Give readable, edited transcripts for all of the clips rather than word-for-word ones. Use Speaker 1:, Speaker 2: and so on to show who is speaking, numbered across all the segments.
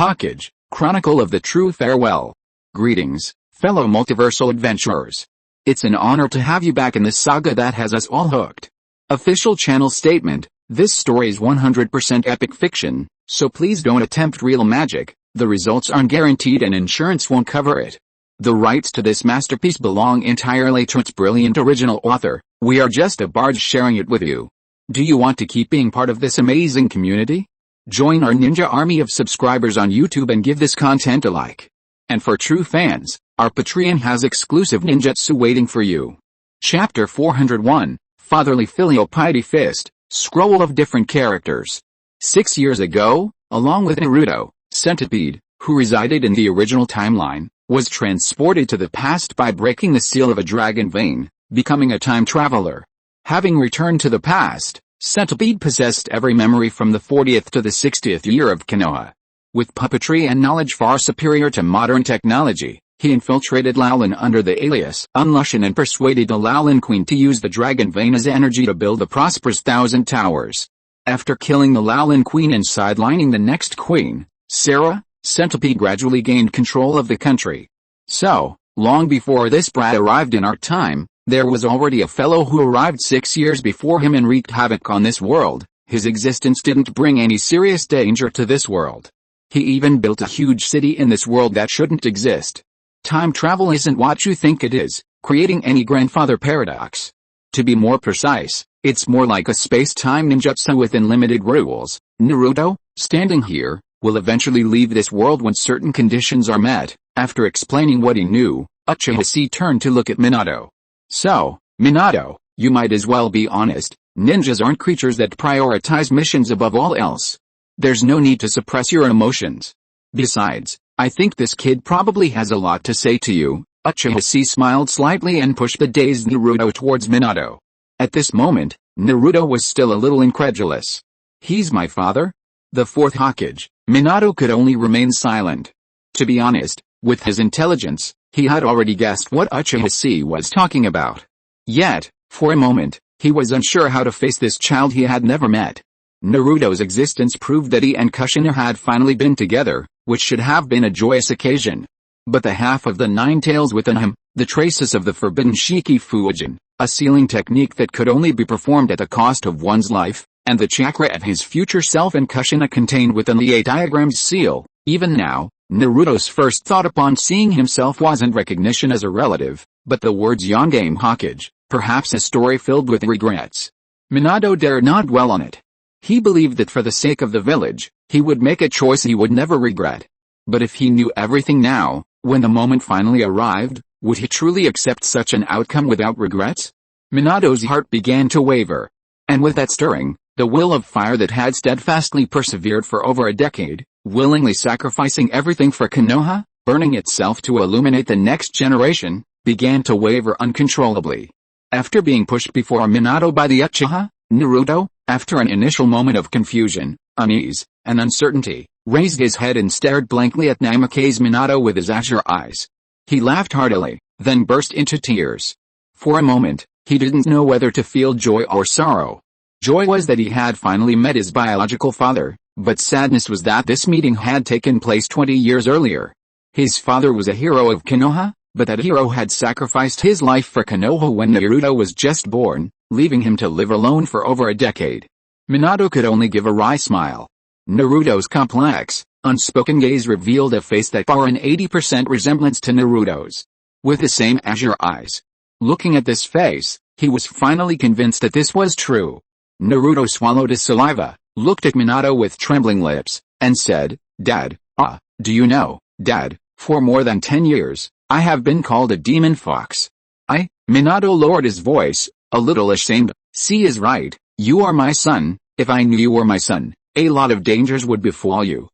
Speaker 1: Hokage, Chronicle of the True Farewell. Greetings, fellow multiversal adventurers. It's an honor to have you back in this saga that has us all hooked. Official channel statement: this story is 100% epic fiction, so please don't attempt real magic. The results aren't guaranteed and insurance won't cover it. The rights to this masterpiece belong entirely to its brilliant original author. We are just a barge sharing it with you. Do you want to keep being part of this amazing community? Join our ninja army of subscribers on YouTube and give this content a like. And for true fans, our Patreon has exclusive ninjutsu waiting for you. Chapter 401, Fatherly Filial Piety Fist, Scroll of Different Characters. 6 years ago, along with Naruto, Centipede, who resided in the original timeline, was transported to the past by breaking the seal of a dragon vein, becoming a time traveler. Having returned to the past, Centipede possessed every memory from the 40th to the 60th year of Konoha. With puppetry and knowledge far superior to modern technology, he infiltrated Laolin under the alias Unlushan and persuaded the Laolin Queen to use the dragon vein as energy to build the prosperous 1,000 towers. After killing the Laolin Queen and sidelining the next queen, Sarah, Centipede gradually gained control of the country. So, long before this brat arrived in our time, there was already a fellow who arrived 6 years before him and wreaked havoc on this world. His existence didn't bring any serious danger to this world. He even built a huge city in this world that shouldn't exist. Time travel isn't what you think it is, creating any grandfather paradox. To be more precise, it's more like a space-time ninjutsu with unlimited rules. Naruto, standing here, will eventually leave this world when certain conditions are met. After explaining what he knew, Uchiha Chi turned to look at Minato. So, Minato, you might as well be honest. Ninjas aren't creatures that prioritize missions above all else. There's no need to suppress your emotions. Besides, I think this kid probably has a lot to say to you. Uchiha Chi smiled slightly and pushed the dazed Naruto towards Minato. At this moment, Naruto was still a little incredulous. He's my father? The fourth Hokage. Minato could only remain silent. To be honest, with his intelligence, he had already guessed what Uchiha Chi was talking about. Yet, for a moment, he was unsure how to face this child he had never met. Naruto's existence proved that he and Kushina had finally been together, which should have been a joyous occasion. But the half of the 9 tails within him, the traces of the forbidden Shiki Fujin, a sealing technique that could only be performed at the cost of one's life, and the chakra of his future self and Kushina contained within the 8 diagram's seal. Even now, Naruto's first thought upon seeing himself wasn't recognition as a relative, but the words Yondaime Hokage, perhaps a story filled with regrets. Minato dared not dwell on it. He believed that for the sake of the village, he would make a choice he would never regret. But if he knew everything now, when the moment finally arrived, would he truly accept such an outcome without regrets? Minato's heart began to waver. And with that stirring, the will of fire that had steadfastly persevered for over a decade, willingly sacrificing everything for Konoha, burning itself to illuminate the next generation, began to waver uncontrollably. After being pushed before Minato by the Uchiha, Naruto, after an initial moment of confusion, unease, and uncertainty, raised his head and stared blankly at Namake's Minato with his azure eyes. He laughed heartily, then burst into tears. For a moment, he didn't know whether to feel joy or sorrow. Joy was that he had finally met his biological father, but sadness was that this meeting had taken place 20 years earlier. His father was a hero of Konoha, but that hero had sacrificed his life for Konoha when Naruto was just born, leaving him to live alone for over a decade. Minato could only give a wry smile. Naruto's complex, unspoken gaze revealed a face that bore an 80% resemblance to Naruto's. With the same azure eyes. Looking at this face, he was finally convinced that this was true. Naruto swallowed his saliva, looked at Minato with trembling lips, and said, "Dad, do you know, Dad, for more than 10 years, I have been called a demon fox." Minato lowered his voice, a little ashamed. "C is right, you are my son. If I knew you were my son, a lot of dangers would befall you."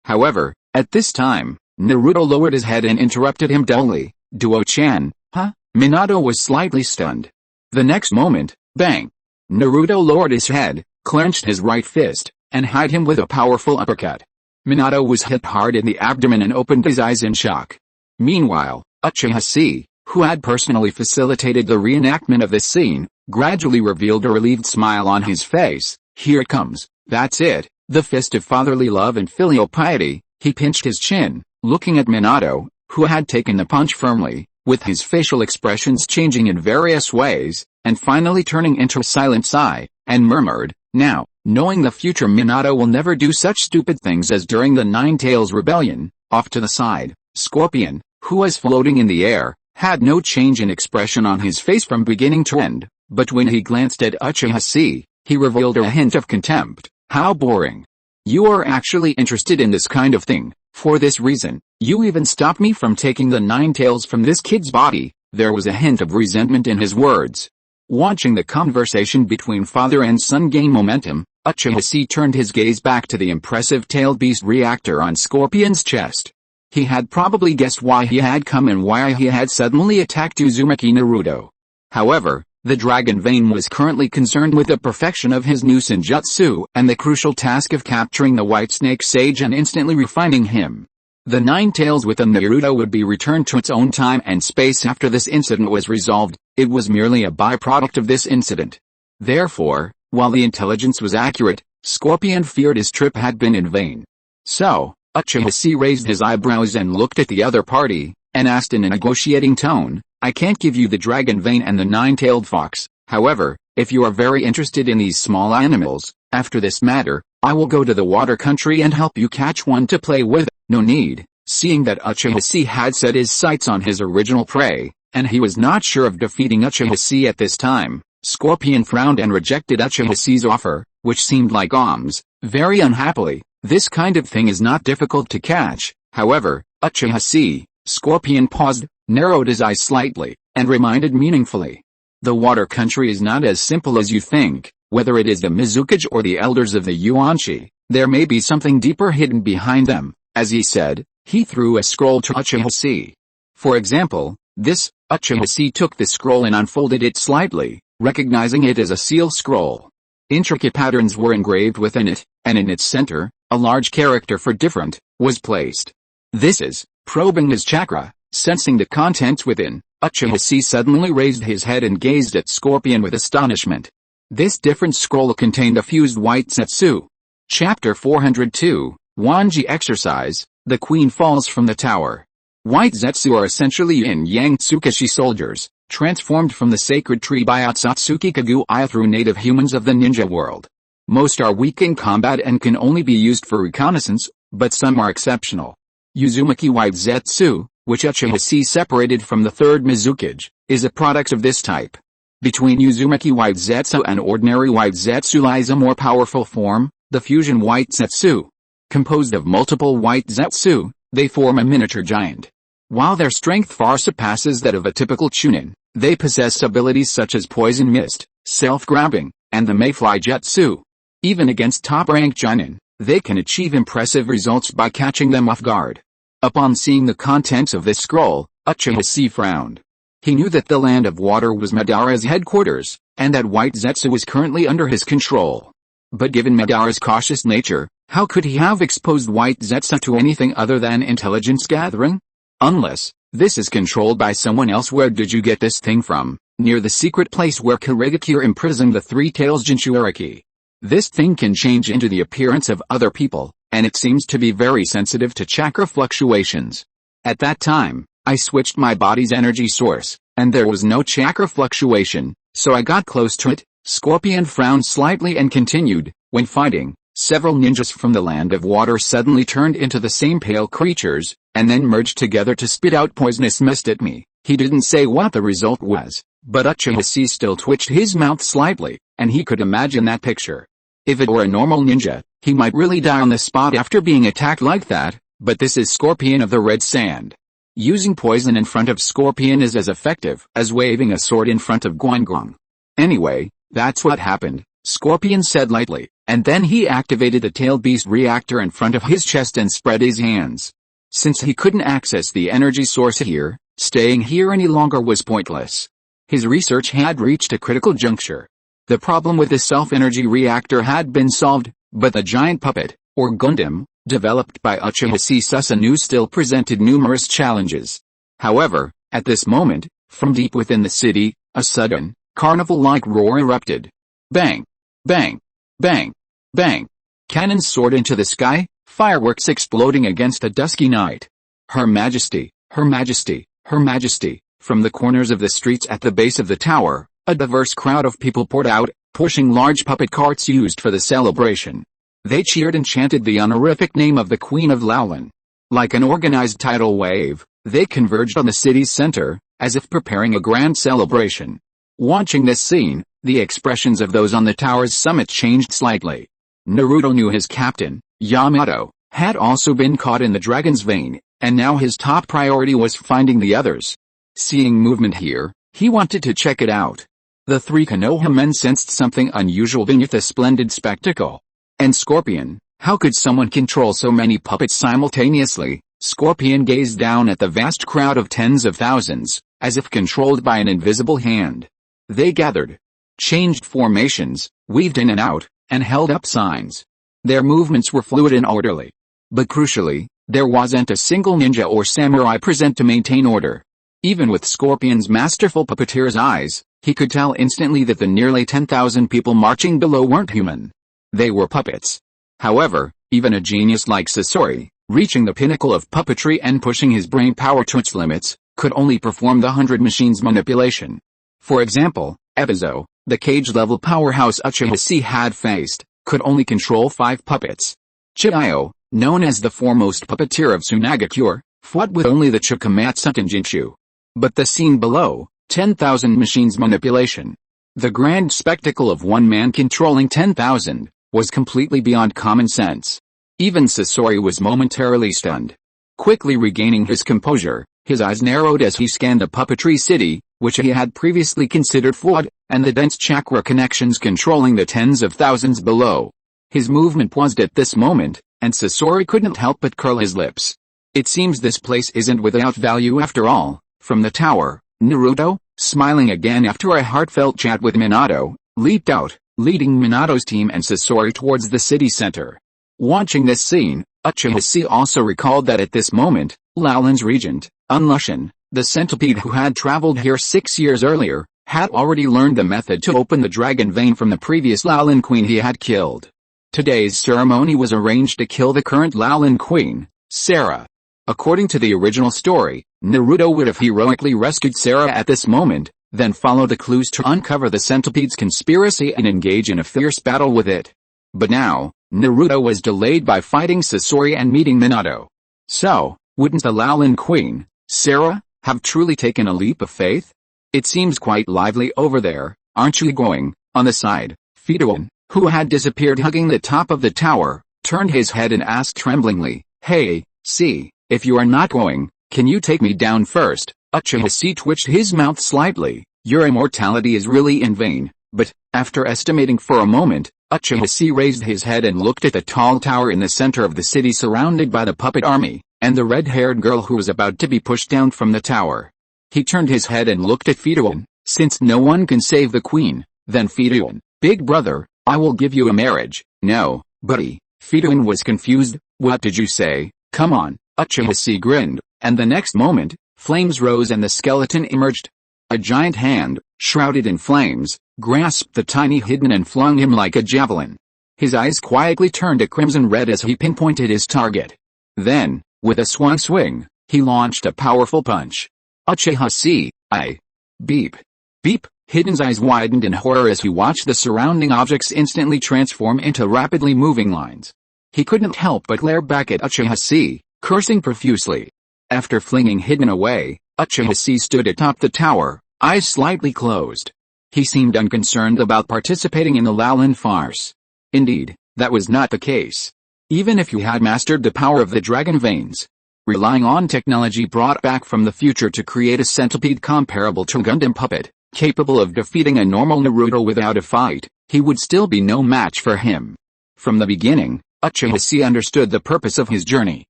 Speaker 1: However, at this time, Naruto lowered his head and interrupted him dully. "Duo-chan, huh?" Minato was slightly stunned. The next moment, bang! Naruto lowered his head, clenched his right fist, and hit him with a powerful uppercut. Minato was hit hard in the abdomen and opened his eyes in shock. Meanwhile, Uchiha Chi, who had personally facilitated the reenactment of this scene, gradually revealed a relieved smile on his face. "Here it comes, that's it, the fist of fatherly love and filial piety, He pinched his chin, looking at Minato, who had taken the punch firmly, with his facial expressions changing in various ways, and finally turning into a silent sigh, and murmured, "Now, knowing the future, Minato will never do such stupid things as during the Nine Tails Rebellion." Off to the side, Scorpion, who was floating in the air, had no change in expression on his face from beginning to end, but when he glanced at Uchiha Chi, he revealed a hint of contempt. "How boring. You are actually interested in this kind of thing. For this reason, you even stopped me from taking the Nine Tails from this kid's body." There was a hint of resentment in his words. Watching the conversation between father and son gain momentum, Uchiha Chi turned his gaze back to the impressive tailed beast reactor on Scorpion's chest. He had probably guessed why he had come and why he had suddenly attacked Uzumaki Naruto. However, the Dragon Vein was currently concerned with the perfection of his new Senjutsu and the crucial task of capturing the White Snake Sage and instantly refining him. The Nine Tails within Naruto would be returned to its own time and space after this incident was resolved. It was merely a byproduct of this incident. Therefore, while the intelligence was accurate, Scorpion feared his trip had been in vain. So, Uchiha Chi raised his eyebrows and looked at the other party, and asked in a negotiating tone, "I can't give you the Dragon Vein and the Nine-Tailed Fox. However, if you are very interested in these small animals, after this matter, I will go to the water country and help you catch one to play with." "No need." Seeing that Uchiha Chi had set his sights on his original prey, and he was not sure of defeating Uchiha Chi at this time, Scorpion frowned and rejected Uchiha Chi's offer, which seemed like alms, very unhappily. "This kind of thing is not difficult to catch." However, Uchiha Chi, Scorpion paused, narrowed his eyes slightly, and reminded meaningfully, "The water country is not as simple as you think. Whether it is the Mizukage or the elders of the Yuanchi, there may be something deeper hidden behind them." As he said, he threw a scroll to Uchiha Chi. "For example, this." Uchiha Chi took the scroll and unfolded it slightly, recognizing it as a seal scroll. Intricate patterns were engraved within it, and in its center, a large character for different, was placed. "This is." Probing his chakra, sensing the contents within, Uchiha Chi suddenly raised his head and gazed at Scorpion with astonishment. This different scroll contained a fused white Zetsu. Chapter 402, Wanji Exercise, The Queen Falls from the Tower. White Zetsu are essentially yin-yang Tsukashi soldiers, transformed from the sacred tree by Otsutsuki Kaguya through native humans of the ninja world. Most are weak in combat and can only be used for reconnaissance, but some are exceptional. Uzumaki White Zetsu, which Uchiha Chi separated from the third Mizukage, is a product of this type. Between Uzumaki White Zetsu and ordinary White Zetsu lies a more powerful form, the Fusion White Zetsu. Composed of multiple White Zetsu, they form a miniature giant. While their strength far surpasses that of a typical Chunin, they possess abilities such as Poison Mist, Self-Grabbing, and the Mayfly Jutsu. Even against top-ranked Chunin, they can achieve impressive results by catching them off guard. Upon seeing the contents of this scroll, Uchiha Chi frowned. He knew that the Land of Water was Madara's headquarters, and that White Zetsu was currently under his control. But given Madara's cautious nature, how could he have exposed White Zetsu to anything other than intelligence gathering? Unless this is controlled by someone else. Where did you get this thing from? Near the secret place where Kirigakure imprisoned the Three Tails Jinchuriki. This thing can change into the appearance of other people, and it seems to be very sensitive to chakra fluctuations. At that time, I switched my body's energy source, and there was no chakra fluctuation, so I got close to it. Scorpion frowned slightly and continued, "When fighting, several ninjas from the Land of Water suddenly turned into the same pale creatures, and then merged together to spit out poisonous mist at me." He didn't say what the result was, but Uchiha Chi still twitched his mouth slightly, and he could imagine that picture. If it were a normal ninja, he might really die on the spot after being attacked like that, but this is Scorpion of the Red Sand. Using poison in front of Scorpion is as effective as waving a sword in front of Guangguang. "Anyway, that's what happened," Scorpion said lightly, and then he activated the tail beast reactor in front of his chest and spread his hands. Since he couldn't access the energy source here, staying here any longer was pointless. His research had reached a critical juncture. The problem with the self-energy reactor had been solved, but the giant puppet, or Gundam, developed by Uchiha Chi Susanoo still presented numerous challenges. However, at this moment, from deep within the city, a sudden, carnival-like roar erupted. Bang! Bang! Bang! Bang! Cannons soared into the sky, fireworks exploding against a dusky night. Her Majesty, Her Majesty, Her Majesty. From the corners of the streets at the base of the tower, a diverse crowd of people poured out, pushing large puppet carts used for the celebration. They cheered and chanted the honorific name of the Queen of Laulan. Like an organized tidal wave, they converged on the city's center, as if preparing a grand celebration. Watching this scene, the expressions of those on the tower's summit changed slightly. Naruto knew his captain, Yamato, had also been caught in the dragon's vein, and now his top priority was finding the others. Seeing movement here, he wanted to check it out. The three Konoha men sensed something unusual beneath the splendid spectacle. And Scorpion, how could someone control so many puppets simultaneously? Scorpion gazed down at the vast crowd of tens of thousands, as if controlled by an invisible hand. They gathered, changed formations, weaved in and out, and held up signs. Their movements were fluid and orderly. But crucially, there wasn't a single ninja or samurai present to maintain order. Even with Scorpion's masterful puppeteer's eyes, he could tell instantly that the nearly 10,000 people marching below weren't human. They were puppets. However, even a genius like Shisui, reaching the pinnacle of puppetry and pushing his brain power to its limits, could only perform the 100 machines manipulation. For example, Ebizo, the cage-level powerhouse Uchiha Chi had faced, could only control 5 puppets. Chiyo, known as the foremost puppeteer of Tsunagakure, fought with only the Chikamatsu Tenjinchu. But the scene below, 10,000 machines manipulation. The grand spectacle of one man controlling 10,000, was completely beyond common sense. Even Shisui was momentarily stunned. Quickly regaining his composure, his eyes narrowed as he scanned the puppetry city, which he had previously considered flawed, and the dense chakra connections controlling the tens of thousands below. His movement paused at this moment, and Shisui couldn't help but curl his lips. It seems this place isn't without value after all. From the tower, Naruto, smiling again after a heartfelt chat with Minato, leaped out, leading Minato's team and Shisui towards the city center. Watching this scene, Uchiha Chi also recalled that at this moment, Laulan's regent, Unlushan, the centipede who had traveled here 6 years earlier, had already learned the method to open the dragon vein from the previous Laulan queen he had killed. Today's ceremony was arranged to kill the current Laulan queen, Sarah. According to the original story, Naruto would have heroically rescued Sarah at this moment, then follow the clues to uncover the centipede's conspiracy and engage in a fierce battle with it. But now, Naruto was delayed by fighting Shisui and meeting Minato. So, wouldn't the Laulan queen, Sarah, have truly taken a leap of faith? It seems quite lively over there, aren't you going? On the side, Fedorn, who had disappeared hugging the top of the tower, turned his head and asked tremblingly, "Hey, see, if you are not going, can you take me down first?" Uchiha Chi twitched his mouth slightly. "Your immortality is really in vain." But, after estimating for a moment, Uchiha Chi raised his head and looked at the tall tower in the center of the city surrounded by the puppet army, and the red-haired girl who was about to be pushed down from the tower. He turned his head and looked at Fedorn. "Since no one can save the queen, then Fedorn, big brother, I will give you a marriage." "No, buddy." Fedorn was confused. "What did you say? Come on." Uchiha Chi grinned, and the next moment, flames rose and the skeleton emerged. A giant hand, shrouded in flames, grasped the tiny hidden and flung him like a javelin. His eyes quietly turned a crimson red as he pinpointed his target. Then, with a swan swing, he launched a powerful punch. Uchiha Chi. Beep. Beep. Hidden's eyes widened in horror as he watched the surrounding objects instantly transform into rapidly moving lines. He couldn't help but glare back at Uchiha Chi, cursing profusely. After flinging Hidden away, Uchiha Chi stood atop the tower, eyes slightly closed. He seemed unconcerned about participating in the Laulan farce. Indeed, that was not the case. Even if he had mastered the power of the dragon veins, relying on technology brought back from the future to create a centipede comparable to a Gundam puppet, capable of defeating a normal Naruto without a fight, he would still be no match for him. From the beginning, Uchiha Chi understood the purpose of his journey.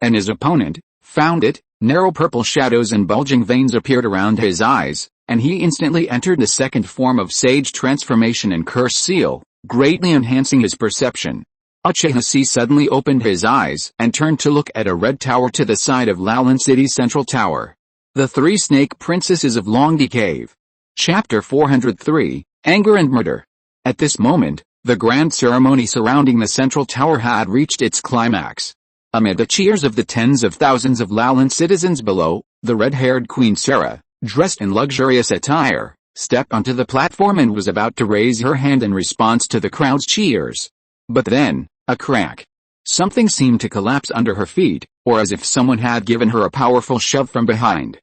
Speaker 1: And his opponent, found it. Narrow purple shadows and bulging veins appeared around his eyes, and he instantly entered the second form of Sage Transformation and Curse Seal, greatly enhancing his perception. Uchiha Chi suddenly opened his eyes and turned to look at a red tower to the side of Laulan City's central tower. The Three Snake Princesses of Longdi Cave. Chapter 403, Anger and Murder. At this moment, the grand ceremony surrounding the central tower had reached its climax. Amid the cheers of the tens of thousands of Laolan citizens below, the red-haired Queen Sarah, dressed in luxurious attire, stepped onto the platform and was about to raise her hand in response to the crowd's cheers. But then, a crack. Something seemed to collapse under her feet, or as if someone had given her a powerful shove from behind.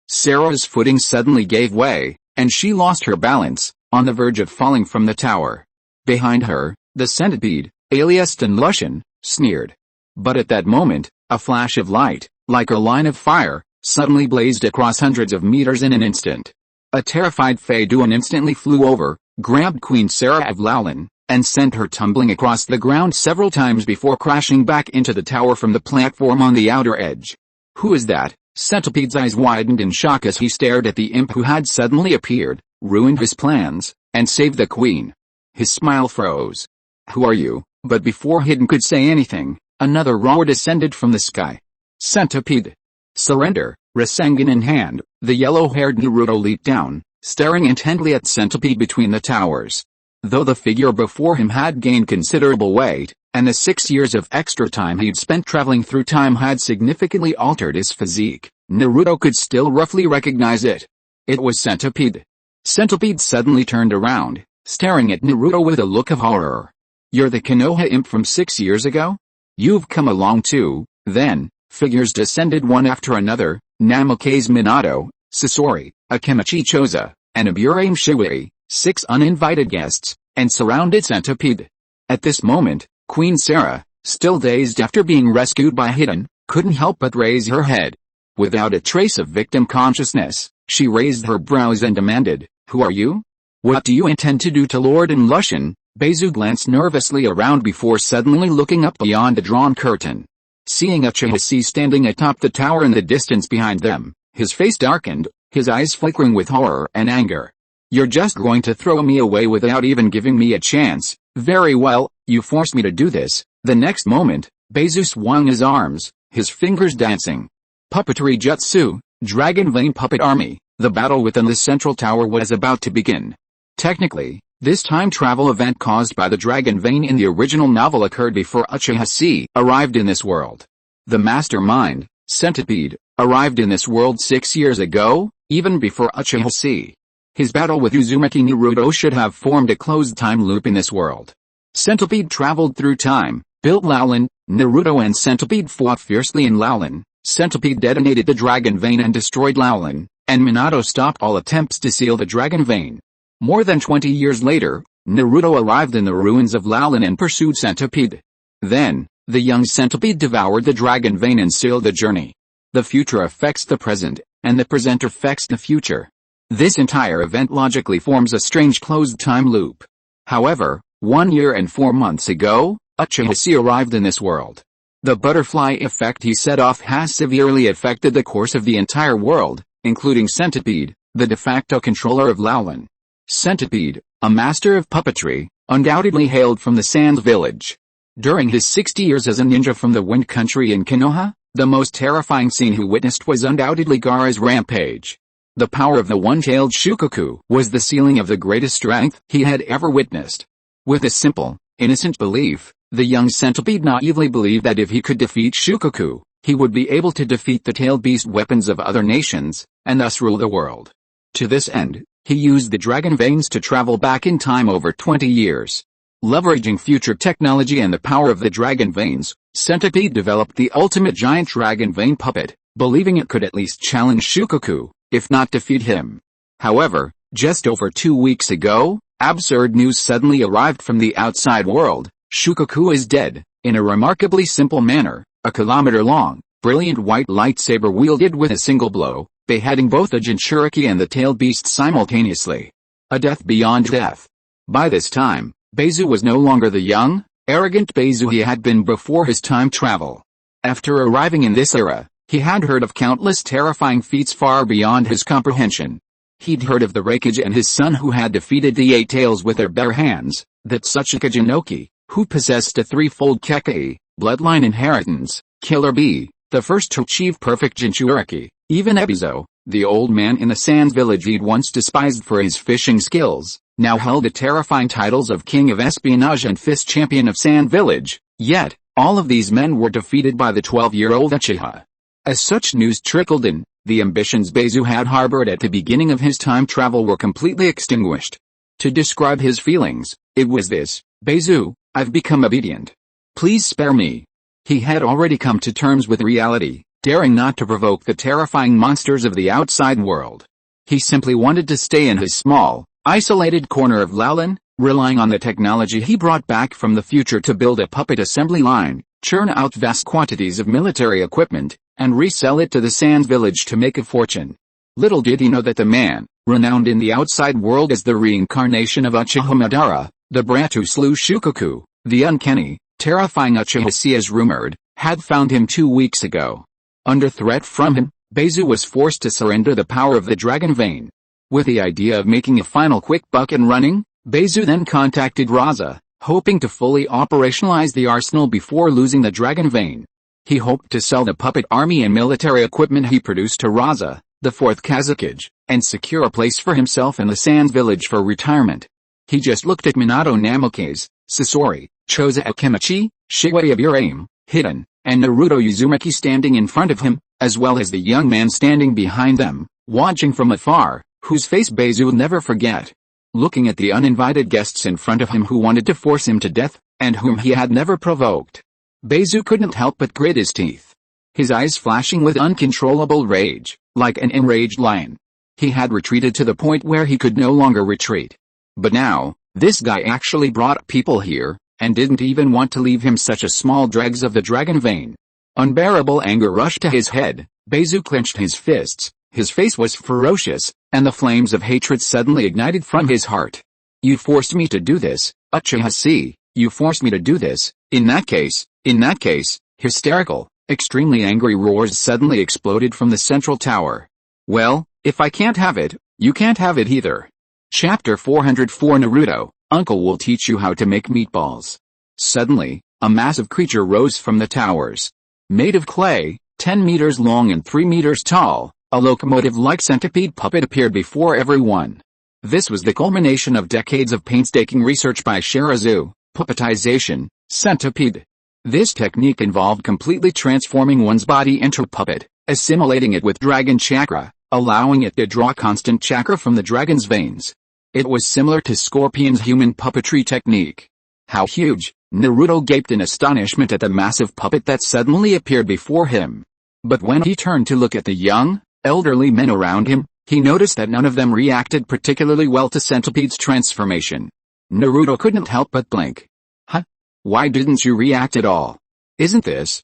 Speaker 1: Sarah's footing suddenly gave way, and she lost her balance, on the verge of falling from the tower. Behind her, the centipede, alias Lushan, sneered. But at that moment, a flash of light, like a line of fire, suddenly blazed across hundreds of meters in an instant. A terrified Fei Duan instantly flew over, grabbed Queen Sarah of Laolan, and sent her tumbling across the ground several times before crashing back into the tower from the platform on the outer edge. Who is that? Centipede's eyes widened in shock as he stared at the imp who had suddenly appeared, ruined his plans, and saved the queen. His smile froze. Who are you? But before Hidden could say anything, another roar descended from the sky. Centipede! Surrender! Rasengan in hand, the yellow-haired Naruto leaped down, staring intently at Centipede between the towers. Though the figure before him had gained considerable weight, and the 6 years of extra time he'd spent traveling through time had significantly altered his physique, Naruto could still roughly recognize it. It was Centipede. Centipede suddenly turned around, staring at Naruto with a look of horror. You're the Konoha imp from 6 years ago? You've come along too, then. Figures descended one after another, Namikaze Minato, Sasori, Akemichi Choza, and Aburame Shisui, 6 uninvited guests, and surrounded Centipede. At this moment, Queen Sarah, still dazed after being rescued by Hidden, couldn't help but raise her head. Without a trace of victim consciousness, she raised her brows and demanded, "Who are you? What do you intend to do to Lord Lushan?" Beizu glanced nervously around before suddenly looking up beyond the drawn curtain. Seeing Uchiha Chi standing atop the tower in the distance behind them, his face darkened, his eyes flickering with horror and anger. You're just going to throw me away without even giving me a chance? Very well, you forced me to do this. The next moment, Beizu swung his arms, his fingers dancing. Puppetry Jutsu, Dragon Vein Puppet Army. The battle within the central tower was about to begin. Technically, this time travel event caused by the Dragon Vein in the original novel occurred before Uchiha Chi arrived in this world. The mastermind, Centipede, arrived in this world 6 years ago, even before Uchiha Chi. His battle with Uzumaki Naruto should have formed a closed time loop in this world. Centipede traveled through time, built Laolan, Naruto and Centipede fought fiercely in Laolan, Centipede detonated the Dragon Vein and destroyed Laolan, and Minato stopped all attempts to seal the Dragon Vein. More than 20 years later, Naruto arrived in the ruins of Laolan and pursued Centipede. Then, the young Centipede devoured the Dragon Vein and sealed the journey. The future affects the present, and the present affects the future. This entire event logically forms a strange closed time loop. However, 1 year and 4 months ago, Uchiha Chi arrived in this world. The butterfly effect he set off has severely affected the course of the entire world, including Centipede, the de facto controller of Laolan. Centipede, a master of puppetry, undoubtedly hailed from the Sands village. During his 60 years as a ninja from the Wind Country in Konoha, the most terrifying scene he witnessed was undoubtedly Gaara's rampage. The power of the one-tailed Shukaku was the ceiling of the greatest strength he had ever witnessed. With a simple, innocent belief, the young Centipede naively believed that if he could defeat Shukaku, he would be able to defeat the tailed beast weapons of other nations, and thus rule the world. To this end, he used the Dragon Veins to travel back in time over 20 years. Leveraging future technology and the power of the Dragon Veins, Centipede developed the ultimate giant Dragon Vein puppet, believing it could at least challenge Shukaku, if not defeat him. However, just over 2 weeks ago, absurd news suddenly arrived from the outside world. Shukaku is dead, in a remarkably simple manner, a kilometer-long, brilliant white lightsaber wielded with a single blow, beheading both the Jinchuriki and the tailed beast simultaneously. A death beyond death. By this time, Beizu was no longer the young, arrogant Beizu he had been before his time travel. After arriving in this era, he had heard of countless terrifying feats far beyond his comprehension. He'd heard of the Raikage and his son who had defeated the Eight Tails with their bare hands, that Tsuchika Jinoki, who possessed a threefold Kekkei, bloodline inheritance, Killer Bee, the first to achieve perfect Jinchuriki. Even Ebizo, the old man in the Sands village he'd once despised for his fishing skills, now held the terrifying titles of King of Espionage and Fist Champion of Sand Village. Yet, All of these men were defeated by the 12-year-old Uchiha. As such news trickled in, the ambitions Beizu had harbored at the beginning of his time travel were completely extinguished. To describe his feelings, it was this: Beizu, I've become obedient. Please spare me. He had already come to terms with reality, daring not to provoke the terrifying monsters of the outside world. He simply wanted to stay in his small, isolated corner of Laolan, relying on the technology he brought back from the future to build a puppet assembly line, churn out vast quantities of military equipment, and resell it to the Sands village to make a fortune. Little did he know that the man, renowned in the outside world as the reincarnation of Uchiha Madara, the brat who slew Shukaku, the uncanny, terrifying Uchiha Chi as rumored, had found him 2 weeks ago. Under threat from him, Beizu was forced to surrender the power of the dragon vein. With the idea of making a final quick buck and running, Beizu then contacted Raza, hoping to fully operationalize the arsenal before losing the dragon vein. He hoped to sell the puppet army and military equipment he produced to Raza, the fourth Kazakage, and secure a place for himself in the Sands village for retirement. He just looked at Minato Namikaze, Sasori, Choza Akemichi, Shiwei Aburaim, Hidden, and Naruto Uzumaki standing in front of him, as well as the young man standing behind them, watching from afar, whose face Beizu would never forget. Looking at the uninvited guests in front of him who wanted to force him to death, and whom he had never provoked, Beizu couldn't help but grit his teeth. His eyes flashing with uncontrollable rage, like an enraged lion. He had retreated to the point where he could no longer retreat. But now, this guy actually brought people here, and didn't even want to leave him such a small dregs of the dragon vein. Unbearable anger rushed to his head. Beizu clenched his fists, his face was ferocious, and the flames of hatred suddenly ignited from his heart. You forced me to do this, Uchiha Chi, you forced me to do this. In that case, hysterical, extremely angry roars suddenly exploded from the central tower. Well, if I can't have it, you can't have it either. Chapter 404 Naruto, Uncle will teach you how to make meatballs. Suddenly, a massive creature rose from the towers. Made of clay, 10 meters long and 3 meters tall, a locomotive-like centipede puppet appeared before everyone. This was the culmination of decades of painstaking research by Shirazu, puppetization, centipede. This technique involved completely transforming one's body into a puppet, assimilating it with dragon chakra, allowing it to draw constant chakra from the dragon's veins. It was similar to Scorpion's human puppetry technique. How huge! Naruto gaped in astonishment at the massive puppet that suddenly appeared before him. But when he turned to look at the young, elderly men around him, he noticed that none of them reacted particularly well to Centipede's transformation. Naruto couldn't help but blink. Huh? Why didn't you react at all? Isn't this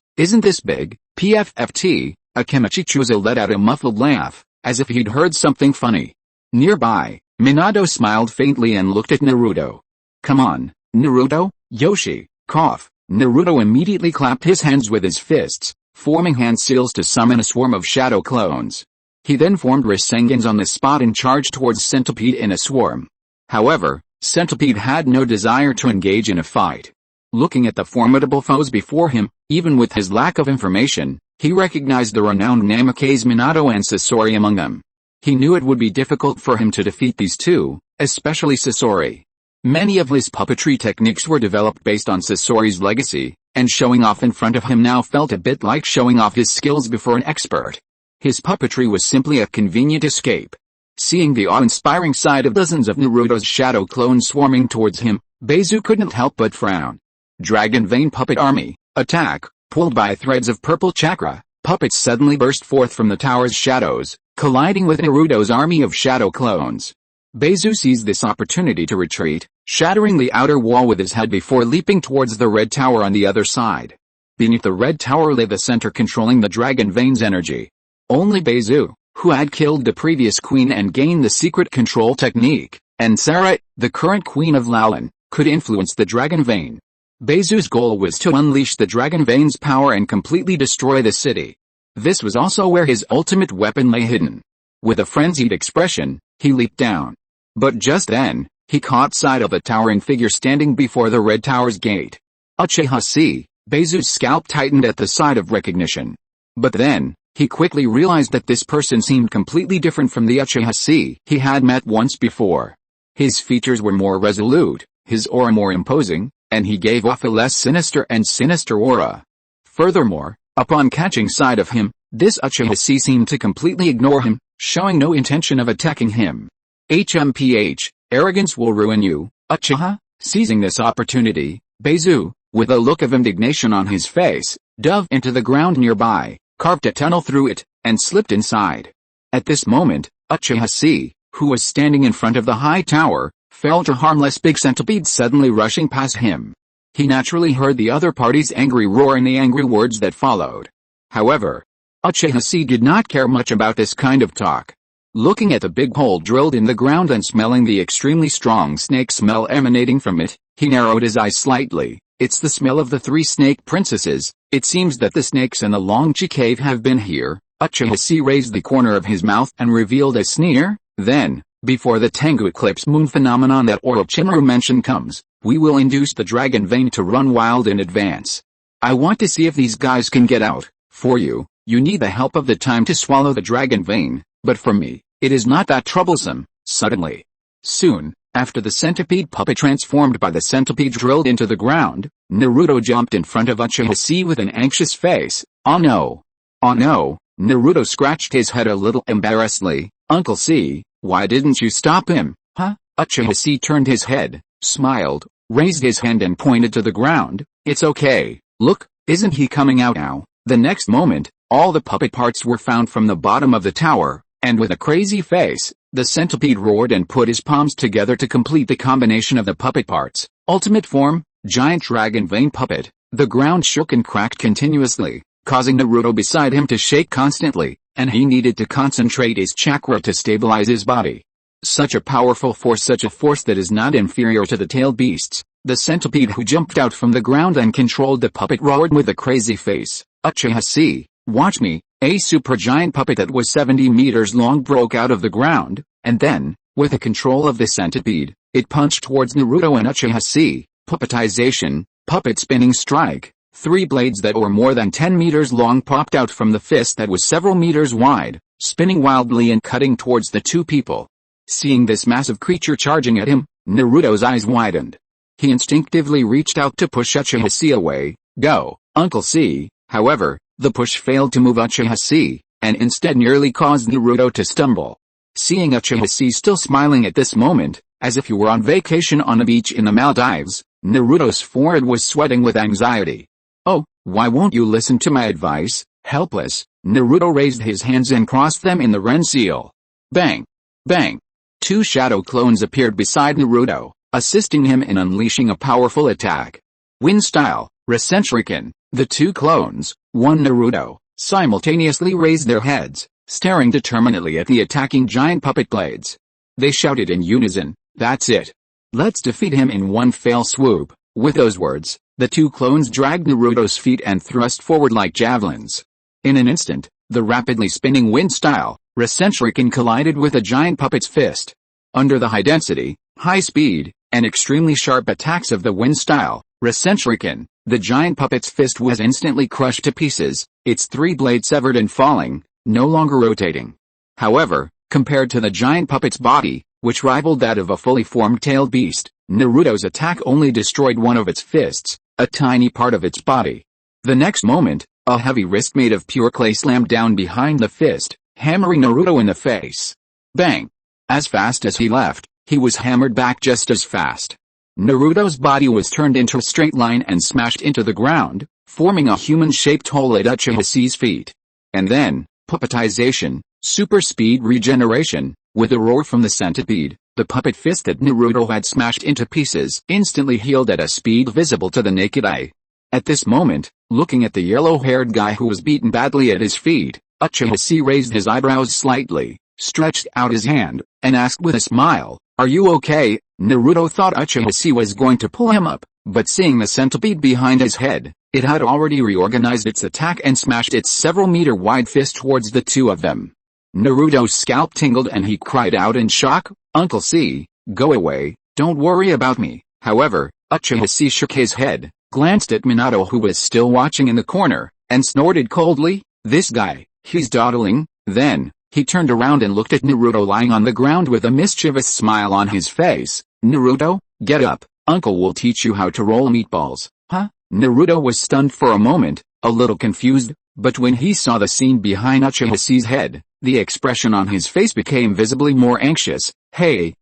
Speaker 1: big? PFFT, Akemichi Chuza let out a muffled laugh, as if he'd heard something funny. Nearby, Minato smiled faintly and looked at Naruto. Come on, Naruto, Yoshi, cough. Naruto immediately clapped his hands with his fists, forming hand seals to summon a swarm of shadow clones. He then formed Rasengans on the spot and charged towards Centipede in a swarm. However, Centipede had no desire to engage in a fight. Looking at the formidable foes before him, even with his lack of information, he recognized the renowned Namikaze Minato and Sasori among them. He knew it would be difficult for him to defeat these two, especially Sasori. Many of his puppetry techniques were developed based on Sasori's legacy, and showing off in front of him now felt a bit like showing off his skills before an expert. His puppetry was simply a convenient escape. Seeing the awe-inspiring side of dozens of Naruto's shadow clones swarming towards him, Beizu couldn't help but frown. Dragon Vein Puppet Army, attack! Pulled by threads of purple chakra, puppets suddenly burst forth from the tower's shadows, colliding with Naruto's army of shadow clones. Beizu seized this opportunity to retreat, shattering the outer wall with his head before leaping towards the red tower on the other side. Beneath the red tower lay the center controlling the Dragon Vein's energy. Only Beizu, who had killed the previous queen and gained the secret control technique, and Sarah, the current queen of Laolan, could influence the Dragon Vein. Beizu's goal was to unleash the Dragon Vein's power and completely destroy the city. This was also where his ultimate weapon lay hidden. With a frenzied expression, he leaped down. But just then, he caught sight of a towering figure standing before the red tower's gate. Uchiha Chi. Beizu's scalp tightened at the sight of recognition. But then, he quickly realized that this person seemed completely different from the Uchiha Chi he had met once before. His features were more resolute, his aura more imposing, and he gave off a less sinister and sinister aura. Furthermore, upon catching sight of him, this Uchiha Chi seemed to completely ignore him, showing no intention of attacking him. HMPH, arrogance will ruin you, Uchiha. Seizing this opportunity, Beizu, with a look of indignation on his face, dove into the ground nearby, carved a tunnel through it, and slipped inside. At this moment, Uchiha Chi, who was standing in front of the high tower, felt a harmless big centipede suddenly rushing past him. He naturally heard the other party's angry roar and the angry words that followed. However, Uchiha Chi did not care much about this kind of talk. Looking at the big hole drilled in the ground and smelling the extremely strong snake smell emanating from it, he narrowed his eyes slightly. It's the smell of the 3 snake princesses. It seems that the snakes in the Longchi cave have been here. Uchiha Chi raised the corner of his mouth and revealed a sneer. Then, before the Tengu eclipse moon phenomenon that Orochimaru mentioned comes, we will induce the dragon vein to run wild in advance. I want to see if these guys can get out. For you, you need the help of the time to swallow the dragon vein. But for me, it is not that troublesome. Suddenly, soon after the centipede puppet transformed by the centipede drilled into the ground, Naruto jumped in front of Uchiha Chi with an anxious face. Oh no! Oh no! Naruto scratched his head a little embarrassedly. Uncle C, why didn't you stop him? Huh? Uchiha Chi turned his head, smiled, raised his hand and pointed to the ground. It's okay. Look, isn't he coming out now? The next moment, all the puppet parts were found from the bottom of the tower. And with a crazy face, the centipede roared and put his palms together to complete the combination of the puppet parts. Ultimate form, giant dragon vein puppet. The ground shook and cracked continuously, causing Naruto beside him to shake constantly, and he needed to concentrate his chakra to stabilize his body. Such a powerful force, such a force that is not inferior to the tailed beasts. The centipede who jumped out from the ground and controlled the puppet roared with a crazy face. Uchiha Chi, watch me. A supergiant puppet that was 70 meters long broke out of the ground, and then, with the control of the centipede, it punched towards Naruto and Uchiha Chi. Puppetization, puppet spinning strike. 3 blades that were more than 10 meters long popped out from the fist that was several meters wide, spinning wildly and cutting towards the 2 people. Seeing this massive creature charging at him, Naruto's eyes widened. He instinctively reached out to push Uchiha Chi away. Go, Uncle C. However, the push failed to move Uchiha Chi, and instead nearly caused Naruto to stumble. Seeing Uchiha Chi still smiling at this moment, as if he were on vacation on a beach in the Maldives, Naruto's forehead was sweating with anxiety. Oh, why won't you listen to my advice? Helpless, Naruto raised his hands and crossed them in the Ren seal. Bang! Bang! 2 shadow clones appeared beside Naruto, assisting him in unleashing a powerful attack. Wind style, Rasenshuriken. The 2 clones, one Naruto, simultaneously raised their heads, staring determinedly at the attacking giant puppet blades. They shouted in unison, "That's it. Let's defeat him in one fell swoop." With those words, the 2 clones dragged Naruto's feet and thrust forward like javelins. In an instant, the rapidly spinning wind style, Rasenshuriken collided with a giant puppet's fist. Under the high density, high speed, and extremely sharp attacks of the wind style, Rasenshuriken, the giant puppet's fist was instantly crushed to pieces, its 3 blades severed and falling, no longer rotating. However, compared to the giant puppet's body, which rivaled that of a fully formed tailed beast, Naruto's attack only destroyed one of its fists, a tiny part of its body. The next moment, a heavy wrist made of pure clay slammed down behind the fist, hammering Naruto in the face. Bang! As fast as he left, he was hammered back just as fast. Naruto's body was turned into a straight line and smashed into the ground, forming a human-shaped hole at Uchiha Chi's feet. And then, puppetization, super speed regeneration, with a roar from the centipede, the puppet fist that Naruto had smashed into pieces instantly healed at a speed visible to the naked eye. At this moment, looking at the yellow-haired guy who was beaten badly at his feet, Uchiha Chi raised his eyebrows slightly, stretched out his hand, and asked with a smile, "Are you okay?" Naruto thought Uchiha Chi was going to pull him up, but seeing the centipede behind his head, it had already reorganized its attack and smashed its several-meter-wide fist towards the 2 of them. Naruto's scalp tingled and he cried out in shock, "Uncle C, go away, don't worry about me." However, Uchiha Chi shook his head, glanced at Minato who was still watching in the corner, and snorted coldly, "This guy, he's dawdling." Then, he turned around and looked at Naruto lying on the ground with a mischievous smile on his face. "Naruto, get up, Uncle will teach you how to roll meatballs, huh? Naruto was stunned for a moment, a little confused, but when he saw the scene behind Uchiha-Chi's head, the expression on his face became visibly more anxious. Hey,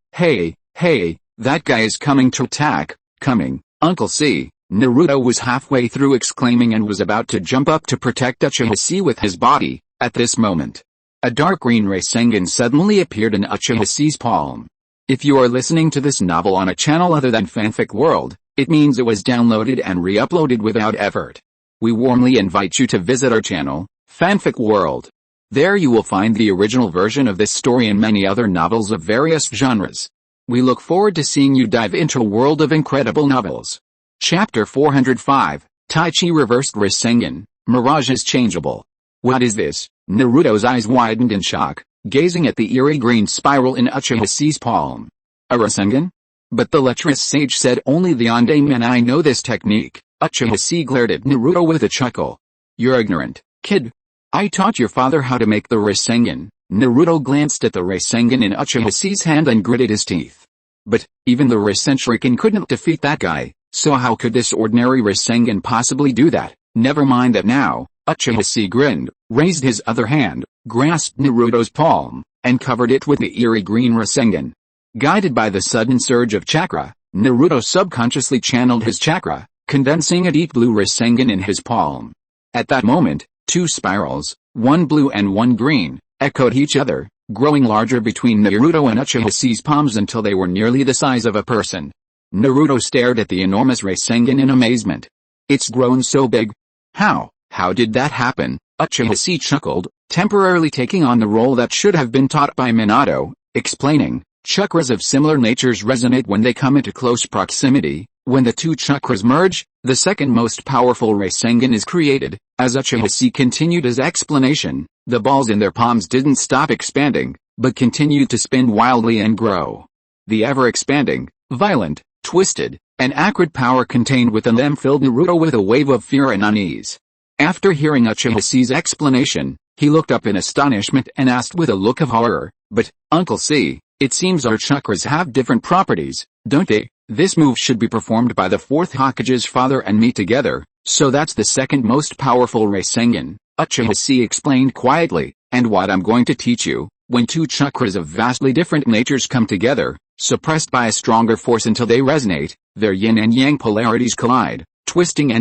Speaker 1: that guy is coming to attack, coming, Uncle C. Naruto was halfway through exclaiming and was about to jump up to protect Uchiha-Chi with his body. At this moment, a dark green Rasengan suddenly appeared in Uchiha-Chi's palm. If you are listening to this novel on a channel other than Fanfic World, it means it was downloaded and re-uploaded without effort. We warmly invite you to visit our channel, Fanfic World. There you will find the original version of this story and many other novels of various genres. We look forward to seeing you dive into a world of incredible novels. Chapter 405, Tai Chi Reversed Rasengan, Mirage is Changeable. What is this? Naruto's eyes widened in shock, gazing at the eerie green spiral in Uchiha-Chi's palm. A Rasengan? But the lecherous sage said only the Onde Man I know this technique. Uchiha-Chi glared at Naruto with a chuckle. You're ignorant, kid. I taught your father how to make the Rasengan. Naruto glanced at the Rasengan in Uchiha-Chi's hand and gritted his teeth. But, even the Rasenshuriken couldn't defeat that guy, so how could this ordinary Rasengan possibly do that? Never mind that now. Uchiha-Chi grinned, raised his other hand, grasped Naruto's palm, and covered it with the eerie green Rasengan. Guided by the sudden surge of chakra, Naruto subconsciously channeled his chakra, condensing a deep blue Rasengan in his palm. At that moment, two spirals, one blue and one green, echoed each other, growing larger between Naruto and Uchiha-Chi's palms until they were nearly the size of a person. Naruto stared at the enormous Rasengan in amazement. It's grown so big. How did that happen? Uchiha-Chi chuckled, temporarily taking on the role that should have been taught by Minato, explaining, chakras of similar natures resonate when they come into close proximity. When the two chakras merge, the second most powerful Rasengan is created. As Uchiha-Chi continued his explanation, the balls in their palms didn't stop expanding, but continued to spin wildly and grow. The ever-expanding, violent, twisted, and acrid power contained within them filled Naruto with a wave of fear and unease. After hearing Uchiha-Chi's explanation, he looked up in astonishment and asked with a look of horror, but, Uncle C, it seems our chakras have different properties, don't they? This move should be performed by the fourth Hokage's father and me together, so that's the second most powerful Rasengan, Uchiha-Chi explained quietly, and what I'm going to teach you, when two chakras of vastly different natures come together, suppressed by a stronger force until they resonate, their yin and yang polarities collide, twisting,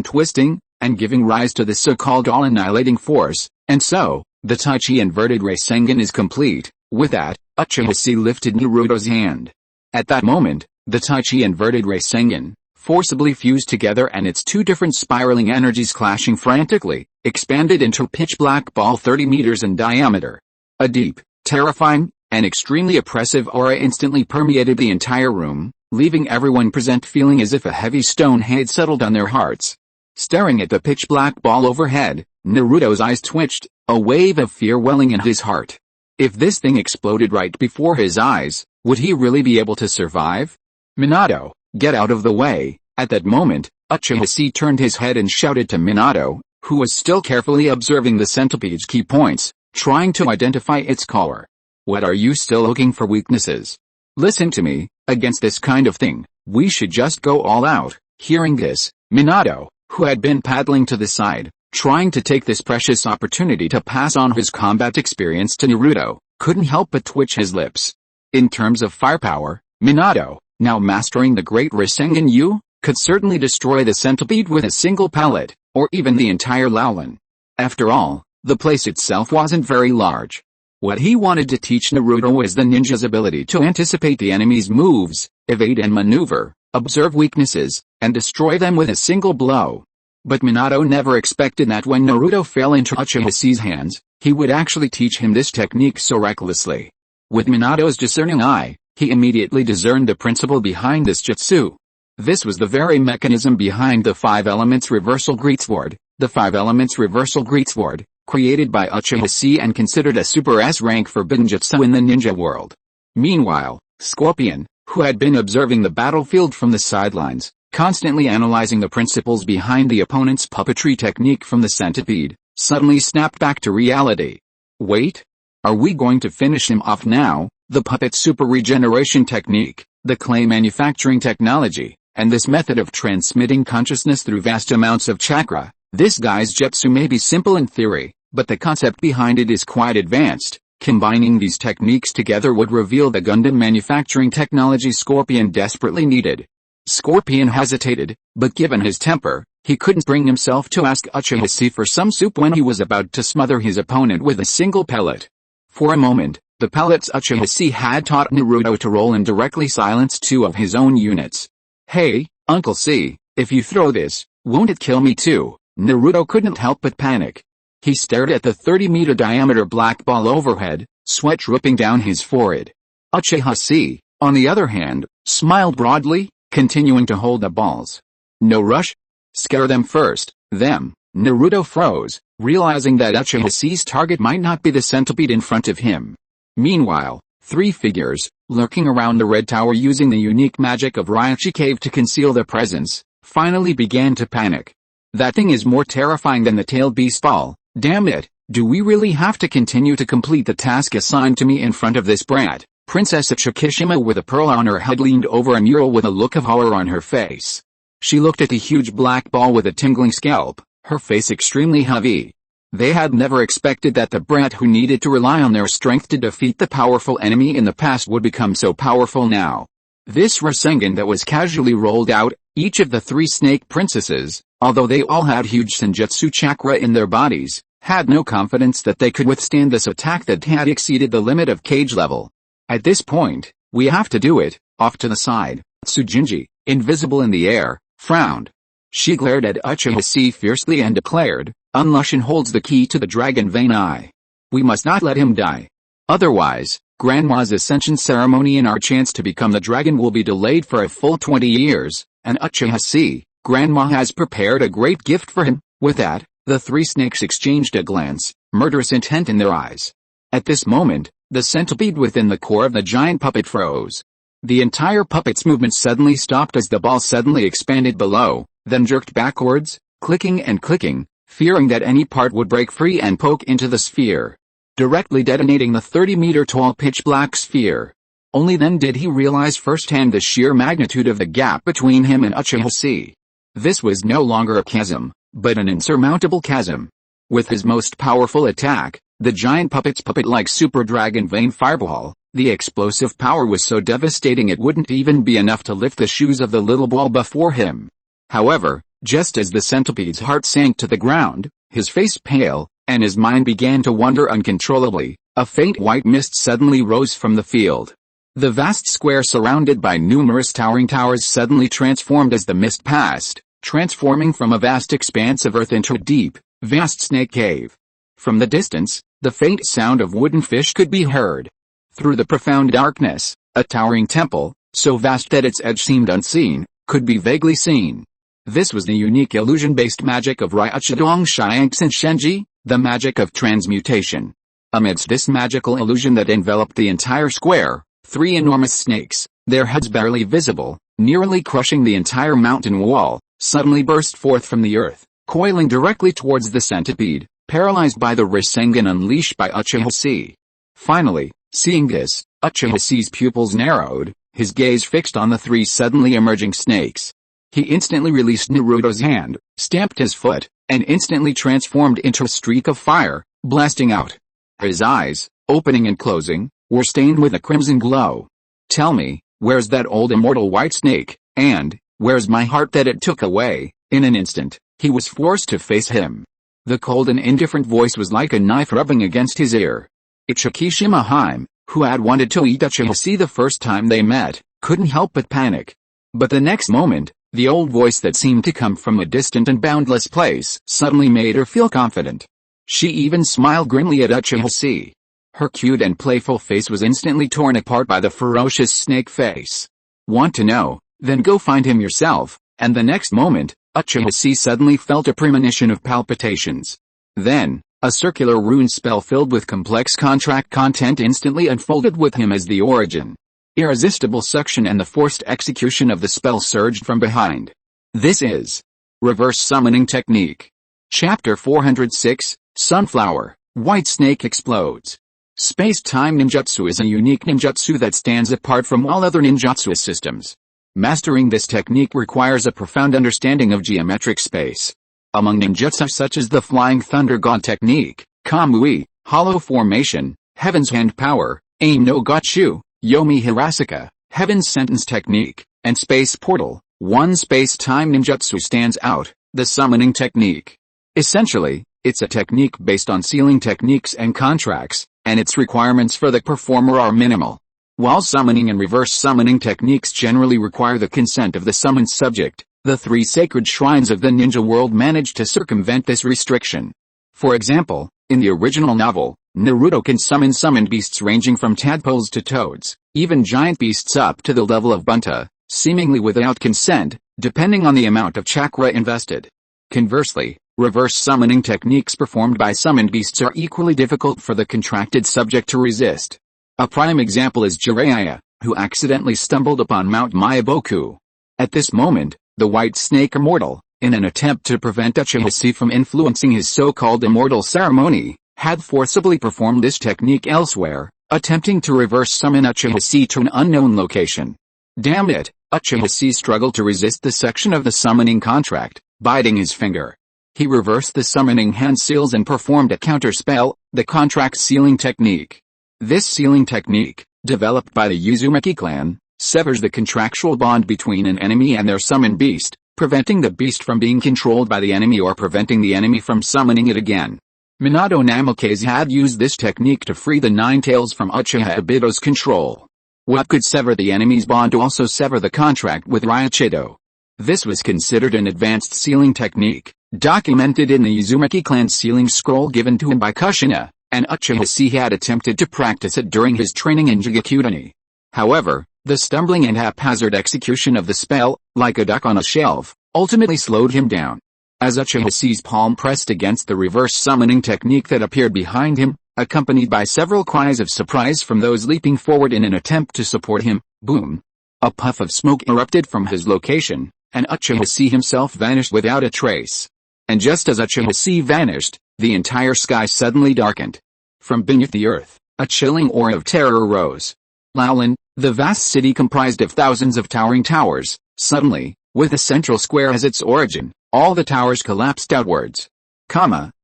Speaker 1: and giving rise to the so-called all-annihilating force, and so, the Tai Chi inverted Rasengan is complete. With that, Uchiha-Chi lifted Naruto's hand. At that moment, the Tai Chi inverted Rasengan, forcibly fused together and its two different spiraling energies clashing frantically, expanded into a pitch-black ball 30 meters in diameter. A deep, terrifying, and extremely oppressive aura instantly permeated the entire room, leaving everyone present feeling as if a heavy stone had settled on their hearts. Staring at the pitch-black ball overhead, Naruto's eyes twitched, a wave of fear welling in his heart. If this thing exploded right before his eyes, would he really be able to survive? Minato, get out of the way. At that moment, Uchiha-Chi turned his head and shouted to Minato, who was still carefully observing the centipede's key points, trying to identify its color. What, are you still looking for weaknesses? Listen to me, against this kind of thing, we should just go all out. Hearing this, Minato, who had been paddling to the side, trying to take this precious opportunity to pass on his combat experience to Naruto, couldn't help but twitch his lips. In terms of firepower, Minato, now mastering the great Rasengan, could certainly destroy the centipede with a single pellet, or even the entire Laulan. After all, the place itself wasn't very large. What he wanted to teach Naruto was the ninja's ability to anticipate the enemy's moves, evade and maneuver, observe weaknesses, and destroy them with a single blow. But Minato never expected that when Naruto fell into Uchiha-Chi's hands, he would actually teach him this technique so recklessly. With Minato's discerning eye, he immediately discerned the principle behind this jutsu. This was the very mechanism behind the 5 Elements Reversal Greatsword. The 5 Elements Reversal Greatsword, created by Uchiha-Chi and considered a Super S rank forbidden jutsu in the ninja world. Meanwhile, Scorpion, who had been observing the battlefield from the sidelines, constantly analyzing the principles behind the opponent's puppetry technique from the centipede, suddenly snapped back to reality. Wait? Are we going to finish him off now? The puppet super regeneration technique, the clay manufacturing technology, And this method of transmitting consciousness through vast amounts of chakra, this guy's jutsu may be simple in theory, but the concept behind it is quite advanced. Combining these techniques together would reveal the Gundam manufacturing technology Scorpion desperately needed. Scorpion hesitated, but given his temper, he couldn't bring himself to ask Uchiha Chi for some soup when he was about to smother his opponent with a single pellet. For a moment, the pellets Uchiha Chi had taught Naruto to roll in directly silenced 2 of his own units. "Hey, Uncle C, if you throw this, won't it kill me too?" Naruto couldn't help but panic. He stared at the 30-meter diameter black ball overhead, sweat dripping down his forehead. Uchiha Chi, on the other hand, smiled broadly, continuing to hold the balls. "No rush. Scare them first, them." Naruto froze, realizing that Uchiha Chi's target might not be the centipede in front of him. Meanwhile, 3 figures, lurking around the red tower using the unique magic of Ryochi Cave to conceal their presence, finally began to panic. "That thing is more terrifying than the tailed beast ball. Damn it, do we really have to continue to complete the task assigned to me in front of this brat?" Princess Tsukishima with a pearl on her head leaned over a mural with a look of horror on her face. She looked at the huge black ball with a tingling scalp, her face extremely heavy. They had never expected that the brat who needed to rely on their strength to defeat the powerful enemy in the past would become so powerful now. This Rasengan that was casually rolled out, each of the 3 snake princesses, although they all had huge senjutsu chakra in their bodies, had no confidence that they could withstand this attack that had exceeded the limit of cage level. "At this point, we have to do it." Off to the side, Tsujinji, invisible in the air, frowned. She glared at Uchiha Chi fiercely and declared, "Unlushin holds the key to the dragon vein eye. We must not let him die. Otherwise, Grandma's ascension ceremony and our chance to become the dragon will be delayed for a full 20 years, and Uchiha Chi, Grandma has prepared a great gift for him." With that, the 3 snakes exchanged a glance, murderous intent in their eyes. At this moment, the centipede within the core of the giant puppet froze. The entire puppet's movement suddenly stopped as the ball suddenly expanded below, then jerked backwards, clicking and clicking, fearing that any part would break free and poke into the sphere, directly detonating the 30-meter tall pitch-black sphere. Only then did he realize firsthand the sheer magnitude of the gap between him and Uchiha Chi. This was no longer a chasm, but an insurmountable chasm. With his most powerful attack, the giant puppet's puppet-like super dragon vein fireball, the explosive power was so devastating it wouldn't even be enough to lift the shoes of the little ball before him. However, just as the centipede's heart sank to the ground, his face pale, and his mind began to wander uncontrollably, a faint white mist suddenly rose from the field. The vast square surrounded by numerous towering towers suddenly transformed as the mist passed, transforming from a vast expanse of earth into a deep, vast snake cave. From the distance, the faint sound of wooden fish could be heard. Through the profound darkness, a towering temple, so vast that its edge seemed unseen, could be vaguely seen. This was the unique illusion-based magic of Ryuchidong Shiangsen Shenji, the magic of transmutation. Amidst this magical illusion that enveloped the entire square, 3 enormous snakes, their heads barely visible, nearly crushing the entire mountain wall, suddenly burst forth from the earth, coiling directly towards the centipede, paralyzed by the Rasengan unleashed by Uchiha Chi. Finally, seeing this, Uchiha Chi's pupils narrowed, his gaze fixed on the 3 suddenly emerging snakes. He instantly released Naruto's hand, stamped his foot, and instantly transformed into a streak of fire, blasting out. His eyes, opening and closing, were stained with a crimson glow. "Tell me, where's that old immortal white snake, and where's my heart that it took away?" In an instant, he was forced to face him. The cold and indifferent voice was like a knife rubbing against his ear. Tsukishima Haim, who had wanted to eat Uchiha Chi the first time they met, couldn't help but panic. But the next moment, the old voice that seemed to come from a distant and boundless place suddenly made her feel confident. She even smiled grimly at Uchiha Chi. Her cute and playful face was instantly torn apart by the ferocious snake face. "Want to know? Then go find him yourself." And the next moment, Uchiha Chi suddenly felt a premonition of palpitations. Then, a circular rune spell filled with complex contract content instantly unfolded with him as the origin. Irresistible suction and the forced execution of the spell surged from behind. This is Reverse Summoning Technique. Chapter 406, Sunflower, White Snake Explodes. Space-time ninjutsu is a unique ninjutsu that stands apart from all other ninjutsu systems. Mastering this technique requires a profound understanding of geometric space. Among ninjutsu such as the Flying Thunder God technique, Kamui, Hollow Formation, Heaven's Hand Power, Aim no Gotchu, Yomi Hirasaka, Heaven's Sentence Technique, and Space Portal, one space-time ninjutsu stands out, the summoning technique. Essentially, it's a technique based on sealing techniques and contracts, and its requirements for the performer are minimal. While summoning and reverse summoning techniques generally require the consent of the summoned subject, the three sacred shrines of the ninja world manage to circumvent this restriction. For example, in the original novel, Naruto can summon summoned beasts ranging from tadpoles to toads, even giant beasts up to the level of Bunta, seemingly without consent, depending on the amount of chakra invested. Conversely, reverse summoning techniques performed by summoned beasts are equally difficult for the contracted subject to resist. A prime example is Jiraiya, who accidentally stumbled upon Mount Myaboku. At this moment, the White Snake Immortal, in an attempt to prevent Uchiha Chi from influencing his so-called immortal ceremony, had forcibly performed this technique elsewhere, attempting to reverse summon Uchiha Chi to an unknown location. Damn it, Uchiha Chi struggled to resist the section of the summoning contract, biting his finger. He reversed the summoning hand seals and performed a counterspell, the contract sealing technique. This sealing technique, developed by the Uzumaki clan, severs the contractual bond between an enemy and their summoned beast, preventing the beast from being controlled by the enemy or preventing the enemy from summoning it again. Minato Namikaze had used this technique to free the Nine Tails from Uchiha Obito's control. What could sever the enemy's bond to also sever the contract with Raichido? This was considered an advanced sealing technique, documented in the Uzumaki clan sealing scroll given to him by Kushina, and Uchiha Chi had attempted to practice it during his training in Jigakudani. However, the stumbling and haphazard execution of the spell, like a duck on a shelf, ultimately slowed him down. As Uchiha Chi's palm pressed against the reverse summoning technique that appeared behind him, accompanied by several cries of surprise from those leaping forward in an attempt to support him, boom! A puff of smoke erupted from his location, and Uchiha Chi himself vanished without a trace. And just as Uchiha Chi vanished, the entire sky suddenly darkened. From beneath the earth, a chilling aura of terror rose. Laolan, the vast city comprised of thousands of towering towers, suddenly, with a central square as its origin, all the towers collapsed outwards.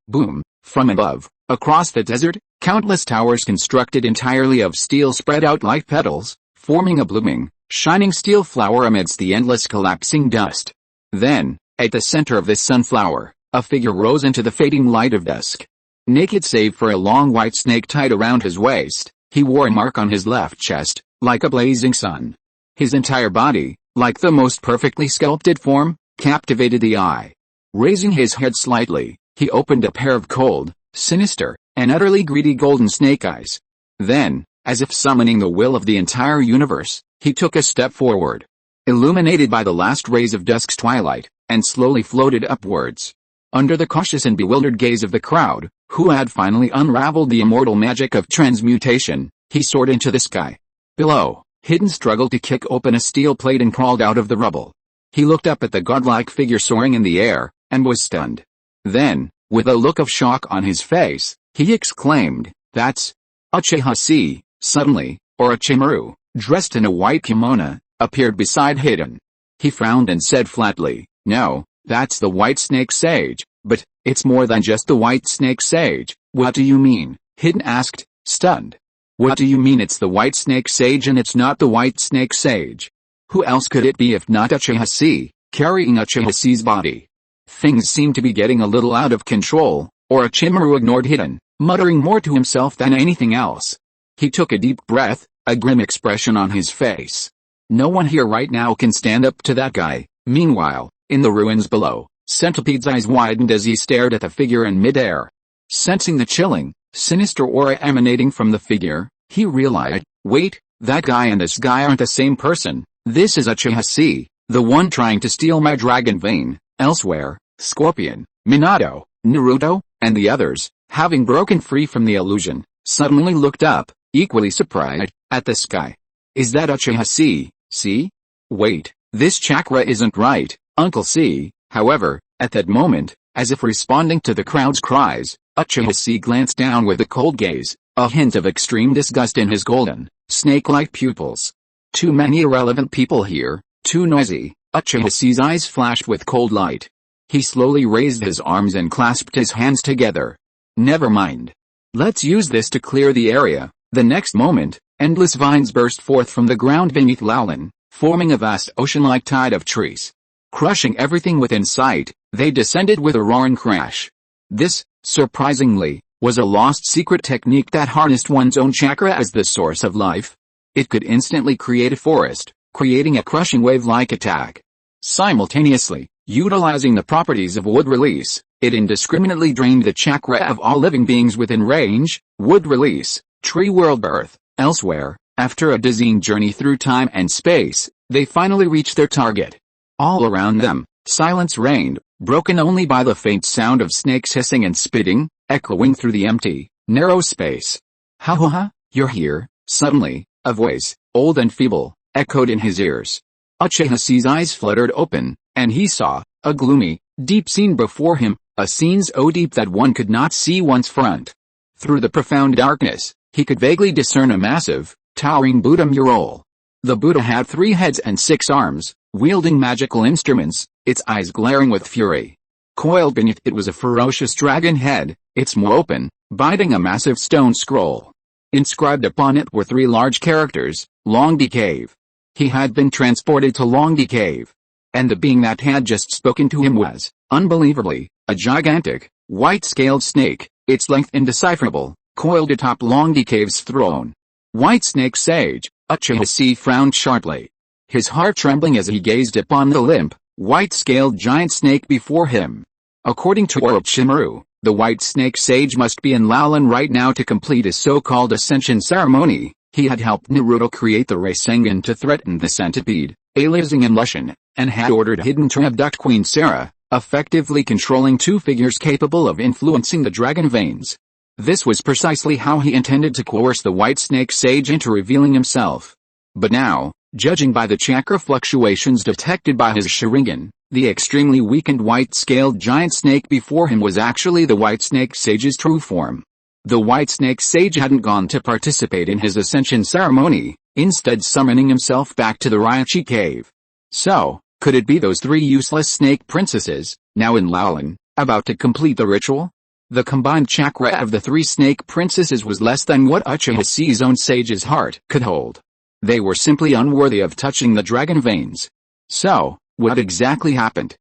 Speaker 1: Boom, from above, across the desert, countless towers constructed entirely of steel spread out like petals, forming a blooming, shining steel flower amidst the endless collapsing dust. Then, at the center of this sunflower, a figure rose into the fading light of dusk. Naked save for a long white snake tied around his waist, he wore a mark on his left chest, like a blazing sun. His entire body, like the most perfectly sculpted form, captivated the eye. Raising his head slightly, he opened a pair of cold, sinister, and utterly greedy golden snake eyes. Then, as if summoning the will of the entire universe, he took a step forward. Illuminated by the last rays of dusk's twilight, and slowly floated upwards. Under the cautious and bewildered gaze of the crowd, who had finally unraveled the immortal magic of transmutation, he soared into the sky. Below, Hidden struggled to kick open a steel plate and crawled out of the rubble. He looked up at the godlike figure soaring in the air, and was stunned. Then, with a look of shock on his face, he exclaimed, "That's Uchiha Chi." Suddenly, Orochimaru, dressed in a white kimono, appeared beside Hidden. He frowned and said flatly, "No, that's the White Snake Sage, but it's more than just the White Snake Sage." "What do you mean?" Hidden asked, stunned. "What do you mean it's the White Snake Sage and it's not the White Snake Sage? Who else could it be if not Uchiha Chi, carrying Uchiha Chi's body?" Things seemed to be getting a little out of control. Orochimaru ignored Hidden, muttering more to himself than anything else. He took a deep breath, a grim expression on his face. No one here right now can stand up to that guy. Meanwhile, in the ruins below, Centipede's eyes widened as he stared at the figure in midair. Sensing the chilling, sinister aura emanating from the figure, he realized, wait, that guy and this guy aren't the same person. This is Uchiha Chi, the one trying to steal my dragon vein. Elsewhere, Scorpion, Minato, Naruto, and the others, having broken free from the illusion, suddenly looked up, equally surprised, at the sky. Is that Uchiha Chi? See? Wait, this chakra isn't right, Uncle C. However, at that moment, as if responding to the crowd's cries, Uchiha Chi glanced down with a cold gaze, a hint of extreme disgust in his golden, snake-like pupils. Too many irrelevant people here, Too noisy. Uchiha's eyes flashed with cold light. He slowly raised his arms and clasped his hands together. Never mind. Let's use this to clear the area. The next moment, endless vines burst forth from the ground beneath Laolin, forming a vast ocean-like tide of trees. Crushing everything within sight, they descended with a roaring crash. This, surprisingly, was a lost secret technique that harnessed one's own chakra as the source of life. It could instantly create a forest, creating a crushing wave-like attack. Simultaneously, utilizing the properties of wood release, it indiscriminately drained the chakra of all living beings within range. Wood release, tree world birth. Elsewhere, after a dizzying journey through time and space, they finally reached their target. All around them, silence reigned, broken only by the faint sound of snakes hissing and spitting, echoing through the empty, narrow space. Ha, you're here. Suddenly, a voice, old and feeble, echoed in his ears. Uchiha's eyes fluttered open, and he saw a gloomy, deep scene before him, a scene so deep that one could not see one's front. Through the profound darkness, he could vaguely discern a massive, towering Buddha mural. The Buddha had 3 heads and 6 arms, wielding magical instruments, its eyes glaring with fury. Coiled beneath it was a ferocious dragon head, its maw open, biting a massive stone scroll. Inscribed upon it were 3 large characters, Longdi Cave. He had been transported to Longdi Cave. And the being that had just spoken to him was, unbelievably, a gigantic, white-scaled snake, its length indecipherable, coiled atop Longdi Cave's throne. White Snake Sage. Uchiha frowned sharply. His heart trembling as he gazed upon the limp, white-scaled giant snake before him. According to Orochimaru, the White Snake Sage must be in Laolin right now to complete his so-called ascension ceremony. He had helped Naruto create the Rasengan to threaten the centipede, aliasing in Lushan, and had ordered Hidden to abduct Queen Sarah, effectively controlling 2 figures capable of influencing the dragon veins. This was precisely how he intended to coerce the White Snake Sage into revealing himself. But now, judging by the chakra fluctuations detected by his Sharingan, the extremely weakened white-scaled giant snake before him was actually the White Snake Sage's true form. The White Snake Sage hadn't gone to participate in his ascension ceremony, instead summoning himself back to the Raichi Cave. So, could it be those 3 useless snake princesses, now in Laolin, about to complete the ritual? The combined chakra of the 3 snake princesses was less than what Uchiha's own sage's heart could hold. They were simply unworthy of touching the dragon veins. So, what exactly happened?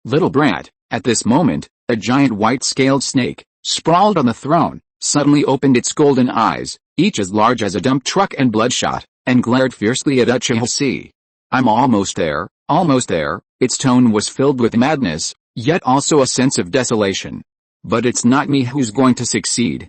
Speaker 1: Little brat. At this moment, a giant white-scaled snake, sprawled on the throne, suddenly opened its golden eyes, each as large as a dump truck and bloodshot, and glared fiercely at Uchiha. I'm almost there, its tone was filled with madness, yet also a sense of desolation. But it's not me who's going to succeed.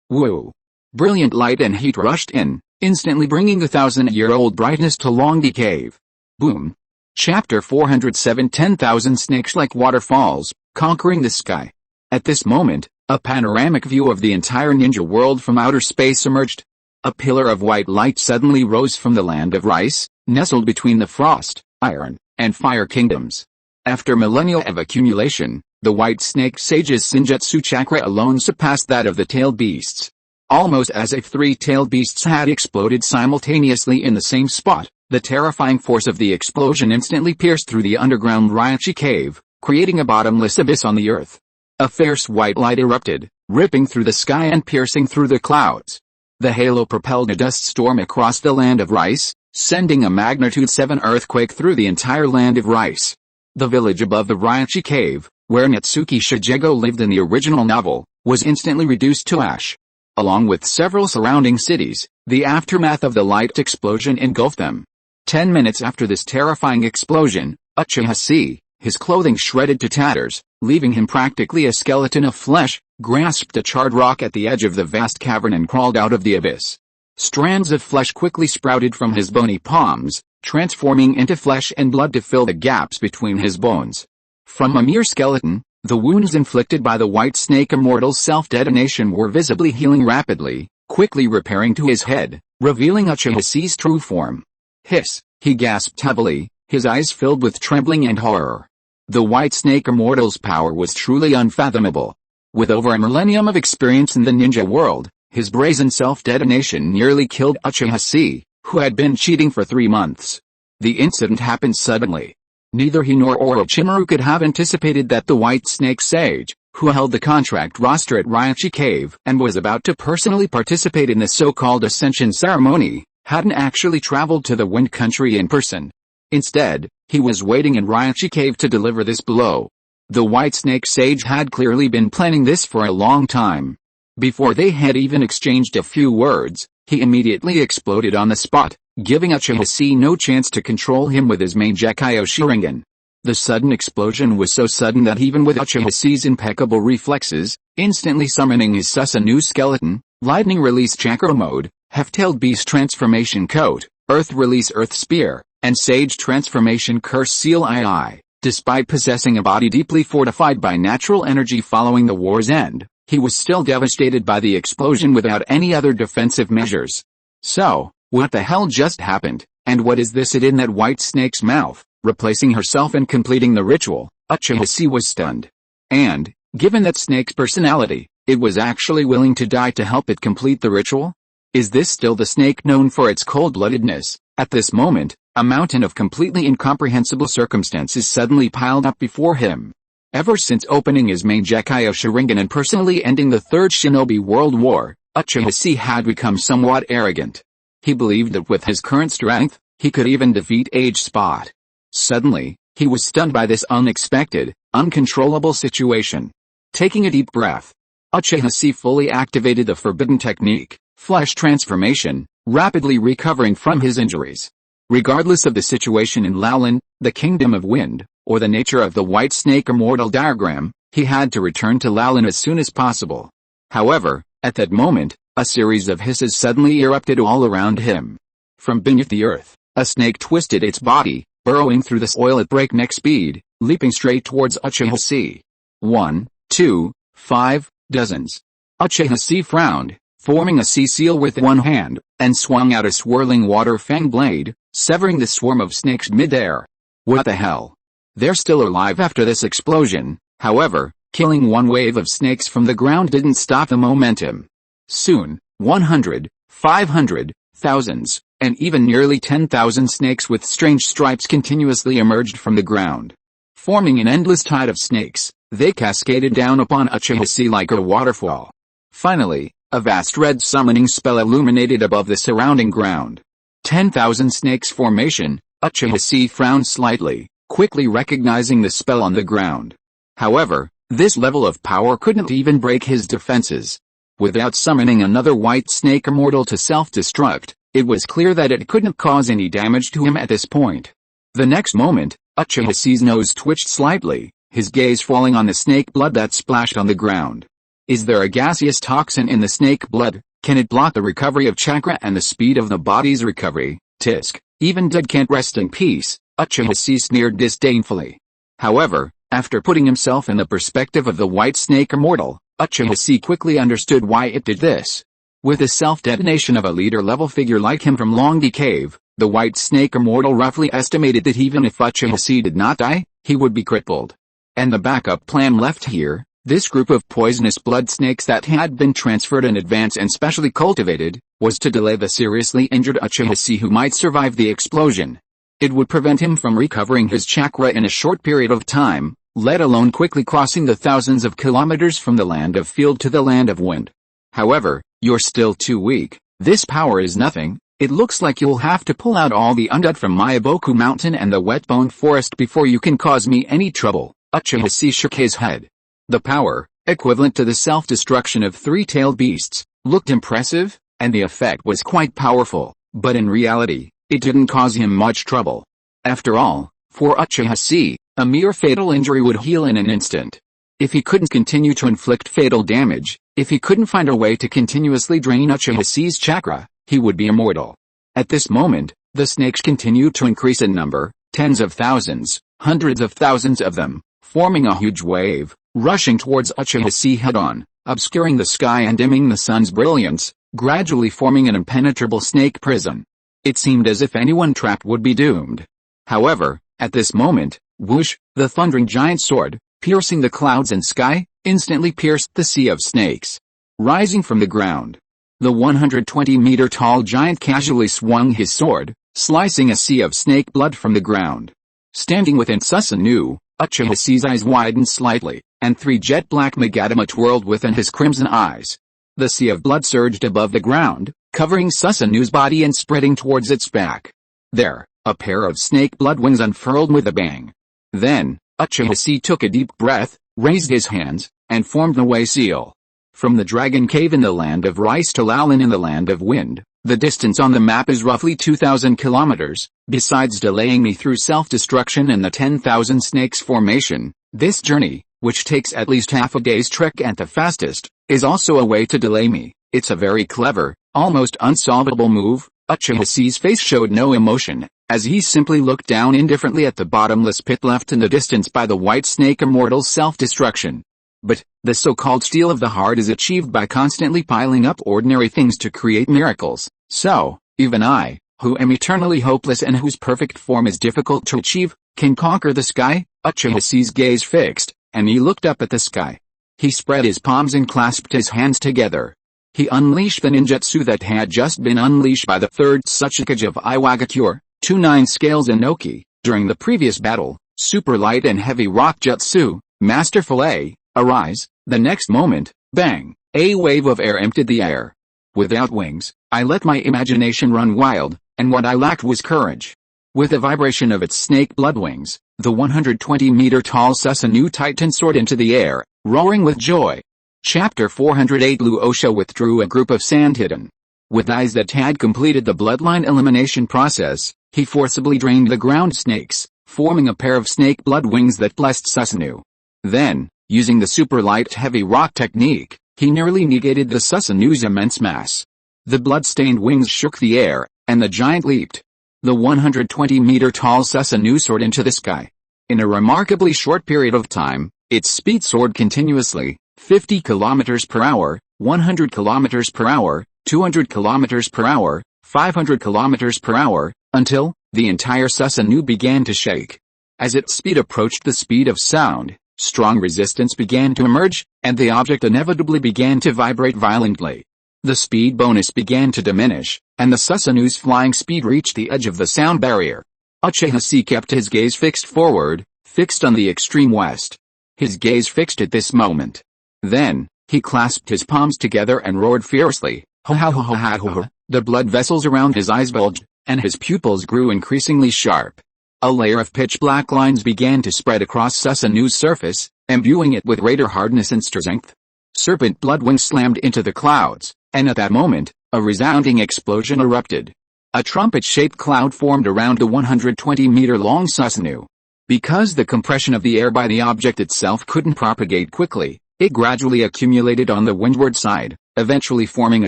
Speaker 1: Woo. Brilliant light and heat rushed in, instantly bringing the 1,000-year-old brightness to Longdi Cave. Boom. Chapter 407 10,000 snakes like waterfalls, conquering the sky. At this moment, a panoramic view of the entire ninja world from outer space emerged. A pillar of white light suddenly rose from the land of rice, nestled between the frost, iron, and fire kingdoms. After millennia of accumulation, the White Snake Sage's Senjutsu chakra alone surpassed that of the tailed beasts. Almost as if 3 tailed beasts had exploded simultaneously in the same spot, the terrifying force of the explosion instantly pierced through the underground Raichi Cave, creating a bottomless abyss on the earth. A fierce white light erupted, ripping through the sky and piercing through the clouds. The halo propelled a dust storm across the land of rice, sending a magnitude 7 earthquake through the entire land of rice. The village above the Raichi Cave, where Natsuki Shigego lived in the original novel, was instantly reduced to ash. Along with several surrounding cities, the aftermath of the light explosion engulfed them. 10 minutes after this terrifying explosion, Uchiha, his clothing shredded to tatters, leaving him practically a skeleton of flesh, grasped a charred rock at the edge of the vast cavern and crawled out of the abyss. Strands of flesh quickly sprouted from his bony palms, transforming into flesh and blood to fill the gaps between his bones. From a mere skeleton, the wounds inflicted by the White Snake Immortal's self-detonation were visibly healing rapidly, quickly repairing to his head, revealing Uchiha's true form. Hiss, he gasped heavily, his eyes filled with trembling and horror. The White Snake Immortal's power was truly unfathomable. With over a millennium of experience in the ninja world, his brazen self-detonation nearly killed Uchiha, who had been cheating for 3 months. The incident happened suddenly. Neither he nor Orochimaru could have anticipated that the White Snake Sage, who held the contract roster at Ryoichi Cave and was about to personally participate in the so-called Ascension ceremony, hadn't actually traveled to the Wind Country in person. Instead, he was waiting in Ryoichi Cave to deliver this blow. The White Snake Sage had clearly been planning this for a long time. Before they had even exchanged a few words, he immediately exploded on the spot, giving Uchiha no chance to control him with his main Gekyo Sharingan. The sudden explosion was so sudden that even with Uchiha's impeccable reflexes, instantly summoning his Susanoo skeleton, lightning release chakra mode, heft-tailed beast transformation coat, earth release earth spear, and sage transformation curse seal II, despite possessing a body deeply fortified by natural energy following the war's end, he was still devastated by the explosion without any other defensive measures. So, what the hell just happened, and what is this in that white snake's mouth? Replacing herself and completing the ritual, Uchiha was stunned. And, given that snake's personality, it was actually willing to die to help it complete the ritual? Is this still the snake known for its cold-bloodedness? At this moment, a mountain of completely incomprehensible circumstances suddenly piled up before him. Ever since opening his main Gekyo Sharingan and personally ending the Third Shinobi World War, Uchiha had become somewhat arrogant. He believed that with his current strength, he could even defeat Age Spot. Suddenly, he was stunned by this unexpected, uncontrollable situation. Taking a deep breath, Uchiha fully activated the forbidden technique, flesh transformation, rapidly recovering from his injuries. Regardless of the situation in Laolin, the Kingdom of Wind, or the nature of the White Snake Immortal diagram, he had to return to Laolin as soon as possible. However, at that moment, a series of hisses suddenly erupted all around him. From beneath the earth, a snake twisted its body, burrowing through the soil at breakneck speed, leaping straight towards Uchiha. 1, 2, 5, dozens. Uchiha frowned, forming a sea seal with one hand, and swung out a swirling water fang blade, severing the swarm of snakes mid-air. What the hell? They're still alive after this explosion. However, killing one wave of snakes from the ground didn't stop the momentum. Soon, 100, 500, thousands, and even nearly 10,000 snakes with strange stripes continuously emerged from the ground. Forming an endless tide of snakes, they cascaded down upon Uchiha like a waterfall. Finally, a vast red summoning spell illuminated above the surrounding ground. 10,000 snakes formation. Uchiha frowned slightly, quickly recognizing the spell on the ground. However, this level of power couldn't even break his defenses. Without summoning another white snake immortal to self-destruct, it was clear that it couldn't cause any damage to him at this point. The next moment, Uchiha's nose twitched slightly, his gaze falling on the snake blood that splashed on the ground. Is there a gaseous toxin in the snake blood? Can it block the recovery of chakra and the speed of the body's recovery? Tisk, even dead can't rest in peace, Uchiha sneered disdainfully. However, after putting himself in the perspective of the white snake immortal, Uchiha quickly understood why it did this. With the self-detonation of a leader-level figure like him from Longdi Cave, the White Snake Immortal roughly estimated that even if Uchiha did not die, he would be crippled. And the backup plan left here, this group of poisonous blood snakes that had been transferred in advance and specially cultivated, was to delay the seriously injured Uchiha who might survive the explosion. It would prevent him from recovering his chakra in a short period of time, let alone quickly crossing the thousands of kilometers from the land of field to the land of wind. However, you're still too weak. This power is nothing. It looks like you'll have to pull out all the undead from Myaboku Mountain and the Wetbone Forest before you can cause me any trouble. Uchiha shook his head. The power, equivalent to the self-destruction of three-tailed beasts, looked impressive, and the effect was quite powerful, but in reality, it didn't cause him much trouble. After all, for Uchiha, a mere fatal injury would heal in an instant. If he couldn't continue to inflict fatal damage, if he couldn't find a way to continuously drain Uchiha's chakra, he would be immortal. At this moment, the snakes continued to increase in number, tens of thousands, hundreds of thousands of them, forming a huge wave, rushing towards Uchiha head-on, obscuring the sky and dimming the sun's brilliance, gradually forming an impenetrable snake prison. It seemed as if anyone trapped would be doomed. However, at this moment, whoosh, the thundering giant sword, piercing the clouds and sky, instantly pierced the sea of snakes. Rising from the ground, the 120-meter-tall giant casually swung his sword, slicing a sea of snake blood from the ground. Standing within Susanoo, Uchiha Chi's eyes widened slightly, and 3 jet-black Magadama twirled within his crimson eyes. The sea of blood surged above the ground, covering Susanoo's body and spreading towards its back. There, a pair of snake blood wings unfurled with a bang. Then, Uchiha Chi took a deep breath, raised his hands, and formed a way seal. From the Dragon Cave in the Land of Rice to Lalin in the Land of Wind, the distance on the map is roughly 2,000 kilometers. Besides delaying me through self-destruction and the 10,000 Snakes formation, this journey, which takes at least half a day's trek at the fastest, is also a way to delay me. It's a very clever, almost unsolvable move. Uchiha Chi's face showed no emotion, as he simply looked down indifferently at the bottomless pit left in the distance by the White Snake Immortal's self-destruction. But, the so-called steel of the heart is achieved by constantly piling up ordinary things to create miracles. So, even I, who am eternally hopeless and whose perfect form is difficult to achieve, can conquer the sky. Uchiha Chi's gaze fixed, and he looked up at the sky. He spread his palms and clasped his hands together. He unleashed the ninjutsu that had just been unleashed by the third Hokage of Iwagakure, 2-9 scales Inoki, during the previous battle, super light and heavy rock jutsu, masterful A, arise. The next moment, bang, a wave of air emptied the air. Without wings, I let my imagination run wild, and what I lacked was courage. With a vibration of its snake blood wings, the 120-meter-tall Susanoo Titan soared into the air, roaring with joy. Chapter 408 Blue Osha withdrew a group of Sandhidden. With eyes that had completed the bloodline elimination process, he forcibly drained the ground snakes, forming a pair of snake blood wings that blessed Susanoo. Then, using the super light heavy rock technique, he nearly negated the Susanoo's immense mass. The blood-stained wings shook the air, and the giant leaped. The 120-meter-tall Susanoo soared into the sky. In a remarkably short period of time, its speed soared continuously, 50 kilometers per hour, 100 kilometers per hour, 200 kilometers per hour, 500 kilometers per hour, until the entire Susanoo began to shake. As its speed approached the speed of sound, strong resistance began to emerge, and the object inevitably began to vibrate violently. The speed bonus began to diminish, and the Susanoo's flying speed reached the edge of the sound barrier. Uchiha Chi kept his gaze fixed forward, fixed on the extreme west. His gaze fixed at this moment. Then, he clasped his palms together and roared fiercely. Ha ha ha ha ha ha. The blood vessels around his eyes bulged, and his pupils grew increasingly sharp. A layer of pitch-black lines began to spread across Susanoo's surface, imbuing it with greater hardness and strength. Serpent blood wings slammed into the clouds, and at that moment, a resounding explosion erupted. A trumpet-shaped cloud formed around the 120-meter-long Susanoo. Because the compression of the air by the object itself couldn't propagate quickly, it gradually accumulated on the windward side, eventually forming a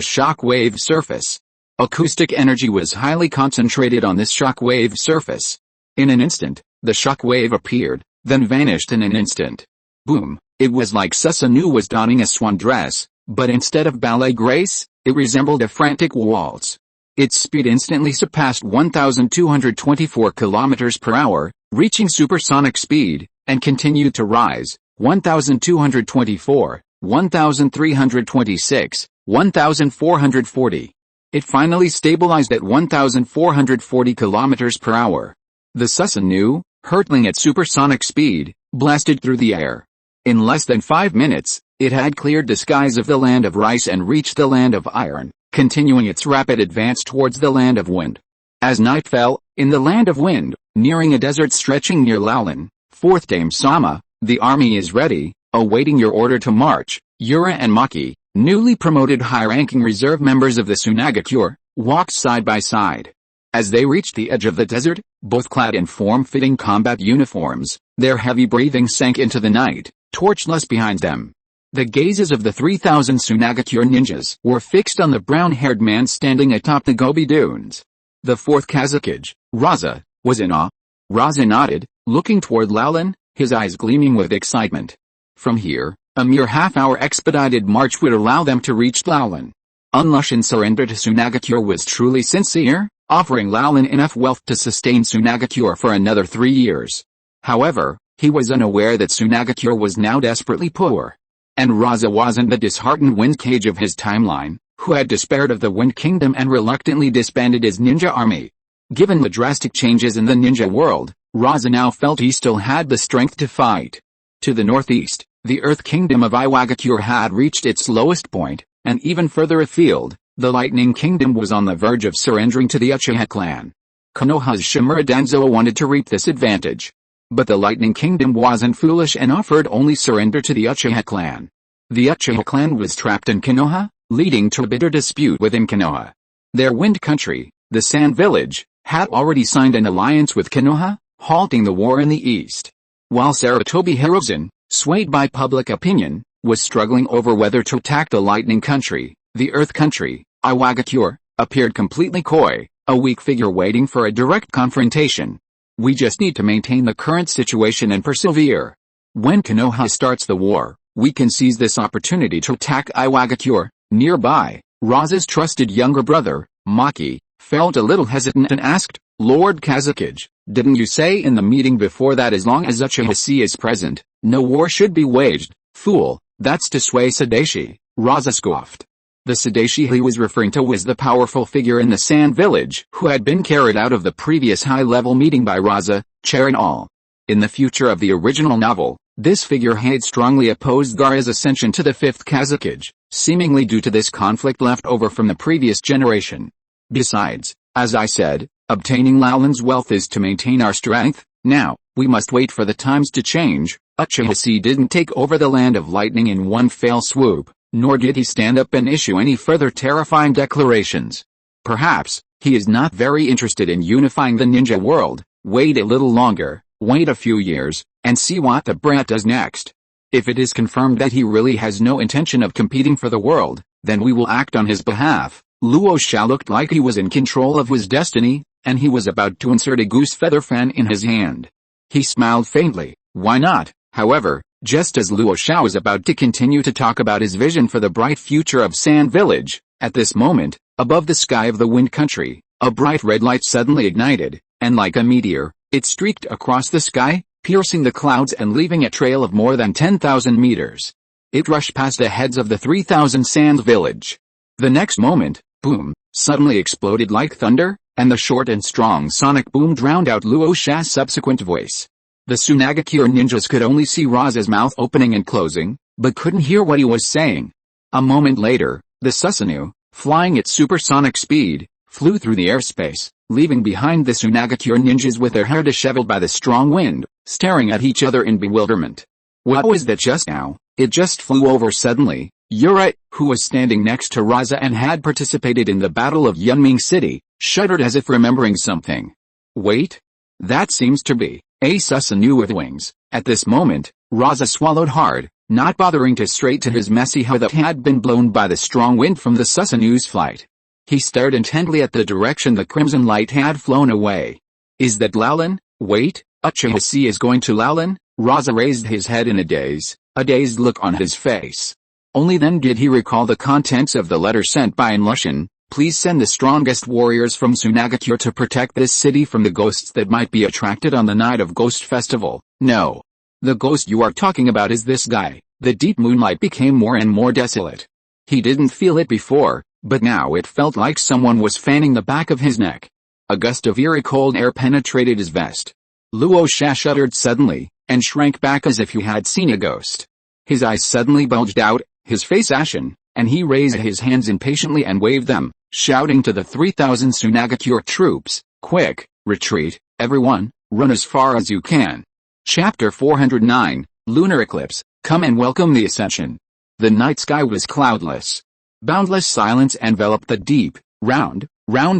Speaker 1: shock wave surface. Acoustic energy was highly concentrated on this shock wave surface. In an instant, the shock wave appeared, then vanished in an instant. Boom! It was like Susanoo was donning a swan dress, but instead of ballet grace, it resembled a frantic waltz. Its speed instantly surpassed 1,224 kilometers per hour, reaching supersonic speed, and continued to rise. 1,224, 1,326, 1,440. It finally stabilized at 1,440 kilometers per hour. The Susanoo, hurtling at supersonic speed, blasted through the air. In less than 5 minutes, it had cleared the skies of the Land of Rice and reached the Land of Iron, continuing its rapid advance towards the Land of Wind. As night fell, in the Land of Wind, nearing a desert stretching near Lalin, 4th Dame Sama, the army is ready, awaiting your order to march. Yura and Maki, newly promoted high-ranking reserve members of the Sunagakure, walked side by side. As they reached the edge of the desert, both clad in form-fitting combat uniforms, their heavy breathing sank into the night, torchless behind them. The gazes of the 3,000 Sunagakure ninjas were fixed on the brown-haired man standing atop the Gobi Dunes. The 4th Kazakage, Raza, was in awe. Raza nodded, looking toward Lalin, his eyes gleaming with excitement. From here, a mere half-hour expedited march would allow them to reach Lalin. Unlushan's surrender to Sunagakure was truly sincere, offering Lalin enough wealth to sustain Sunagakure for another 3 years. However, he was unaware that Sunagakure was now desperately poor. And Raza wasn't the disheartened Wind Cage of his timeline, who had despaired of the Wind Kingdom and reluctantly disbanded his ninja army. Given the drastic changes in the ninja world, Raza now felt he still had the strength to fight. To the northeast, the Earth Kingdom of Iwagakure had reached its lowest point, and even further afield, the Lightning Kingdom was on the verge of surrendering to the Uchiha clan. Konoha's Shimura Danzo wanted to reap this advantage. But the Lightning Kingdom wasn't foolish and offered only surrender to the Uchiha clan. The Uchiha clan was trapped in Konoha, leading to a bitter dispute within Konoha. Their Wind Country, the Sand Village, had already signed an alliance with Konoha, halting the war in the east. While Sarutobi Hiruzen, swayed by public opinion, was struggling over whether to attack the Lightning Country, the Earth Country, Iwagakure, appeared completely coy, a weak figure waiting for a direct confrontation. We just need to maintain the current situation and persevere. When Konoha starts the war, we can seize this opportunity to attack Iwagakure. Nearby, Raza's trusted younger brother, Maki, felt a little hesitant and asked, Lord Kazakage, didn't you say in the meeting before that as long as Uchiha Chi is present, no war should be waged? Fool, that's to sway Sadashi, Raza scoffed. The Sadashi he was referring to was the powerful figure in the Sand Village who had been carried out of the previous high-level meeting by Raza, chair and all. In the future of the original novel, this figure had strongly opposed Gaara's ascension to the 5th Kazakage, seemingly due to this conflict left over from the previous generation. Besides, as I said, obtaining Laulan's wealth is to maintain our strength. Now, we must wait for the times to change. Uchiha Chi didn't take over the Land of Lightning in one fell swoop, nor did he stand up and issue any further terrifying declarations. Perhaps, he is not very interested in unifying the ninja world. Wait a little longer, wait a few years, and see what the brat does next. If it is confirmed that he really has no intention of competing for the world, then we will act on his behalf. Luo Sha looked like he was in control of his destiny, and he was about to insert a goose feather fan in his hand. He smiled faintly. Why not? However, just as Luo Sha was about to continue to talk about his vision for the bright future of Sand Village, at this moment, above the sky of the Wind Country, a bright red light suddenly ignited, and like a meteor, it streaked across the sky, piercing the clouds and leaving a trail of more than 10,000 meters. It rushed past the heads of the 3,000 Sand Village. The next moment, boom, suddenly exploded like thunder, and the short and strong sonic boom drowned out Luo Sha's subsequent voice. The Tsunagakure ninjas could only see Raza's mouth opening and closing, but couldn't hear what he was saying. A moment later, the Susanoo, flying at supersonic speed, flew through the airspace, leaving behind the Tsunagakure ninjas with their hair disheveled by the strong wind, staring at each other in bewilderment. What was that just now? It just flew over suddenly. Yurei, who was standing next to Raza and had participated in the Battle of Yunming City, shuddered as if remembering something. Wait? That seems to be a Susanoo with wings. At this moment, Raza swallowed hard, not bothering to straighten his messy hair that had been blown by the strong wind from the Susanoo's flight. He stared intently at the direction the crimson light had flown away. Is that Laulan? Wait, Uchiha Chi is going to Laulan? Raza raised his head in a dazed look on his face. Only then did he recall the contents of the letter sent by Lushan. Please send the strongest warriors from Tsunagakure to protect this city from the ghosts that might be attracted on the night of Ghost Festival. No. The ghost you are talking about is this guy. The deep moonlight became more and more desolate. He didn't feel it before, but now it felt like someone was fanning the back of his neck. A gust of eerie cold air penetrated his vest. Luo Sha shuddered suddenly, and shrank back as if he had seen a ghost. His eyes suddenly bulged out, his face ashen, and he raised his hands impatiently and waved them, shouting to the 3,000 Tsunagakure troops, quick, retreat, everyone, run as far as you can. Chapter 409, Lunar Eclipse, come and welcome the ascension. The night sky was cloudless. Boundless silence enveloped the deep, round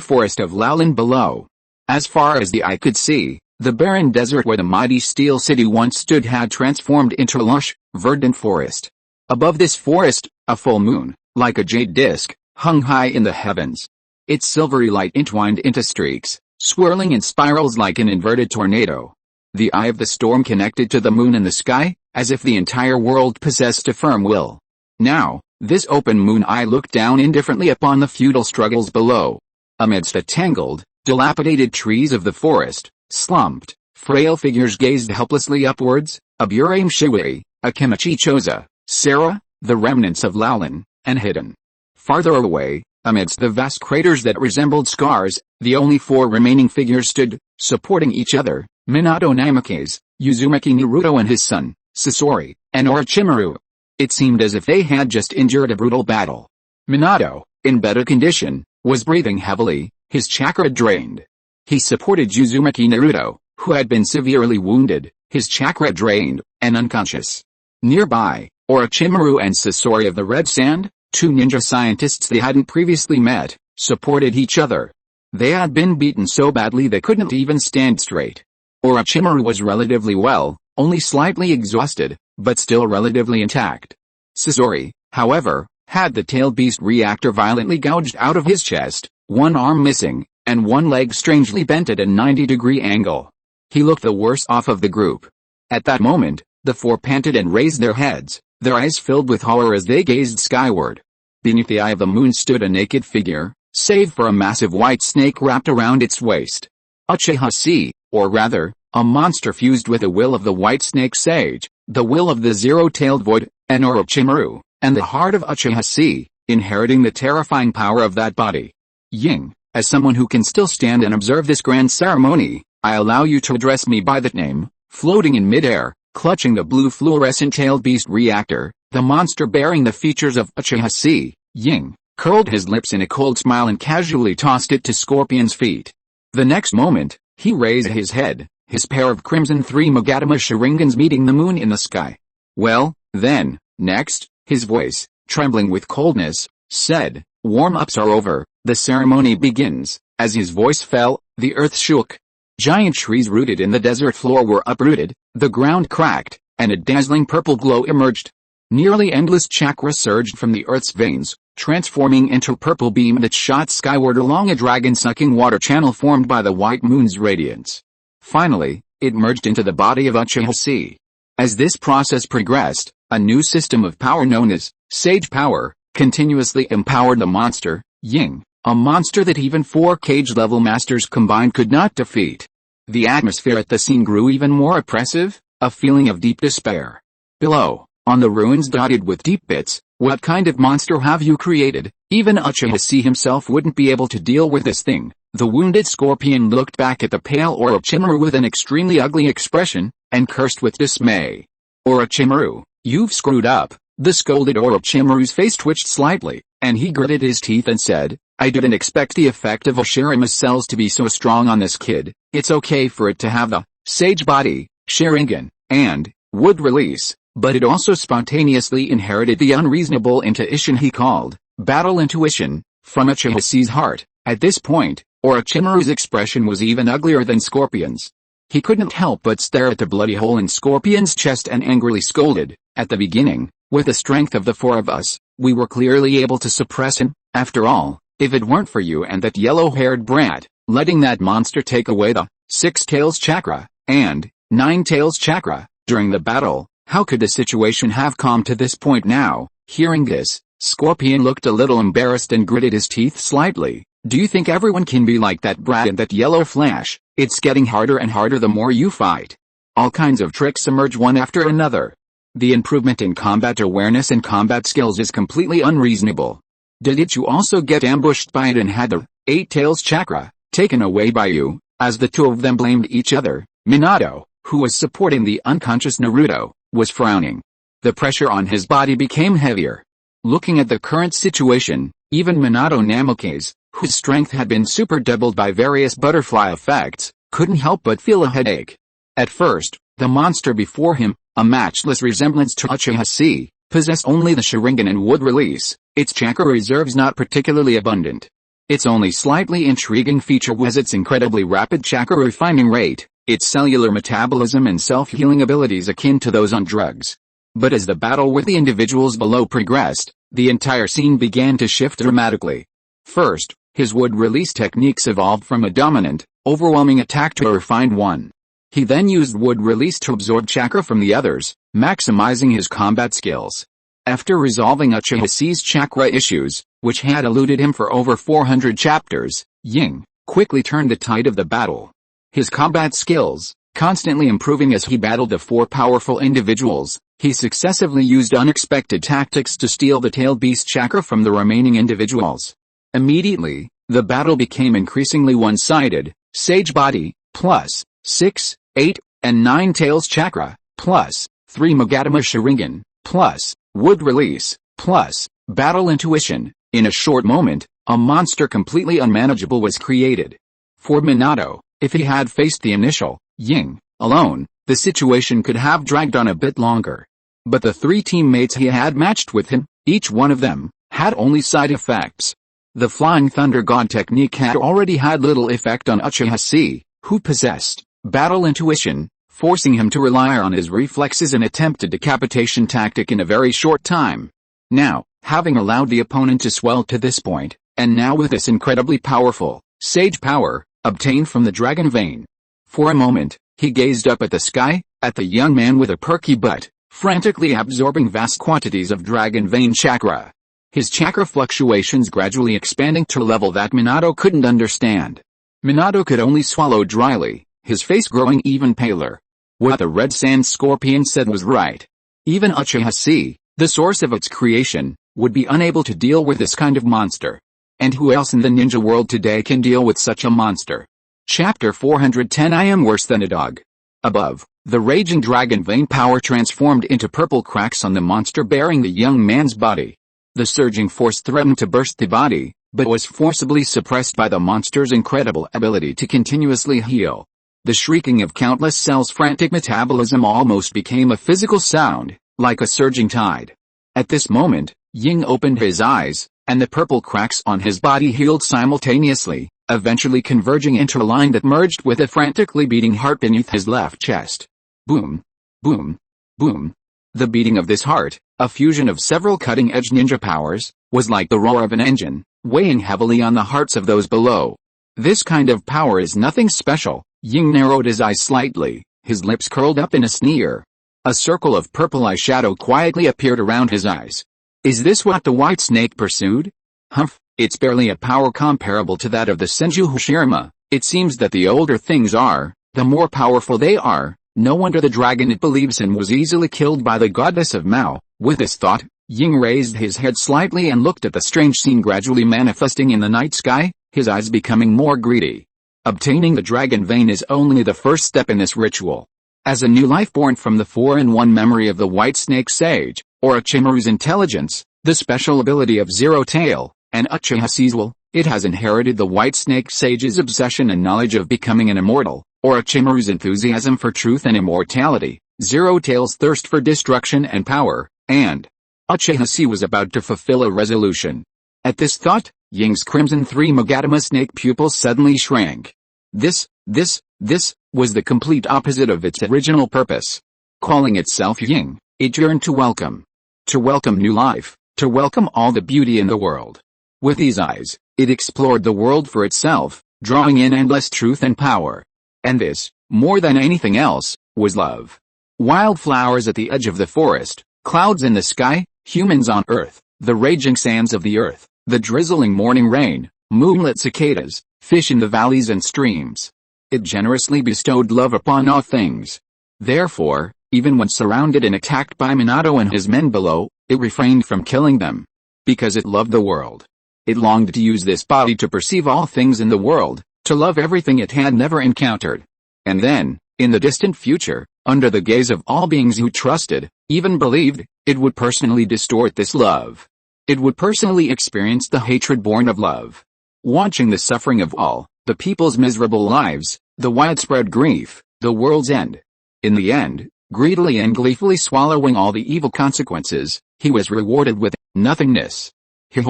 Speaker 1: forest of Laulan below. As far as the eye could see, the barren desert where the mighty Steel City once stood had transformed into a lush, verdant forest. Above this forest, a full moon, like a jade disk, hung high in the heavens. Its silvery light entwined into streaks, swirling in spirals like an inverted tornado. The eye of the storm connected to the moon in the sky, as if the entire world possessed a firm will. Now, this open moon eye looked down indifferently upon the futile struggles below. Amidst the tangled, dilapidated trees of the forest, slumped, frail figures gazed helplessly upwards, a Burame Shisui, a Kimichi Choza, Sarah, the remnants of Laulan, and hidden. Farther away, Amidst the vast craters that resembled scars, the only four remaining figures stood, supporting each other: Minato Namikaze, Uzumaki Naruto and his son, Sasori, and Orochimaru. It seemed as if they had just endured a brutal battle. Minato, in better condition, was breathing heavily, his chakra drained. He supported Uzumaki Naruto, who had been severely wounded, his chakra drained, and unconscious. Nearby, Orochimaru and Sasori of the Red Sand, two ninja scientists they hadn't previously met, supported each other. They had been beaten so badly they couldn't even stand straight. Orochimaru was relatively well, only slightly exhausted, but still relatively intact. Sasori, however, had the tailed beast reactor violently gouged out of his chest, one arm missing, and one leg strangely bent at a 90-degree angle. He looked the worst off of the group. At that moment, the four panted and raised their heads, their eyes filled with horror as they gazed skyward. Beneath the eye of the moon stood a naked figure, save for a massive white snake wrapped around its waist. Uchiha Chi, or rather, a monster fused with the will of the white snake sage, the will of the zero-tailed void, and Orochimaru, and the heart of Uchiha Chi, inheriting the terrifying power of that body. Ying, as someone who can still stand and observe this grand ceremony, I allow you to address me by that name. Floating in midair, clutching the blue fluorescent tailed beast reactor, the monster bearing the features of Uchiha Chi, Ying, curled his lips in a cold smile and casually tossed it to Scorpion's feet. The next moment, he raised his head, his pair of crimson three-magatama sharingans meeting the moon in the sky. Well, then, next, his voice, trembling with coldness, said, "Warm-ups are over, the ceremony begins." As his voice fell, the earth shook. Giant trees rooted in the desert floor were uprooted, the ground cracked, and a dazzling purple glow emerged. Nearly endless chakra surged from the earth's veins, transforming into a purple beam that shot skyward along a dragon-sucking water channel formed by the white moon's radiance. Finally, it merged into the body of Uchiha Chi. As this process progressed, a new system of power known as Sage Power continuously empowered the monster, Ying, a monster that even 4 cage-level masters combined could not defeat. The atmosphere at the scene grew even more oppressive, a feeling of deep despair. Below, on the ruins dotted with deep pits, what kind of monster have you created? Even Uchiha Chi himself wouldn't be able to deal with this thing. The wounded Scorpion looked back at the pale Orochimaru with an extremely ugly expression, and cursed with dismay. "Orochimaru, you've screwed up." The scolded Orochimaru's face twitched slightly, and he gritted his teeth and said, "I didn't expect the effect of Oshirima's cells to be so strong on this kid. It's okay for it to have the sage body, Sharingan, and would release, but it also spontaneously inherited the unreasonable intuition he called battle intuition from Uchiha Chi's heart." At this point, Orochimaru's expression was even uglier than Scorpion's. He couldn't help but stare at the bloody hole in Scorpion's chest and angrily scolded, "At the beginning, with the strength of the 4 of us, we were clearly able to suppress him. After all, if it weren't for you and that yellow-haired brat, letting that monster take away the 6 tails chakra, and 9 tails chakra, during the battle, how could the situation have come to this point now?" Hearing this, Scorpion looked a little embarrassed and gritted his teeth slightly. "Do you think everyone can be like that brat and that yellow flash? It's getting harder and harder the more you fight. All kinds of tricks emerge one after another. The improvement in combat awareness and combat skills is completely unreasonable. Did you also get ambushed by it and had the 8 tails chakra taken away by you?" As the two of them blamed each other, Minato, who was supporting the unconscious Naruto, was frowning. The pressure on his body became heavier. Looking at the current situation, even Minato Namikaze, whose strength had been super doubled by various butterfly effects, couldn't help but feel a headache. At first, the monster before him, a matchless resemblance to Uchiha Chi, possessed only the Sharingan and would release, its chakra reserves not particularly abundant. Its only slightly intriguing feature was its incredibly rapid chakra refining rate, its cellular metabolism and self-healing abilities akin to those on drugs. But as the battle with the individuals below progressed, the entire scene began to shift dramatically. First, his wood-release techniques evolved from a dominant, overwhelming attack to a refined one. He then used wood-release to absorb chakra from the others, maximizing his combat skills. After resolving Uchiha Chi's chakra issues, which had eluded him for over 400 chapters, Ying quickly turned the tide of the battle. His combat skills, constantly improving as he battled the 4 powerful individuals, he successively used unexpected tactics to steal the tailed beast chakra from the remaining individuals. Immediately, the battle became increasingly one-sided. Sage body, plus 6, 8, and 9 tails chakra, plus 3 Magatama Sharingan, plus wood release, plus battle intuition. In a short moment, a monster completely unmanageable was created. For Minato, if he had faced the initial Ying alone, the situation could have dragged on a bit longer. But the 3 teammates he had matched with him, each one of them, had only side effects. The Flying Thunder God technique had already had little effect on Uchiha Chi, who possessed battle intuition, forcing him to rely on his reflexes and attempt a decapitation tactic in a very short time. Now, having allowed the opponent to swell to this point, and now with this incredibly powerful sage power, obtained from the dragon vein. For a moment, he gazed up at the sky, at the young man with a perky butt, frantically absorbing vast quantities of dragon vein chakra. His chakra fluctuations gradually expanding to a level that Minato couldn't understand. Minato could only swallow dryly, his face growing even paler. What the red sand scorpion said was right. Even Uchiha Chi, the source of its creation, would be unable to deal with this kind of monster. And who else in the ninja world today can deal with such a monster? Chapter 410 I am worse than a dog. Above, the raging dragon vein power transformed into purple cracks on the monster bearing the young man's body. The surging force threatened to burst the body, but was forcibly suppressed by the monster's incredible ability to continuously heal. The shrieking of countless cells' frantic metabolism almost became a physical sound, like a surging tide. At this moment, Ying opened his eyes, and the purple cracks on his body healed simultaneously, eventually converging into a line that merged with a frantically beating heart beneath his left chest. Boom, boom, boom. The beating of this heart, a fusion of several cutting-edge ninja powers, was like the roar of an engine, weighing heavily on the hearts of those below. This kind of power is nothing special. Ying narrowed his eyes slightly, his lips curled up in a sneer. A circle of purple eyeshadow quietly appeared around his eyes. Is this what the white snake pursued? Humph, it's barely a power comparable to that of the Senju Hashirama. It seems that the older things are, the more powerful they are. No wonder the dragon it believes in was easily killed by the goddess of Mao. With this thought, Ying raised his head slightly and looked at the strange scene gradually manifesting in the night sky, his eyes becoming more greedy. Obtaining the dragon vein is only the first step in this ritual. As a new life born from the 4-in-1 memory of the white snake sage, or Orochimaru's intelligence, the special ability of Zero Tail, and Uchiha Chi's will, it has inherited the white snake sage's obsession and knowledge of becoming an immortal, Orochimaru's enthusiasm for truth and immortality, Zero Tail's thirst for destruction and power, and Uchiha Chi was about to fulfill a resolution. At this thought, Ying's crimson 3 Magatama snake pupils suddenly shrank. This was the complete opposite of its original purpose. Calling itself Ying, it yearned to welcome new life, to welcome all the beauty in the world. With these eyes, it explored the world for itself, drawing in endless truth and power. And this, more than anything else, was love. Wildflowers at the edge of the forest, clouds in the sky, humans on earth, the raging sands of the earth, the drizzling morning rain, moonlit cicadas, fish in the valleys and streams. It generously bestowed love upon all things. Therefore, even when surrounded and attacked by Minato and his men below, it refrained from killing them. Because it loved the world. It longed to use this body to perceive all things in the world, to love everything it had never encountered. And then, in the distant future, under the gaze of all beings who trusted, even believed, it would personally distort this love. It would personally experience the hatred born of love. Watching the suffering of all, the people's miserable lives, the widespread grief, the world's end. In the end, greedily and gleefully swallowing all the evil consequences, he was rewarded with nothingness. How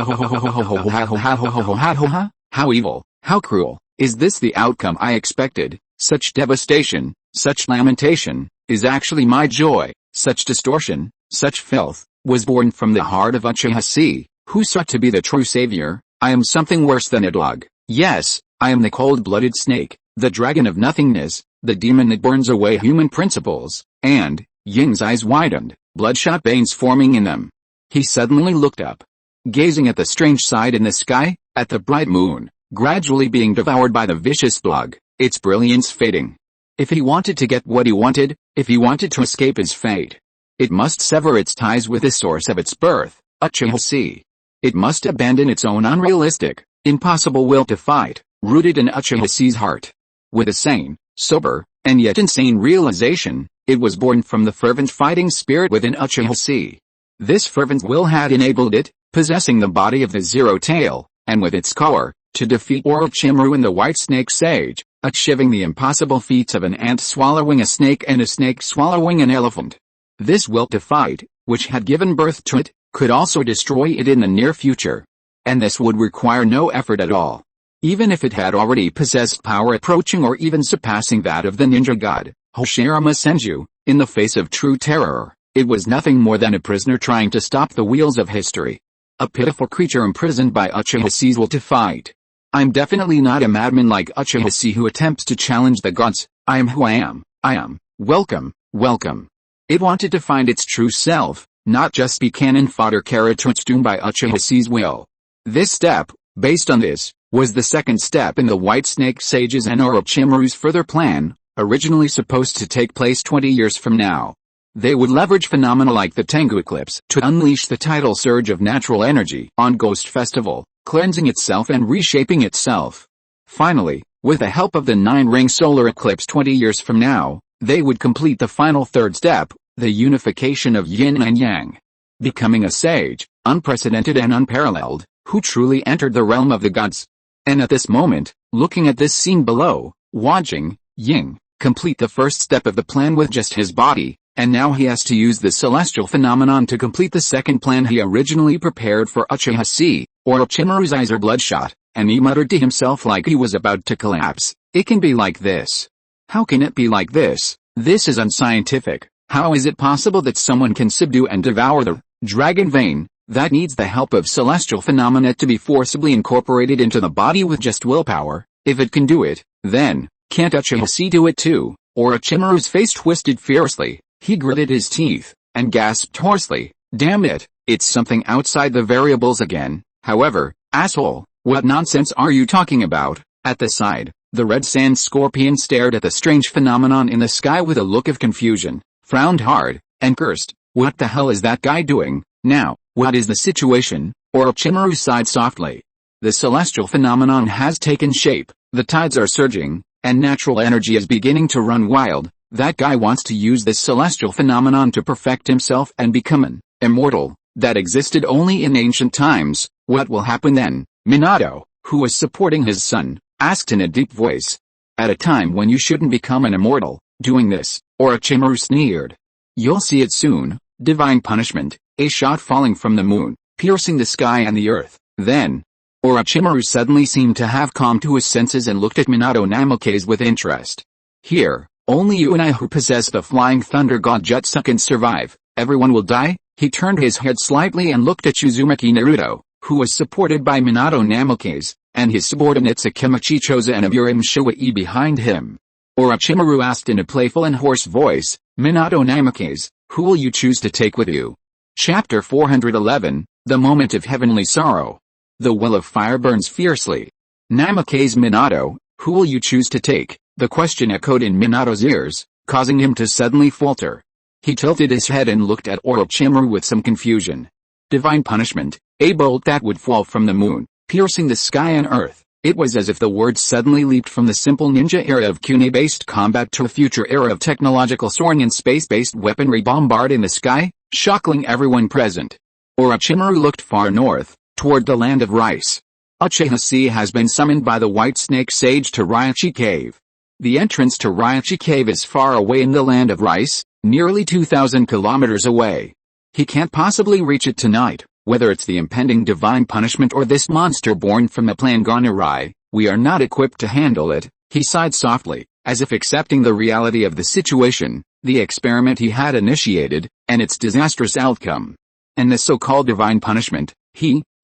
Speaker 1: evil, how cruel, is this the outcome I expected? Such devastation, such lamentation, is actually my joy. Such distortion, such filth, was born from the heart of Uchiha Chi, who sought to be the true savior. I am something worse than a dog. Yes, I am the cold-blooded snake, the dragon of nothingness, the demon that burns away human principles. And, Ying's eyes widened, bloodshot veins forming in them. He suddenly looked up. Gazing at the strange sight in the sky, at the bright moon, gradually being devoured by the vicious bug, its brilliance fading. If he wanted to get what he wanted, if he wanted to escape his fate, it must sever its ties with the source of its birth, Uchiha Chi. It must abandon its own unrealistic, impossible will to fight, rooted in Uchiha Chi's heart. With a sane, sober, and yet insane realization, it was born from the fervent fighting spirit within Uchiha Chi. This fervent will had enabled it, possessing the body of the Zero Tail, and with its core, to defeat Orochimaru and the White Snake Sage, achieving the impossible feats of an ant swallowing a snake and a snake swallowing an elephant. This will to fight, which had given birth to it, could also destroy it in the near future. And this would require no effort at all. Even if it had already possessed power approaching or even surpassing that of the ninja god, Hoshirama Senju, in the face of true terror, it was nothing more than a prisoner trying to stop the wheels of history. A pitiful creature imprisoned by Uchiha Chi's will to fight. I'm definitely not a madman like Uchiha Chi who attempts to challenge the gods. I am who I am. I am. Welcome, welcome. It wanted to find its true self, not just be cannon fodder doomed by Uchiha Chi's will. This step, based on this, was the second step in the White Snake Sage's and Orochimaru's further plan, originally supposed to take place 20 years from now. They would leverage phenomena like the Tengu eclipse to unleash the tidal surge of natural energy on Ghost Festival, cleansing itself and reshaping itself. Finally, with the help of the 9-ring solar eclipse 20 years from now, they would complete the final third step, the unification of yin and yang. Becoming a sage, unprecedented and unparalleled, who truly entered the realm of the gods. And at this moment, looking at this scene below, watching Ying complete the first step of the plan with just his body, and now he has to use the celestial phenomenon to complete the second plan he originally prepared for Uchiha Chi. Orochimaru's eyes are bloodshot, and he muttered to himself like he was about to collapse. It can be like this. How can it be like this? This is unscientific. How is it possible that someone can subdue and devour the dragon vein that needs the help of celestial phenomena to be forcibly incorporated into the body with just willpower? If it can do it, then can't Uchiha Chi do it too? Orochimaru's face twisted fiercely. He gritted his teeth and gasped hoarsely. Damn it, it's something outside the variables again. However, asshole, what nonsense are you talking about? At the side, the red sand scorpion stared at the strange phenomenon in the sky with a look of confusion, frowned hard, and cursed. What the hell is that guy doing? Now, what is the situation? Orochimaru sighed softly. The celestial phenomenon has taken shape, the tides are surging, and natural energy is beginning to run wild. That guy wants to use this celestial phenomenon to perfect himself and become an immortal that existed only in ancient times. What will happen then? Minato, who was supporting his son, asked in a deep voice. At a time when you shouldn't become an immortal, doing this, Orochimaru sneered. You'll see it soon. Divine punishment, a shot falling from the moon, piercing the sky and the earth. Then, Orochimaru suddenly seemed to have come to his senses and looked at Minato Namikaze with interest. Here, only you and I who possess the flying thunder god Jutsu can survive. Everyone will die. He turned his head slightly and looked at Uzumaki Naruto, who was supported by Minato Namikaze, and his subordinates Akimichi Choza and Aburim Shiwai behind him. Orochimaru asked in a playful and hoarse voice, Minato Namikaze, who will you choose to take with you? Chapter 411, The Moment of Heavenly Sorrow. The will of fire burns fiercely. Namikaze Minato, who will you choose to take? The question echoed in Minato's ears, causing him to suddenly falter. He tilted his head and looked at Orochimaru with some confusion. Divine punishment, a bolt that would fall from the moon, piercing the sky and earth. It was as if the words suddenly leaped from the simple ninja era of kune-based combat to a future era of technological soaring and space-based weaponry bombarding the sky, shocking everyone present. Orochimaru looked far north, toward the land of rice. Uchiha Chi has been summoned by the White Snake Sage to Raichi Cave. The entrance to Raichi Cave is far away in the land of rice, nearly 2,000 kilometers away. He can't possibly reach it tonight. Whether it's the impending divine punishment or this monster born from a plan gone awry, we are not equipped to handle it. He sighed softly, as if accepting the reality of the situation, the experiment he had initiated, and its disastrous outcome. And the so-called divine punishment,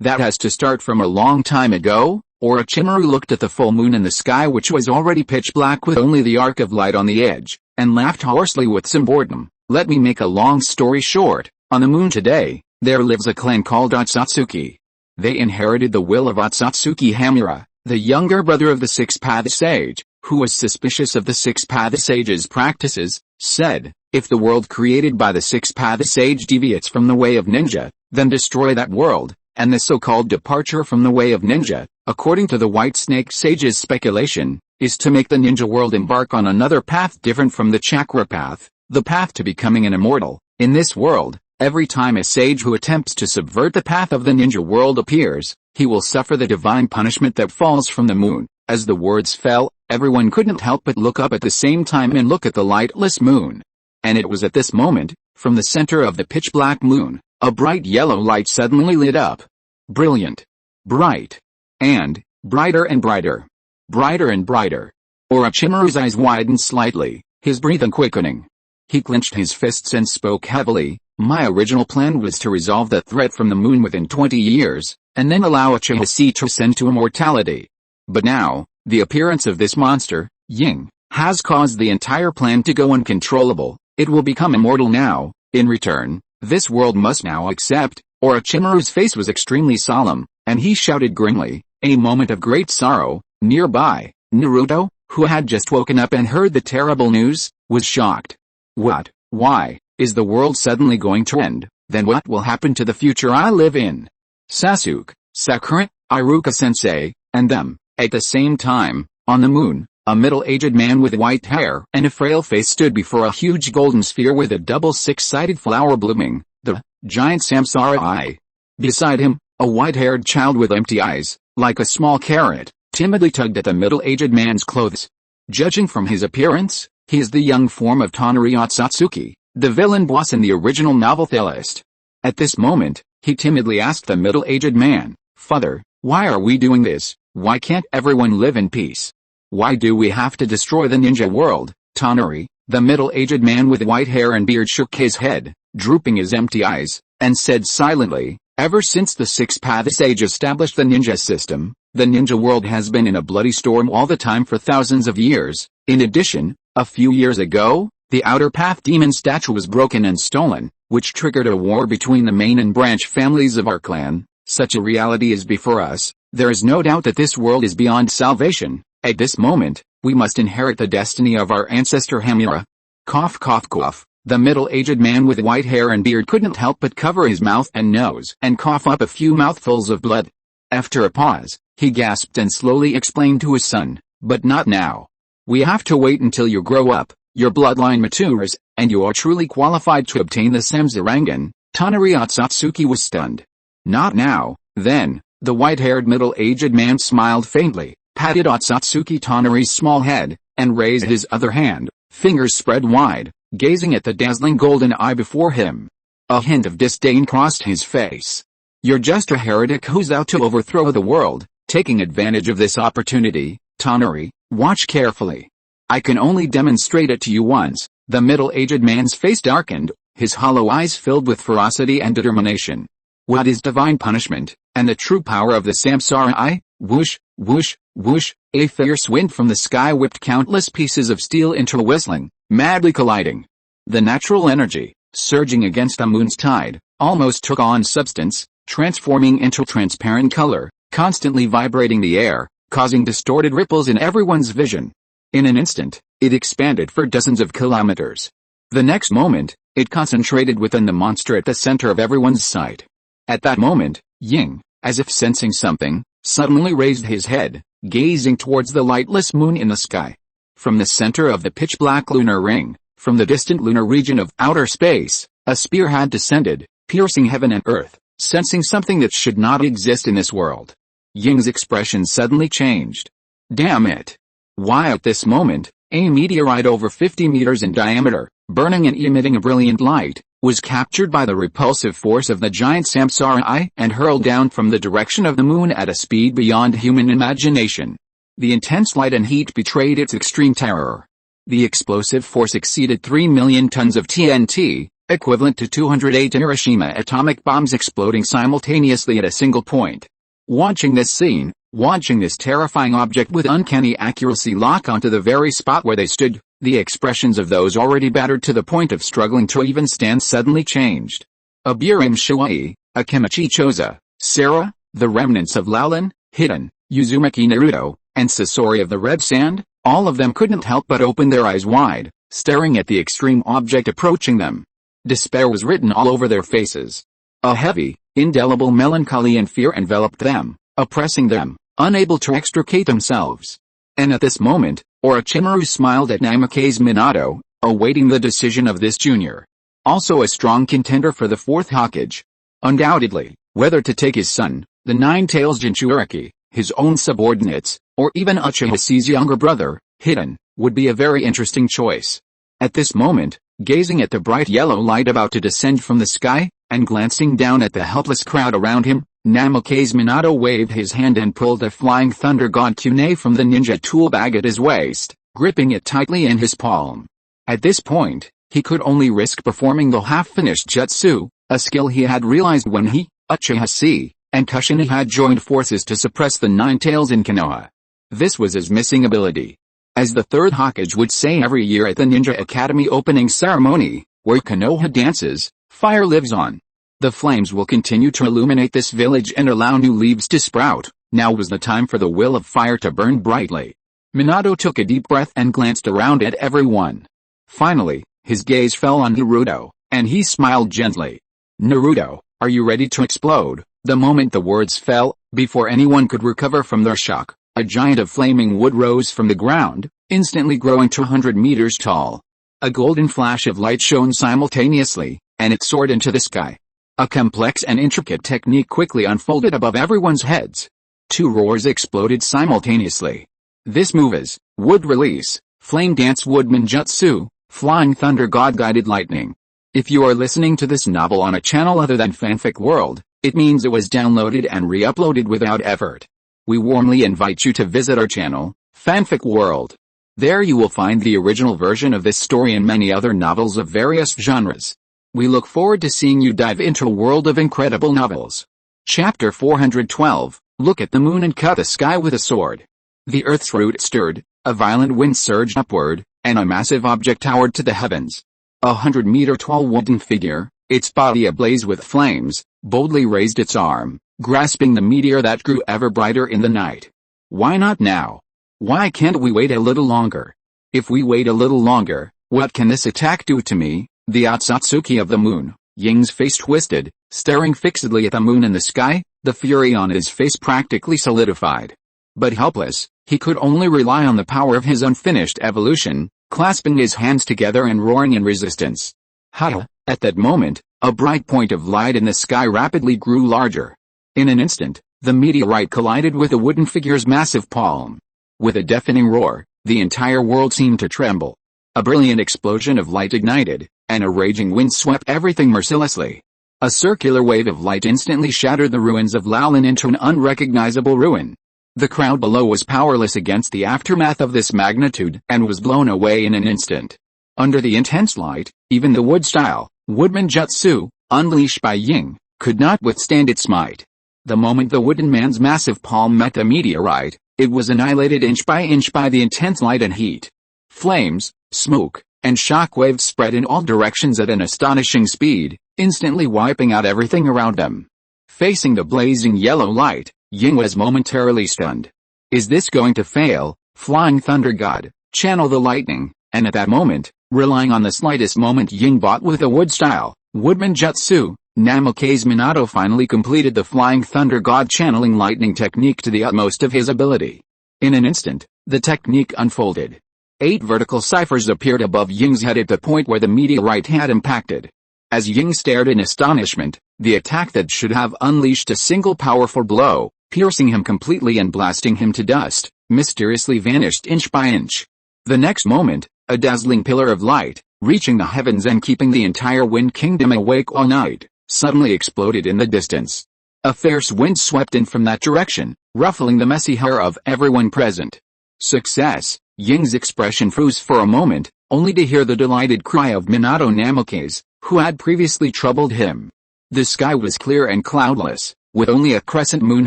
Speaker 1: that has to start from a long time ago? Orochimaru looked at the full moon in the sky, which was already pitch black with only the arc of light on the edge, and laughed hoarsely with some boredom. Let me make a long story short. On the moon today, there lives a clan called Otsutsuki. They inherited the will of Otsutsuki Hamura, the younger brother of the Six-Path Sage, who was suspicious of the Six-Path Sage's practices, said, if the world created by the Six-Path Sage deviates from the way of ninja, then destroy that world, and the so-called departure from the way of ninja, according to the White Snake Sage's speculation, is to make the ninja world embark on another path different from the chakra path, the path to becoming an immortal. In this world, every time a sage who attempts to subvert the path of the ninja world appears, he will suffer the divine punishment that falls from the moon. As the words fell, everyone couldn't help but look up at the same time and look at the lightless moon. And it was at this moment, from the center of the pitch-black moon, a bright yellow light suddenly lit up. Brilliant. Bright. And brighter and brighter. Brighter and brighter. Orochimaru's eyes widened slightly, his breathing quickening. He clenched his fists and spoke heavily. My original plan was to resolve the threat from the moon within 20 years, and then allow Uchiha Chi to ascend to immortality. But now, the appearance of this monster, Ying, has caused the entire plan to go uncontrollable. It will become immortal now. In return, this world must now accept. Orochimaru's face was extremely solemn, and he shouted grimly, a moment of great sorrow. Nearby, Naruto, who had just woken up and heard the terrible news, was shocked. What? Why? Is the world suddenly going to end? Then what will happen to the future I live in? Sasuke, Sakura, Iruka-sensei, and them. At the same time, on the moon, a middle-aged man with white hair and a frail face stood before a huge golden sphere with a double six-sided flower blooming, the giant Samsara eye. Beside him, a white-haired child with empty eyes, like a small carrot, timidly tugged at the middle-aged man's clothes. Judging from his appearance, he is the young form of Tonari Otsutsuki, the villain boss in the original novel Thelist. At this moment, he timidly asked the middle-aged man, Father, why are we doing this? Why can't everyone live in peace? Why do we have to destroy the ninja world? Tonari, the middle-aged man with white hair and beard, shook his head, drooping his empty eyes, and said silently, ever since the Sixth Path Sage established the ninja system, the ninja world has been in a bloody storm all the time for thousands of years. In addition, a few years ago, the Outer Path demon statue was broken and stolen, which triggered a war between the main and branch families of our clan. Such a reality is before us. There is no doubt that this world is beyond salvation. At this moment, we must inherit the destiny of our ancestor Hamura. Cough cough cough. The middle-aged man with white hair and beard couldn't help but cover his mouth and nose and cough up a few mouthfuls of blood. After a pause, he gasped and slowly explained to his son, but not now. We have to wait until you grow up, your bloodline matures, and you are truly qualified to obtain the Samzarangan. Tonari Otsutsuki was stunned. Not now, then. The white-haired middle-aged man smiled faintly, patted Otsutsuki Tonari's small head, and raised his other hand, fingers spread wide, gazing at the dazzling golden eye before him. A hint of disdain crossed his face. You're just a heretic who's out to overthrow the world, taking advantage of this opportunity. Tonari, watch carefully. I can only demonstrate it to you once. The middle-aged man's face darkened, his hollow eyes filled with ferocity and determination. What is divine punishment, and the true power of the Samsara eye? Whoosh, whoosh, whoosh, a fierce wind from the sky whipped countless pieces of steel into a whistling, madly colliding. The natural energy, surging against the moon's tide, almost took on substance, transforming into transparent color, constantly vibrating the air, causing distorted ripples in everyone's vision. In an instant, it expanded for dozens of kilometers. The next moment, it concentrated within the monster at the center of everyone's sight. At that moment, Ying, as if sensing something, suddenly raised his head, gazing towards the lightless moon in the sky. From the center of the pitch-black lunar ring, from the distant lunar region of outer space, a spear had descended, piercing heaven and earth, sensing something that should not exist in this world. Ying's expression suddenly changed. Damn it! Why at this moment, a meteorite over 50 meters in diameter, burning and emitting a brilliant light, was captured by the repulsive force of the giant Samsara eye and hurled down from the direction of the moon at a speed beyond human imagination. The intense light and heat betrayed its extreme terror. The explosive force exceeded 3 million tons of TNT, equivalent to 208 Hiroshima atomic bombs exploding simultaneously at a single point. Watching this scene, watching this terrifying object with uncanny accuracy lock onto the very spot where they stood, the expressions of those already battered to the point of struggling to even stand suddenly changed. Abiram Shuai, Akemichi Choza, Sarah, the remnants of Laulan, Hidden, Uzumaki Naruto, and Sasori of the Red Sand, all of them couldn't help but open their eyes wide, staring at the extreme object approaching them. Despair was written all over their faces. A heavy, indelible melancholy and fear enveloped them, oppressing them. unable to extricate themselves. And at this moment, Orochimaru smiled at Namake's Minato, awaiting the decision of this junior. Also a strong contender for the fourth Hokage. Undoubtedly, whether to take his son, the Nine-Tails Jinchuriki, his own subordinates, or even Uchiha Chi's younger brother, Hiden, would be a very interesting choice. At this moment, gazing at the bright yellow light about to descend from the sky, and glancing down at the helpless crowd around him, Namake's Minato waved his hand and pulled a Flying Thunder God kunai from the ninja tool bag at his waist, gripping it tightly in his palm. At this point, he could only risk performing the half-finished jutsu, a skill he had realized when he, Uchiha Chi, and Kushina had joined forces to suppress the Nine-Tails in Konoha. This was his missing ability. As the third Hokage would say every year at the Ninja Academy opening ceremony, where Konoha dances, fire lives on. The flames will continue to illuminate this village and allow new leaves to sprout. Now was the time for the will of fire to burn brightly. Minato took a deep breath and glanced around at everyone. Finally, his gaze fell on Naruto, and he smiled gently. Naruto, are you ready to explode? The moment the words fell, before anyone could recover from their shock, a giant of flaming wood rose from the ground, instantly growing to 100 meters tall. A golden flash of light shone simultaneously, and it soared into the sky. A complex and intricate technique quickly unfolded above everyone's heads. Two roars exploded simultaneously. This move is Wood Release, Flame Dance Woodman Jutsu, Flying Thunder God Guided Lightning. If you are listening to this novel on a channel other than Fanfic World, it means it was downloaded and re-uploaded without effort. We warmly invite you to visit our channel, Fanfic World. There you will find the original version of this story and many other novels of various genres. We look forward to seeing you dive into a world of incredible novels. Chapter 412, Look at the moon and cut the sky with a sword. The earth's root stirred, a violent wind surged upward, and a massive object towered to the heavens. 100-meter-tall wooden figure, its body ablaze with flames, boldly raised its arm, grasping the meteor that grew ever brighter in the night. Why not now? Why can't we wait a little longer? If we wait a little longer, what can this attack do to me, the Otsutsuki of the moon? Ying's face twisted, staring fixedly at the moon in the sky, the fury on his face practically solidified. But helpless, he could only rely on the power of his unfinished evolution, clasping his hands together and roaring in resistance. Hata! At that moment, a bright point of light in the sky rapidly grew larger. In an instant, the meteorite collided with the wooden figure's massive palm. With a deafening roar, the entire world seemed to tremble. A brilliant explosion of light ignited, and a raging wind swept everything mercilessly. A circular wave of light instantly shattered the ruins of Laolin into an unrecognizable ruin. The crowd below was powerless against the aftermath of this magnitude and was blown away in an instant. Under the intense light, even the wood-style, Woodman Jutsu, unleashed by Ying, could not withstand its might. The moment the wooden man's massive palm met the meteorite, it was annihilated inch by the intense light and heat. Flames, smoke, and shock waves spread in all directions at an astonishing speed, instantly wiping out everything around them. Facing the blazing yellow light, Ying was momentarily stunned. Is this going to fail? Flying Thunder God, channel the lightning, and at that moment, relying on the slightest moment Ying bought with a wood-style, Woodman Jutsu, Namake's Minato finally completed the Flying Thunder God channeling lightning technique to the utmost of his ability. In an instant, the technique unfolded. 8 vertical ciphers appeared above Ying's head at the point where the meteorite had impacted. As Ying stared in astonishment, the attack that should have unleashed a single powerful blow, piercing him completely and blasting him to dust, mysteriously vanished inch by inch. The next moment, a dazzling pillar of light, reaching the heavens and keeping the entire Wind Kingdom awake all night, suddenly exploded in the distance. A fierce wind swept in from that direction, ruffling the messy hair of everyone present. Success! Ying's expression froze for a moment, only to hear the delighted cry of Minato Namake's, who had previously troubled him. The sky was clear and cloudless, with only a crescent moon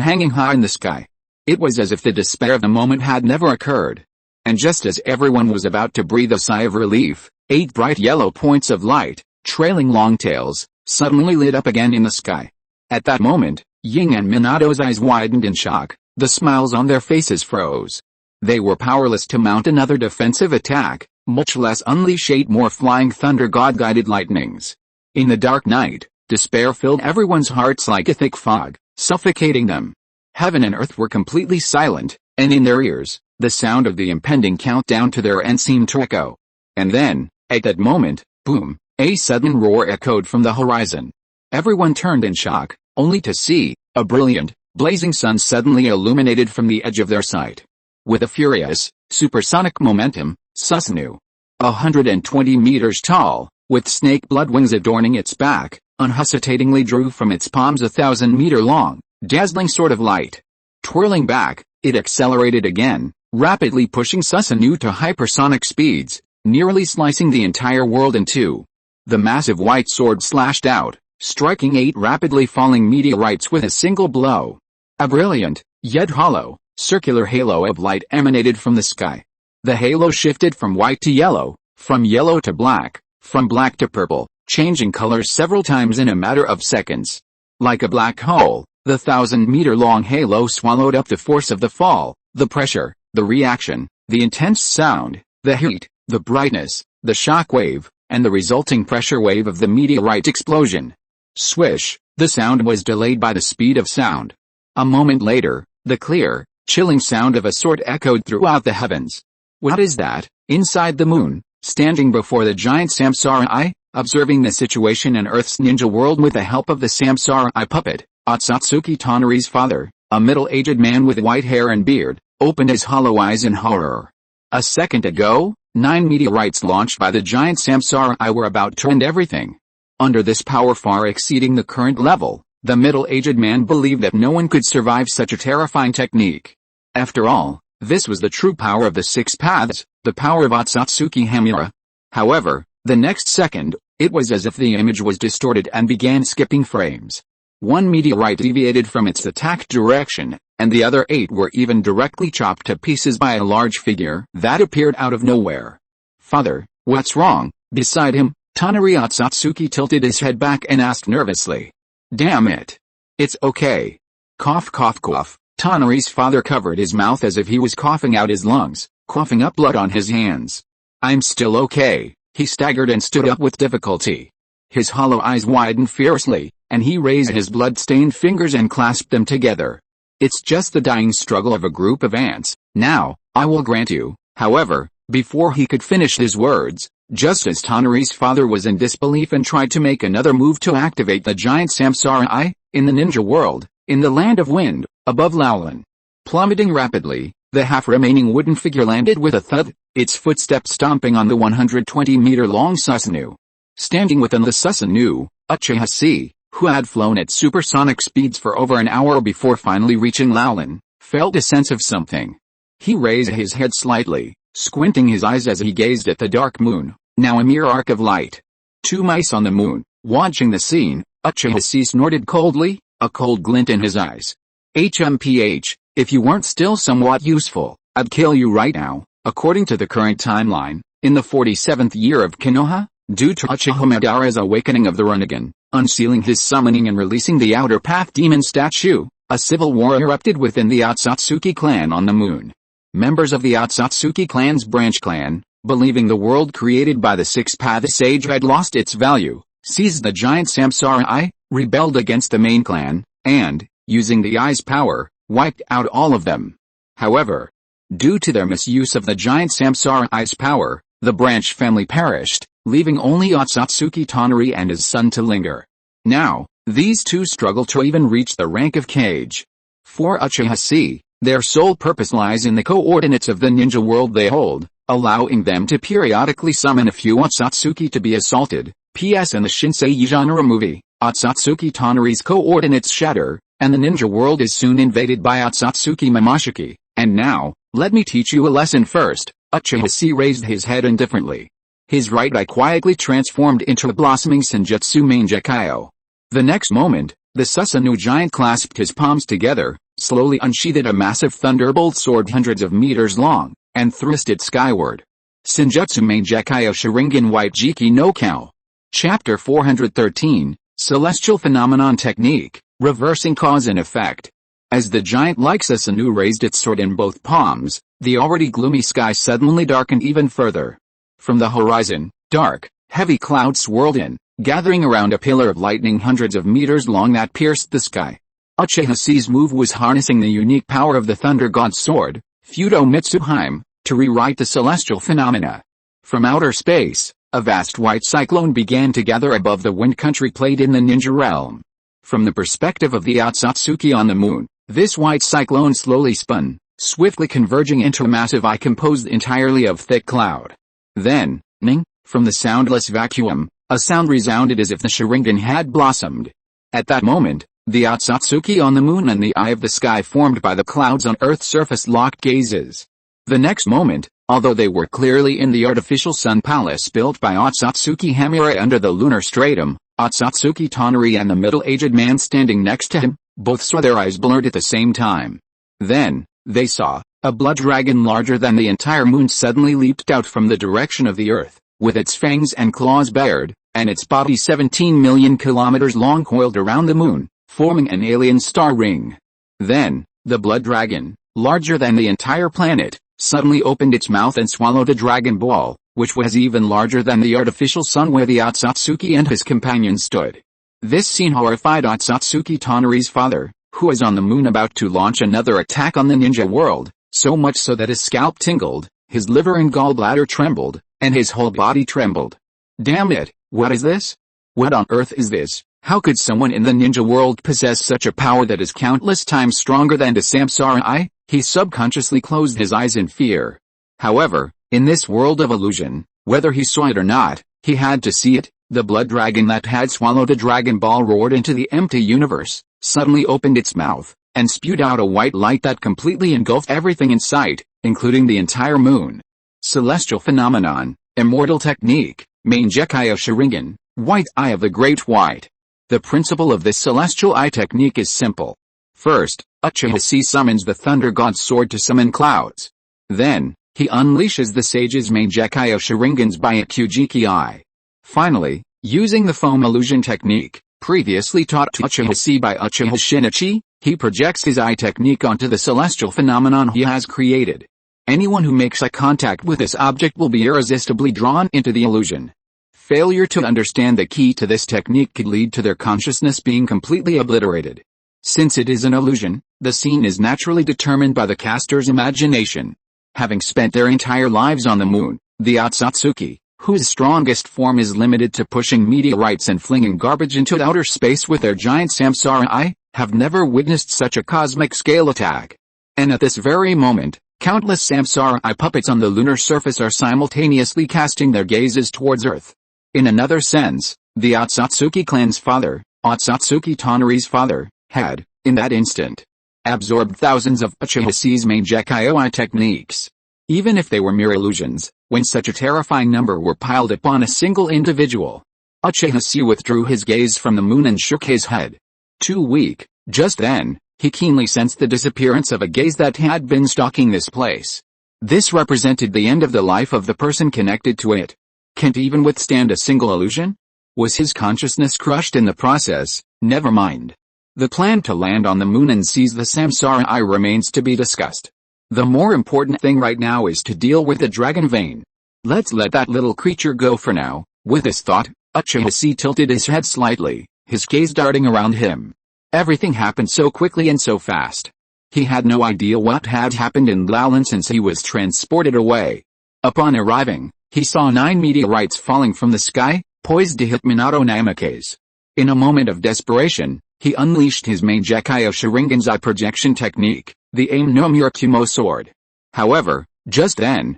Speaker 1: hanging high in the sky. It was as if the despair of the moment had never occurred. And just as everyone was about to breathe a sigh of relief, 8 bright yellow points of light, trailing long tails, suddenly lit up again in the sky. At that moment, Ying and Minato's eyes widened in shock, the smiles on their faces froze. They were powerless to mount another defensive attack, much less unleash 8 more Flying Thunder God-guided lightnings. In the dark night, despair filled everyone's hearts like a thick fog, suffocating them. Heaven and earth were completely silent, and in their ears, the sound of the impending countdown to their end seemed to echo. And then, at that moment, boom, a sudden roar echoed from the horizon. Everyone turned in shock, only to see a brilliant, blazing sun suddenly illuminated from the edge of their sight. With a furious, supersonic momentum, Susanoo, 120 meters tall, with snake blood wings adorning its back, unhesitatingly drew from its palms 1,000-meter-long, dazzling sword of light. Twirling back, it accelerated again, rapidly pushing Susanoo to hypersonic speeds, nearly slicing the entire world in two. The massive white sword slashed out, striking 8 rapidly falling meteorites with a single blow. A brilliant, yet hollow, circular halo of light emanated from the sky. The halo shifted from white to yellow, from yellow to black, from black to purple, changing colors several times in a matter of seconds. Like a black hole, the 1,000-meter-long halo swallowed up the force of the fall, the pressure, the reaction, the intense sound, the heat, the brightness, the shock wave, and the resulting pressure wave of the meteorite explosion. Swish, the sound was delayed by the speed of sound. A moment later, the clear, chilling sound of a sword echoed throughout the heavens. What is that? Inside the moon, standing before the giant Samsara Eye, observing the situation in Earth's ninja world with the help of the Samsara Eye puppet, Otsutsuki Tonari's father, a middle-aged man with white hair and beard, opened his hollow eyes in horror. A second ago, 9 meteorites launched by the giant Samsara Eye were about to end everything. Under this power far exceeding the current level, the middle-aged man believed that no one could survive such a terrifying technique. After all, this was the true power of the 6 paths, the power of Otsutsuki Hamura. However, the next second, it was as if the image was distorted and began skipping frames. 1 meteorite deviated from its attack direction, and the other 8 were even directly chopped to pieces by a large figure that appeared out of nowhere. "Father, what's wrong?" Beside him, Tonari Otsutsuki tilted his head back and asked nervously. "Damn it. It's okay." Cough cough cough. Tonari's father covered his mouth as if he was coughing out his lungs, coughing up blood on his hands. "I'm still okay." He staggered and stood up with difficulty. His hollow eyes widened fiercely, and he raised his blood-stained fingers and clasped them together. "It's just the dying struggle of a group of ants. Now, I will grant you." However, before he could finish his words, just as Tonari's father was in disbelief and tried to make another move to activate the giant Samsara Eye, in the ninja world, in the land of wind, above Laulan. Plummeting rapidly, the half-remaining wooden figure landed with a thud, its footsteps stomping on the 120-meter-long Susanoo. Standing within the Susanoo, Uchiha Chi, who had flown at supersonic speeds for over an hour before finally reaching Laulan, felt a sense of something. He raised his head slightly, squinting his eyes as he gazed at the dark moon, now a mere arc of light. 2 mice on the moon, watching the scene, Uchiha Chi snorted coldly, a cold glint in his eyes. "HMPH, if you weren't still somewhat useful, I'd kill you right now." According to the current timeline, in the 47th year of Konoha, due to Uchiha Madara's awakening of the Rinnegan, unsealing his summoning and releasing the Outer Path demon statue, a civil war erupted within the Otsutsuki clan on the moon. Members of the Otsutsuki clan's branch clan, believing the world created by the 6 path sage had lost its value, seized the giant Samsara Eye, rebelled against the main clan, and, using the eye's power, wiped out all of them. However, due to their misuse of the giant Samsara Eye's power, the branch family perished, leaving only Otsutsuki Tonari and his son to linger. Now, these two struggle to even reach the rank of Kage. For Uchiha Chi, their sole purpose lies in the coordinates of the ninja world they hold, allowing them to periodically summon a few Otsutsuki to be assaulted. P.S. In the Shinsei genre movie, Otsutsuki Tonari's coordinates shatter, and the ninja world is soon invaded by Otsutsuki Momoshiki. And now, let me teach you a lesson first. Uchiha Chi raised his head indifferently. His right eye quietly transformed into a blossoming Senjutsu Mangekyo. The next moment, the Susanoo giant clasped his palms together, slowly unsheathed a massive thunderbolt sword hundreds of meters long, and thrust it skyward. Senjutsu Mangekyo Sharingan White Jiki no Kao. Chapter 413, Celestial Phenomenon Technique, Reversing Cause and Effect. As the giant-like Susanoo raised its sword in both palms, the already gloomy sky suddenly darkened even further. From the horizon, dark, heavy clouds swirled in, gathering around a pillar of lightning hundreds of meters long that pierced the sky. Uchiha Chi's move was harnessing the unique power of the Thunder God's sword, Fudo Mitsuheim, to rewrite the celestial phenomena. From outer space, a vast white cyclone began to gather above the wind country played in the ninja realm. From the perspective of the Otsutsuki on the moon, this white cyclone slowly spun, swiftly converging into a massive eye composed entirely of thick cloud. Then, ning, from the soundless vacuum, a sound resounded as if the Sharingan had blossomed. At that moment, the Otsutsuki on the moon and the eye of the sky formed by the clouds on Earth's surface locked gazes. The next moment, although they were clearly in the artificial sun palace built by Otsutsuki Hamura under the lunar stratum, Otsutsuki Tonari and the middle-aged man standing next to him, both saw their eyes blurred at the same time. Then, they saw, a blood dragon larger than the entire moon suddenly leaped out from the direction of the Earth, with its fangs and claws bared, and its body 17 million kilometers long coiled around the moon, forming an alien star ring. Then, the blood dragon, larger than the entire planet, suddenly opened its mouth and swallowed a dragon ball, which was even larger than the artificial sun where the Otsutsuki and his companion stood. This scene horrified Otsutsuki Tonari's father, who was on the moon about to launch another attack on the ninja world, so much so that his scalp tingled, his liver and gallbladder trembled, and his whole body trembled. Damn it, what is this? What on earth is this? How could someone in the ninja world possess such a power that is countless times stronger than the Samsara Eye? He subconsciously closed his eyes in fear. However, in this world of illusion, whether he saw it or not, he had to see it. The blood dragon that had swallowed a dragon ball roared into the empty universe, suddenly opened its mouth, and spewed out a white light that completely engulfed everything in sight, including the entire moon. Celestial phenomenon, immortal technique, Mangekyou Sharingan, white eye of the great white. The principle of this celestial eye technique is simple. First, Uchiha Chi summons the Thunder God's sword to summon clouds. Then, he unleashes the sage's Mangekyou Sharingan's Byakujiki eye. Finally, using the foam illusion technique, previously taught to Uchiha Chi by Uchiha Shinichi, he projects his eye technique onto the celestial phenomenon he has created. Anyone who makes eye contact with this object will be irresistibly drawn into the illusion. Failure to understand the key to this technique could lead to their consciousness being completely obliterated. Since it is an illusion, the scene is naturally determined by the caster's imagination. Having spent their entire lives on the moon, the Otsutsuki, whose strongest form is limited to pushing meteorites and flinging garbage into outer space with their giant Samsara Eye, have never witnessed such a cosmic scale attack. And at this very moment, countless Samsara Eye puppets on the lunar surface are simultaneously casting their gazes towards Earth. In another sense, the Otsutsuki clan's father, Otsutsuki Tonari's father, had, in that instant, absorbed thousands of Uchiha Chi's Mangekyou Eye techniques. Even if they were mere illusions, when such a terrifying number were piled upon a single individual, Uchiha Chi withdrew his gaze from the moon and shook his head. Too weak, just then, he keenly sensed the disappearance of a gaze that had been stalking this place. This represented the end of the life of the person connected to it. Can't even withstand a single illusion? Was his consciousness crushed in the process? Never mind. The plan to land on the moon and seize the Samsara Eye remains to be discussed. The more important thing right now is to deal with the dragon vein. Let's let that little creature go for now. With this thought, Uchiha Chi tilted his head slightly, his gaze darting around him. Everything happened so quickly and so fast. He had no idea what had happened in Laolan since he was transported away. Upon arriving, he saw 9 meteorites falling from the sky, poised to hit Minato Namake's. In a moment of desperation, he unleashed his Mangekyou Sharingan's eye projection technique, the Aim no Murakumo sword. However, just then,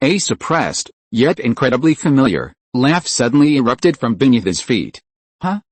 Speaker 1: a suppressed, yet incredibly familiar, laugh suddenly erupted from beneath his feet.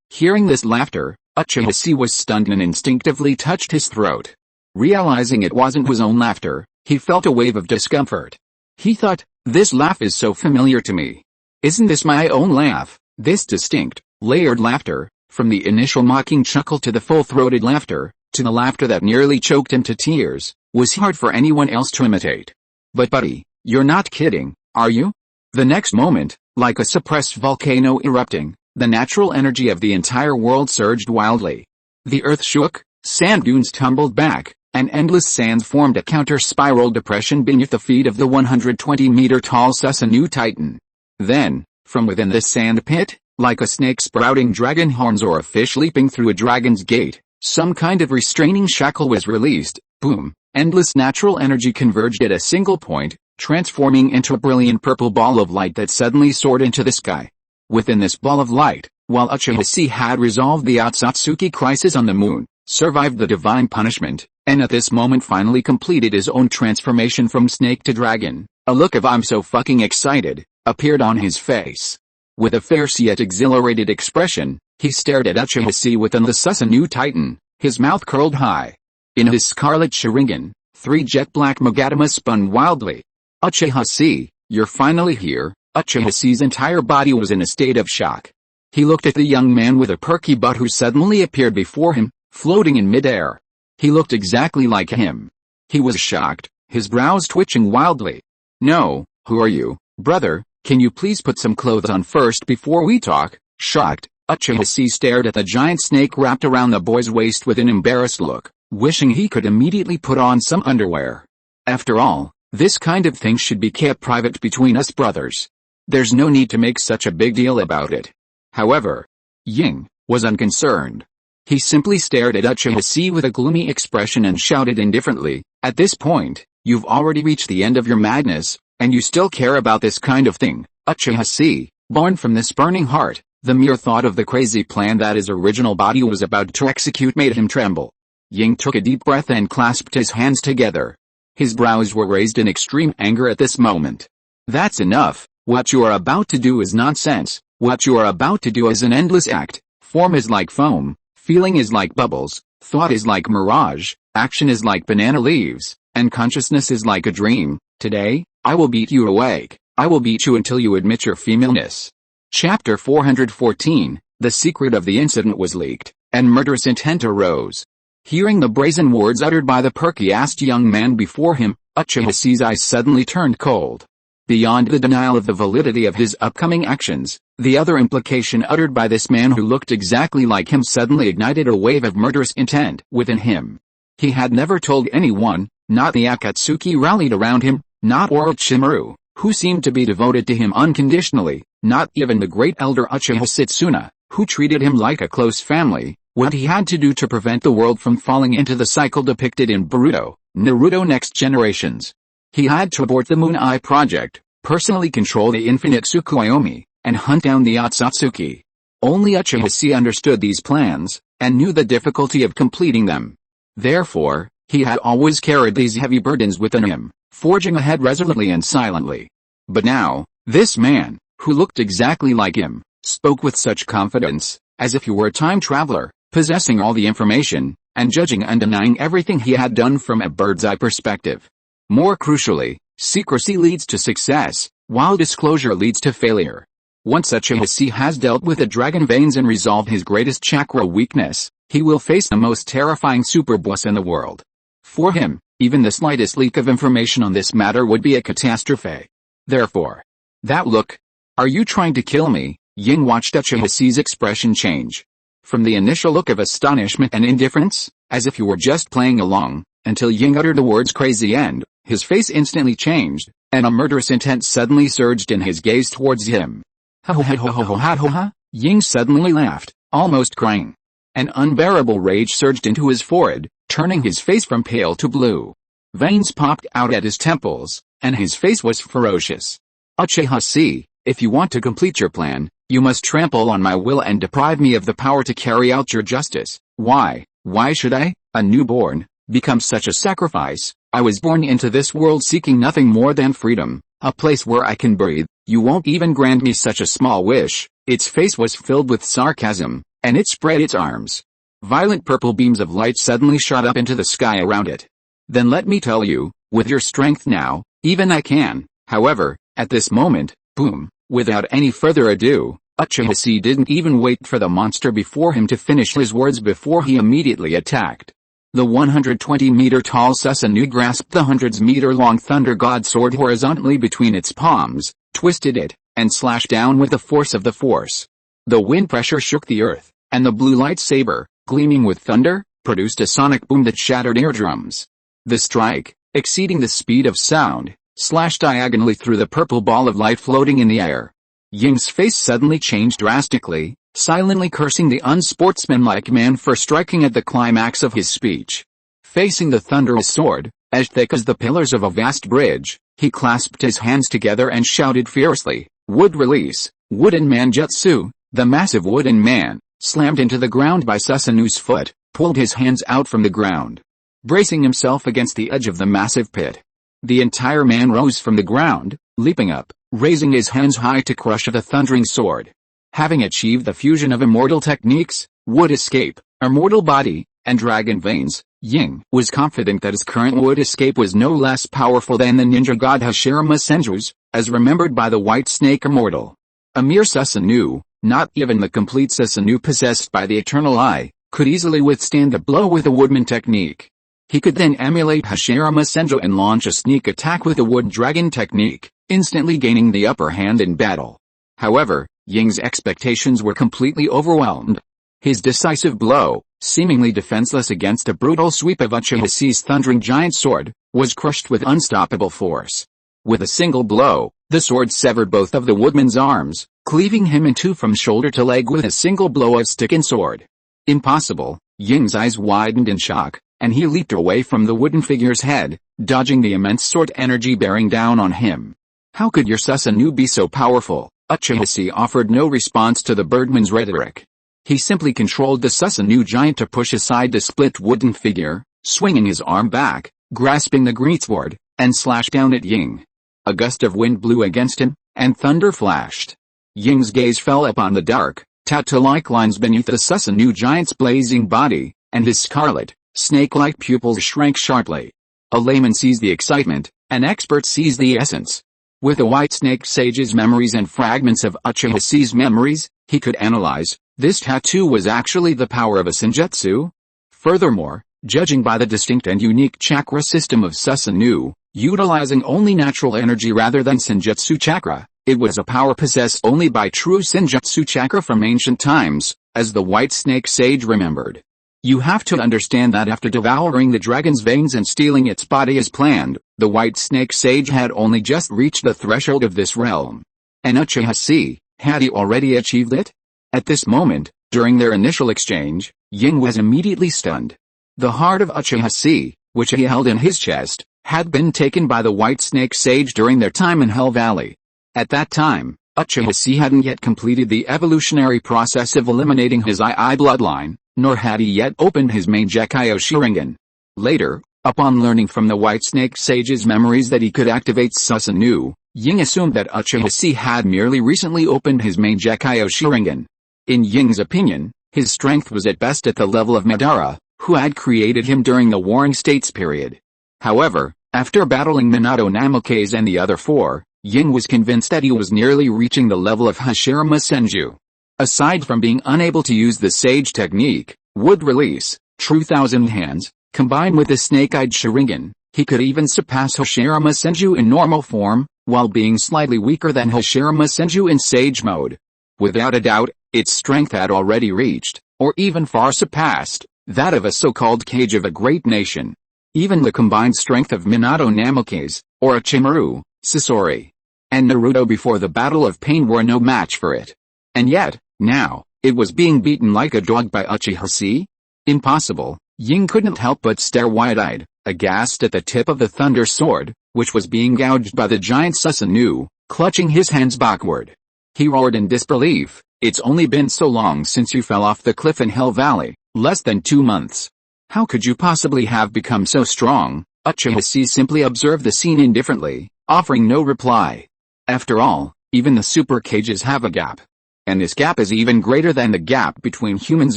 Speaker 1: Hearing this laughter, Uchiha Chi was stunned and instinctively touched his throat. Realizing it wasn't his own laughter, he felt a wave of discomfort. He thought, this laugh is so familiar to me. Isn't this my own laugh? This distinct, layered laughter, from the initial mocking chuckle to the full-throated laughter, to the laughter that nearly choked him to tears, was hard for anyone else to imitate. But buddy, you're not kidding, are you? The next moment, like a suppressed volcano erupting, the natural energy of the entire world surged wildly. The earth shook, sand dunes tumbled back, An endless sand formed a counter-spiral depression beneath the feet of the 120-meter-tall Setsuna Titan. Then, from within this sand pit, like a snake sprouting dragon horns or a fish leaping through a dragon's gate, some kind of restraining shackle was released. Boom! Endless natural energy converged at a single point, transforming into a brilliant purple ball of light that suddenly soared into the sky. Within this ball of light, while Uchiha Chi had resolved the Otsutsuki crisis on the moon, survived the divine punishment, and at this moment finally completed his own transformation from snake to dragon, a look of "I'm so fucking excited" appeared on his face. With a fierce yet exhilarated expression, he stared at Uchiha Chi within the Setsuna Titan, his mouth curled high. In his scarlet Sharingan, 3 jet-black Magatama spun wildly. "Uchiha Chi, you're finally here." Uchiha Chi's entire body was in a state of shock. He looked at the young man with a perky butt who suddenly appeared before him, floating in midair. He looked exactly like him. He was shocked, his brows twitching wildly. "No, who are you, brother? Can you please put some clothes on first before we talk?" Shocked, Uchiha Chi stared at the giant snake wrapped around the boy's waist with an embarrassed look, wishing he could immediately put on some underwear. After all, this kind of thing should be kept private between us brothers. There's no need to make such a big deal about it. However, Ying was unconcerned. He simply stared at Uchiha Chi with a gloomy expression and shouted indifferently, "At this point, you've already reached the end of your madness, and you still care about this kind of thing." Uchiha Chi, born from this burning heart, the mere thought of the crazy plan that his original body was about to execute made him tremble. Ying took a deep breath and clasped his hands together. His brows were raised in extreme anger at this moment. "That's enough. What you are about to do is nonsense. What you are about to do is an endless act. Form is like foam, feeling is like bubbles, thought is like mirage, action is like banana leaves, and consciousness is like a dream. Today, I will beat you awake. I will beat you until you admit your femaleness." Chapter 414, The secret of the incident was leaked, and murderous intent arose. Hearing the brazen words uttered by the perky-assed young man before him, Uchiha Chi's eyes suddenly turned cold. Beyond the denial of the validity of his upcoming actions, the other implication uttered by this man who looked exactly like him suddenly ignited a wave of murderous intent within him. He had never told anyone, not the Akatsuki rallied around him, not Orochimaru, who seemed to be devoted to him unconditionally, not even the great elder Uchiha Setsuna, who treated him like a close family, what he had to do to prevent the world from falling into the cycle depicted in Boruto, Naruto Next Generations. He had to abort the Moon Eye project, personally control the infinite Tsukuyomi, and hunt down the Otsutsuki. Only Uchiha Chi understood these plans, and knew the difficulty of completing them. Therefore, he had always carried these heavy burdens within him, forging ahead resolutely and silently. But now, this man, who looked exactly like him, spoke with such confidence, as if he were a time traveler, possessing all the information, and judging and denying everything he had done from a bird's-eye perspective. More crucially, secrecy leads to success, while disclosure leads to failure. Once Uchiha Chi has dealt with the dragon veins and resolved his greatest chakra weakness, he will face the most terrifying superboss in the world. For him, even the slightest leak of information on this matter would be a catastrophe. Therefore, that look. "Are you trying to kill me?" Ying watched Uchiha Chi's expression change. From the initial look of astonishment and indifference, as if he were just playing along, until Ying uttered the words crazy and, his face instantly changed, and a murderous intent suddenly surged in his gaze towards him. "Ha ha ha ha ha ha ha ha!" Ying suddenly laughed, almost crying. An unbearable rage surged into his forehead, turning his face from pale to blue. Veins popped out at his temples, and his face was ferocious. "Uchiha Chi, if you want to complete your plan, you must trample on my will and deprive me of the power to carry out your justice." Why should I, a newborn, become such a sacrifice? I was born into this world seeking nothing more than freedom, a place where I can breathe. You won't even grant me such a small wish. Its face was filled with sarcasm, and it spread its arms. Violent purple beams of light suddenly shot up into the sky around it. "Then let me tell you, with your strength now, even I can." However, at this moment, boom, without any further ado, Uchiha Chi didn't even wait for the monster before him to finish his words before he immediately attacked. The 120-meter-tall Setsuna grasped the hundreds-meter-long Thunder God sword horizontally between its palms, twisted it, and slashed down with the force of the force. The wind pressure shook the earth, and the blue lightsaber, gleaming with thunder, produced a sonic boom that shattered eardrums. The strike, exceeding the speed of sound, slashed diagonally through the purple ball of light floating in the air. Ying's face suddenly changed drastically, silently cursing the unsportsmanlike man for striking at the climax of his speech. Facing the thunderous sword, as thick as the pillars of a vast bridge, he clasped his hands together and shouted fiercely, "Wood release, wooden man jutsu!" The massive wooden man, slammed into the ground by Susanu's foot, pulled his hands out from the ground, bracing himself against the edge of the massive pit. The entire man rose from the ground, leaping up, raising his hands high to crush the thundering sword. Having achieved the fusion of immortal techniques, wood escape, immortal body, and dragon veins, Ying was confident that his current wood escape was no less powerful than the ninja god Hashirama Senju's, as remembered by the White Snake Immortal. A mere Susanu, not even the complete Susanu possessed by the Eternal Eye, could easily withstand a blow with a woodman technique. He could then emulate Hashirama Senju and launch a sneak attack with a wood dragon technique, instantly gaining the upper hand in battle. However, Ying's expectations were completely overwhelmed. His decisive blow, seemingly defenseless against a brutal sweep of Uchiha Chi's thundering giant sword, was crushed with unstoppable force. With a single blow, the sword severed both of the woodman's arms, cleaving him in two from shoulder to leg with a single blow of stick and sword. Impossible! Ying's eyes widened in shock, and he leaped away from the wooden figure's head, dodging the immense sword energy bearing down on him. How could your Susanu be so powerful? Uchiha Chi offered no response to the birdman's rhetoric. He simply controlled the Susanu giant to push aside the split wooden figure, swinging his arm back, grasping the greatsword, and slashed down at Ying. A gust of wind blew against him, and thunder flashed. Ying's gaze fell upon the dark, tattoo-like lines beneath the Susanu giant's blazing body, and his scarlet, snake-like pupils shrank sharply. A layman sees the excitement, an expert sees the essence. With the White Snake Sage's memories and fragments of Uchiha Chi's memories, he could analyze, this tattoo was actually the power of a senjutsu? Furthermore, judging by the distinct and unique chakra system of Susanu, utilizing only natural energy rather than senjutsu chakra, it was a power possessed only by true senjutsu chakra from ancient times, as the White Snake Sage remembered. You have to understand that after devouring the dragon's veins and stealing its body as planned, the White Snake Sage had only just reached the threshold of this realm. And Uchiha Chi, had he already achieved it? At this moment, during their initial exchange, Ying was immediately stunned. The heart of Uchiha Chi, which he held in his chest, had been taken by the White Snake Sage during their time in Hell Valley. At that time, Uchiha Chi hadn't yet completed the evolutionary process of eliminating his II bloodline, nor had he yet opened his main Gekyo Sharingan. Later, upon learning from the White Snake Sage's memories that he could activate Susanu, Ying assumed that Uchiha Chi had merely recently opened his main Gekyo Sharingan. In Ying's opinion, his strength was at best at the level of Madara, who had created him during the Warring States period. However, after battling Minato Namikaze and the other four, Ying was convinced that he was nearly reaching the level of Hashirama Senju. Aside from being unable to use the Sage technique, Wood Release, True Thousand Hands, combined with the Snake-Eyed Sharingan, he could even surpass Hashirama Senju in normal form, while being slightly weaker than Hashirama Senju in Sage mode. Without a doubt, its strength had already reached, or even far surpassed, that of a so-called Kage of a great nation. Even the combined strength of Minato Namikaze, Orochimaru, Sasori, and Naruto before the Battle of Pain were no match for it. And yet, now, it was being beaten like a dog by Uchiha Chi? Impossible. Ying couldn't help but stare wide-eyed, aghast at the tip of the Thunder Sword, which was being gouged by the giant Susanu, clutching his hands backward. He roared in disbelief, "It's only been so long since you fell off the cliff in Hell Valley, less than 2 months. How could you possibly have become so strong?" Uchiha Chi simply observed the scene indifferently, offering no reply. After all, even the Super Cages have a gap. And this gap is even greater than the gap between humans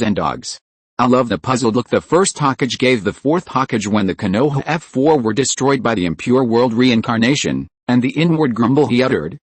Speaker 1: and dogs. I love the puzzled look the first Hokage gave the fourth Hokage when the Konoha F4 were destroyed by the impure world reincarnation, and the inward grumble he uttered,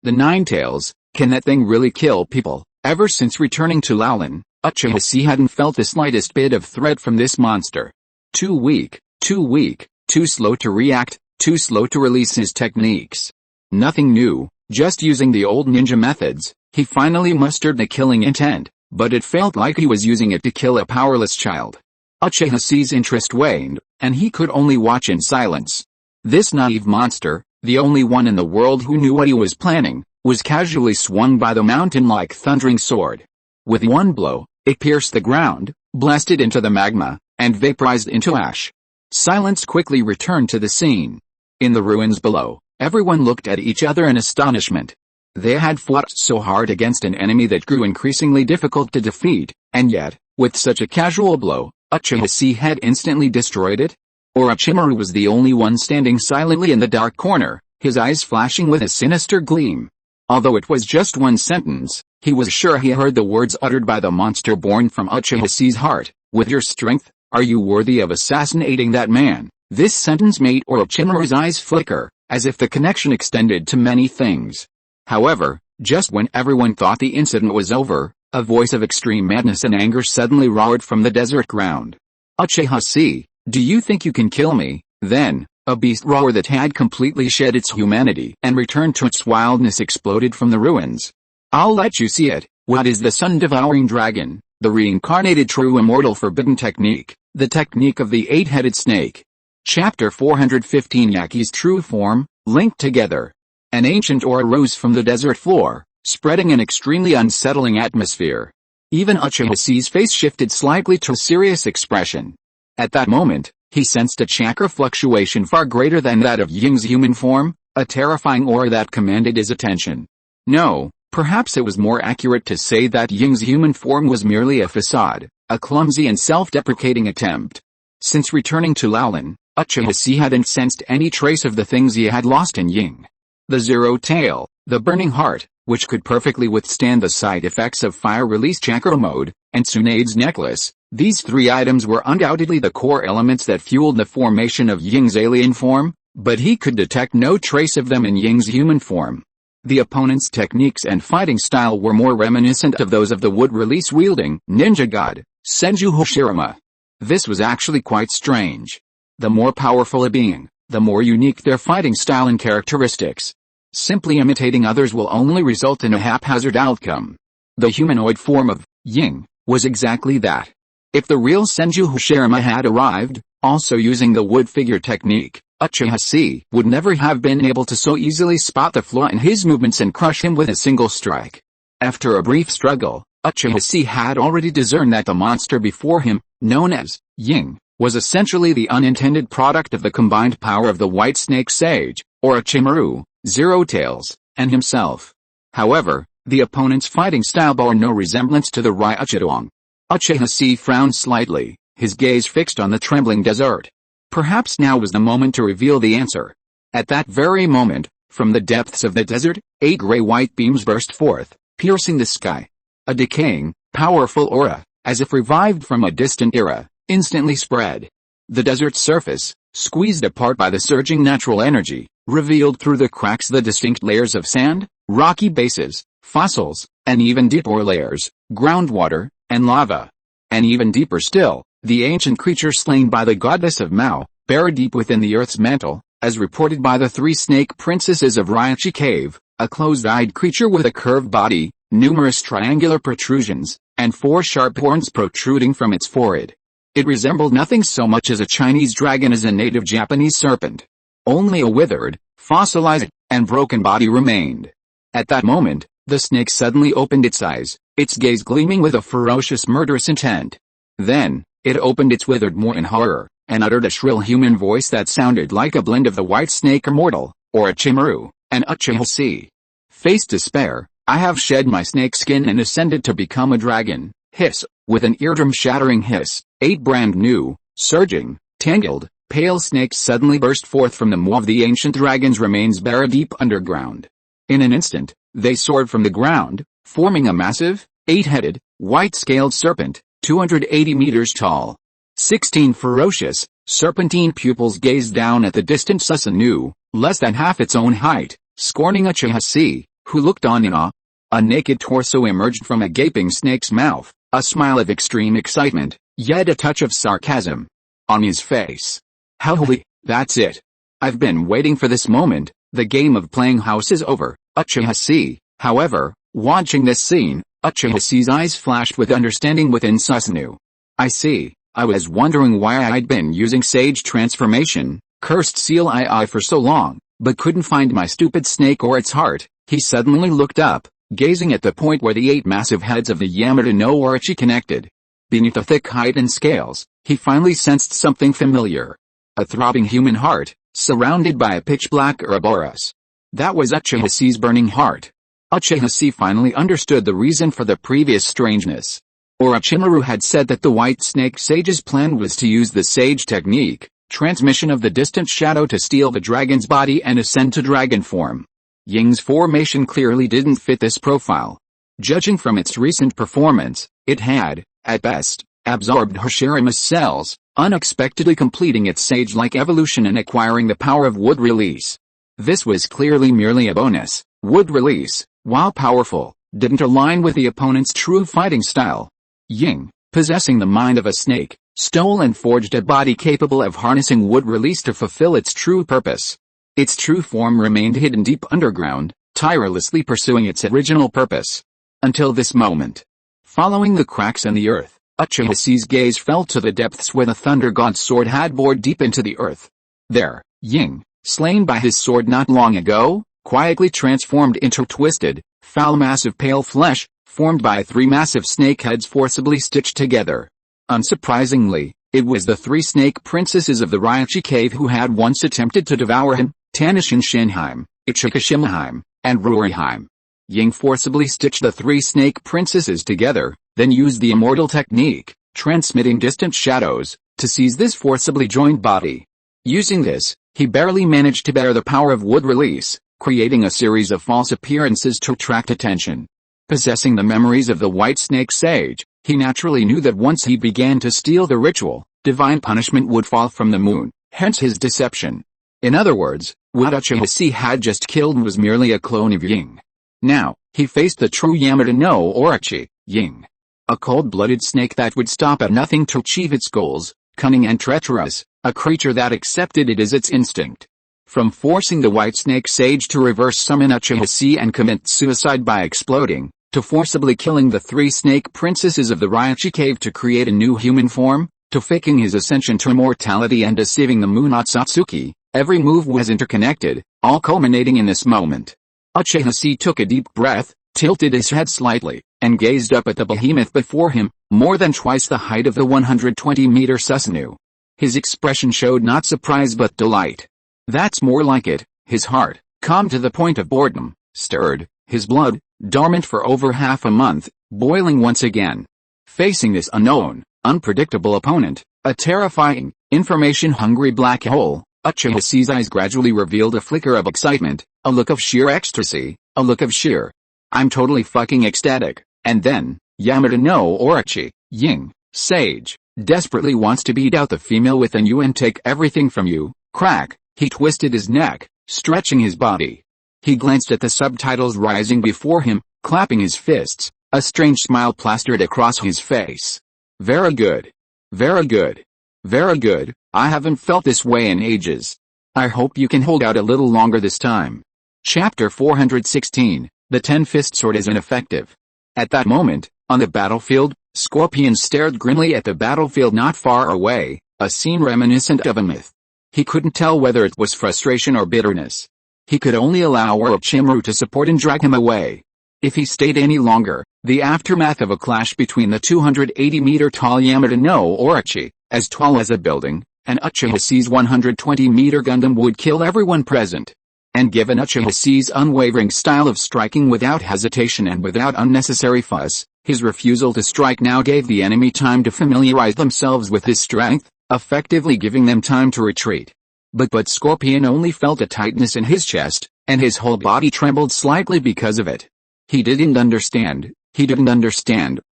Speaker 1: the Nine Tails, can that thing really kill people? Ever since returning to Laolin, Uchiha Chi hadn't felt the slightest bit of threat from this monster. Too weak, too slow to react, too slow to release his techniques. Nothing new, just using the old ninja methods. He finally mustered the killing intent, but it felt like he was using it to kill a powerless child. Uchiha's interest waned, and he could only watch in silence. This naive monster, the only one in the world who knew what he was planning, was casually swung by the mountain like thundering sword. With one blow, it pierced the ground, blasted into the magma, and vaporized into ash. Silence quickly returned to the scene. In the ruins below, everyone looked at each other in astonishment. They had fought so hard against an enemy that grew increasingly difficult to defeat, and yet, with such a casual blow, Uchiha had instantly destroyed it? Orochimaru was the only one standing silently in the dark corner, his eyes flashing with a sinister gleam. Although it was just one sentence, he was sure he heard the words uttered by the monster born from Uchiha's heart. With your strength, are you worthy of assassinating that man? This sentence made Orochimaru's eyes flicker, as if the connection extended to many things. However, just when everyone thought the incident was over, a voice of extreme madness and anger suddenly roared from the desert ground. Uchiha, do you think you can kill me? Then, a beast roar that had completely shed its humanity and returned to its wildness exploded from the ruins. I'll let you see it. What is the sun-devouring dragon? The reincarnated true immortal forbidden technique, the technique of the eight-headed snake. Chapter 415 Yaki's true form, linked together. An ancient aura rose from the desert floor, spreading an extremely unsettling atmosphere. Even Uchiha's face shifted slightly to a serious expression. At that moment, he sensed a chakra fluctuation far greater than that of Ying's human form, a terrifying aura that commanded his attention. No, perhaps it was more accurate to say that Ying's human form was merely a facade, a clumsy and self-deprecating attempt. Since returning to Laolin, Uchiha hadn't sensed any trace of the things he had lost in Ying. The zero tail, the burning heart, which could perfectly withstand the side effects of fire release chakra mode, and Tsunade's necklace, these three items were undoubtedly the core elements that fueled the formation of Ying's alien form, but he could detect no trace of them in Ying's human form. The opponent's techniques and fighting style were more reminiscent of those of the wood-release-wielding ninja god, Senju Hoshirama. This was actually quite strange. The more powerful a being, the more unique their fighting style and characteristics. Simply imitating others will only result in a haphazard outcome. The humanoid form of Ying was exactly that. If the real Senju Hoshirama had arrived, also using the wood figure technique, Uchiha would never have been able to so easily spot the flaw in his movements and crush him with a single strike. After a brief struggle, Uchiha had already discerned that the monster before him, known as Ying, was essentially the unintended product of the combined power of the White Snake Sage, Orochimaru, Zero Tails, and himself. However, the opponent's fighting style bore no resemblance to the Ryuchidoing. Uchiha frowned slightly, his gaze fixed on the trembling desert. Perhaps now was the moment to reveal the answer. At that very moment, from the depths of the desert, 8 gray-white beams burst forth, piercing the sky. A decaying, powerful aura, as if revived from a distant era, instantly spread. The desert's surface, squeezed apart by the surging natural energy, revealed through the cracks the distinct layers of sand, rocky bases, fossils, and even deeper layers, groundwater, and lava. And even deeper still, the ancient creature slain by the goddess of Mao, buried deep within the earth's mantle, as reported by the 3 snake princesses of Ryuchi Cave, a closed-eyed creature with a curved body, numerous triangular protrusions, and 4 sharp horns protruding from its forehead. It resembled nothing so much as a Chinese dragon as a native Japanese serpent. Only a withered, fossilized, and broken body remained. At that moment, the snake suddenly opened its eyes, its gaze gleaming with a ferocious murderous intent. Then, it opened its withered maw in horror, and uttered a shrill human voice that sounded like a blend of the White Snake Immortal, Orochimaru, and Uchiha. Face despair, I have shed my snake skin and ascended to become a dragon. Hiss, with an eardrum-shattering hiss, 8 brand new, surging, tangled, pale snakes suddenly burst forth from the maw of the ancient dragon's remains buried deep underground. In an instant, they soared from the ground, forming a massive, 8-headed, white-scaled serpent, 280 meters tall. 16 ferocious, serpentine pupils gazed down at the distant Susanoo, less than half its own height, scorning Uchiha, who looked on in awe. A naked torso emerged from a gaping snake's mouth, a smile of extreme excitement, yet a touch of sarcasm on his face. Holy, that's it. I've been waiting for this moment. The game of playing house is over. Uchiha, however, watching this scene, Uchiha's eyes flashed with understanding within Susanoo. I see, I was wondering why I'd been using Sage Transformation, cursed seal I for so long, but couldn't find my stupid snake or its heart. He suddenly looked up, gazing at the point where the 8 massive heads of the Yamada no Orochi connected. Beneath the thick hide and scales, he finally sensed something familiar. A throbbing human heart, surrounded by a pitch-black Ouroboros. That was Uchiha Chi's burning heart. Uchiha Chi finally understood the reason for the previous strangeness. Orochimaru had said that the White Snake Sage's plan was to use the Sage technique, transmission of the distant shadow, to steal the dragon's body and ascend to dragon form. Ying's formation clearly didn't fit this profile. Judging from its recent performance, it had, at best, absorbed Hashirame's cells, unexpectedly completing its sage-like evolution and acquiring the power of wood release. This was clearly merely a bonus. Wood release, while powerful, didn't align with the opponent's true fighting style. Ying, possessing the mind of a snake, stole and forged a body capable of harnessing wood release to fulfill its true purpose. Its true form remained hidden deep underground, tirelessly pursuing its original purpose. Until this moment. Following the cracks in the earth, Uchiha Chi's gaze fell to the depths where the Thunder God's sword had bored deep into the earth. There, Ying, slain by his sword not long ago, quietly transformed into twisted, foul mass of pale flesh, formed by 3 massive snake heads forcibly stitched together. Unsurprisingly, it was the 3 snake princesses of the Ryochi cave who had once attempted to devour him, Tanishin Shinheim, Ichikashimheim, and Ruriheim. Ying forcibly stitched the 3 snake princesses together, then used the immortal technique, transmitting distant shadows, to seize this forcibly joined body. Using this, he barely managed to bear the power of wood release, creating a series of false appearances to attract attention. Possessing the memories of the White Snake Sage, he naturally knew that once he began to steal the ritual, divine punishment would fall from the moon, hence his deception. In other words, what Uchiha Chi had just killed was merely a clone of Ying. Now, he faced the true Yamada no Orochi, Ying. A cold-blooded snake that would stop at nothing to achieve its goals, cunning and treacherous, a creature that accepted it as its instinct. From forcing the White Snake Sage to reverse summon Uchiha Chi and commit suicide by exploding, to forcibly killing the 3 snake princesses of the Ryochi cave to create a new human form, to faking his ascension to immortality and deceiving the moon Otsutsuki, every move was interconnected, all culminating in this moment. Uchiha Chi took a deep breath, tilted his head slightly, and gazed up at the behemoth before him, more than twice the height of the 120-meter Susanoo. His expression showed not surprise but delight. That's more like it. His heart, calm to the point of boredom, stirred, his blood, dormant for over half a month, boiling once again. Facing this unknown, unpredictable opponent, a terrifying, information-hungry black hole, Uchiha Chi's eyes gradually revealed a flicker of excitement, a look of sheer ecstasy, a look of sheer, I'm totally fucking ecstatic. And then, Yamada no Orochi, Ying, Sage, desperately wants to beat out the female within you and take everything from you. Crack, he twisted his neck, stretching his body. He glanced at the subtitles rising before him, clapping his fists, a strange smile plastered across his face. Very good. Very good. Very good, I haven't felt this way in ages. I hope you can hold out a little longer this time. Chapter 416, The 10-Fist Sword is ineffective. At that moment, on the battlefield, Scorpion stared grimly at the battlefield not far away, a scene reminiscent of a myth. He couldn't tell whether it was frustration or bitterness. He could only allow Orochimaru to support and drag him away. If he stayed any longer, the aftermath of a clash between the 280-meter-tall Yamada no Orochi, as tall as a building, and Uchiha Chi's 120-meter Gundam would kill everyone present. And given Uchiha Chi's unwavering style of striking without hesitation and without unnecessary fuss, his refusal to strike now gave the enemy time to familiarize themselves with his strength, effectively giving them time to retreat. But Scorpion only felt a tightness in his chest, and his whole body trembled slightly because of it. He didn't understand,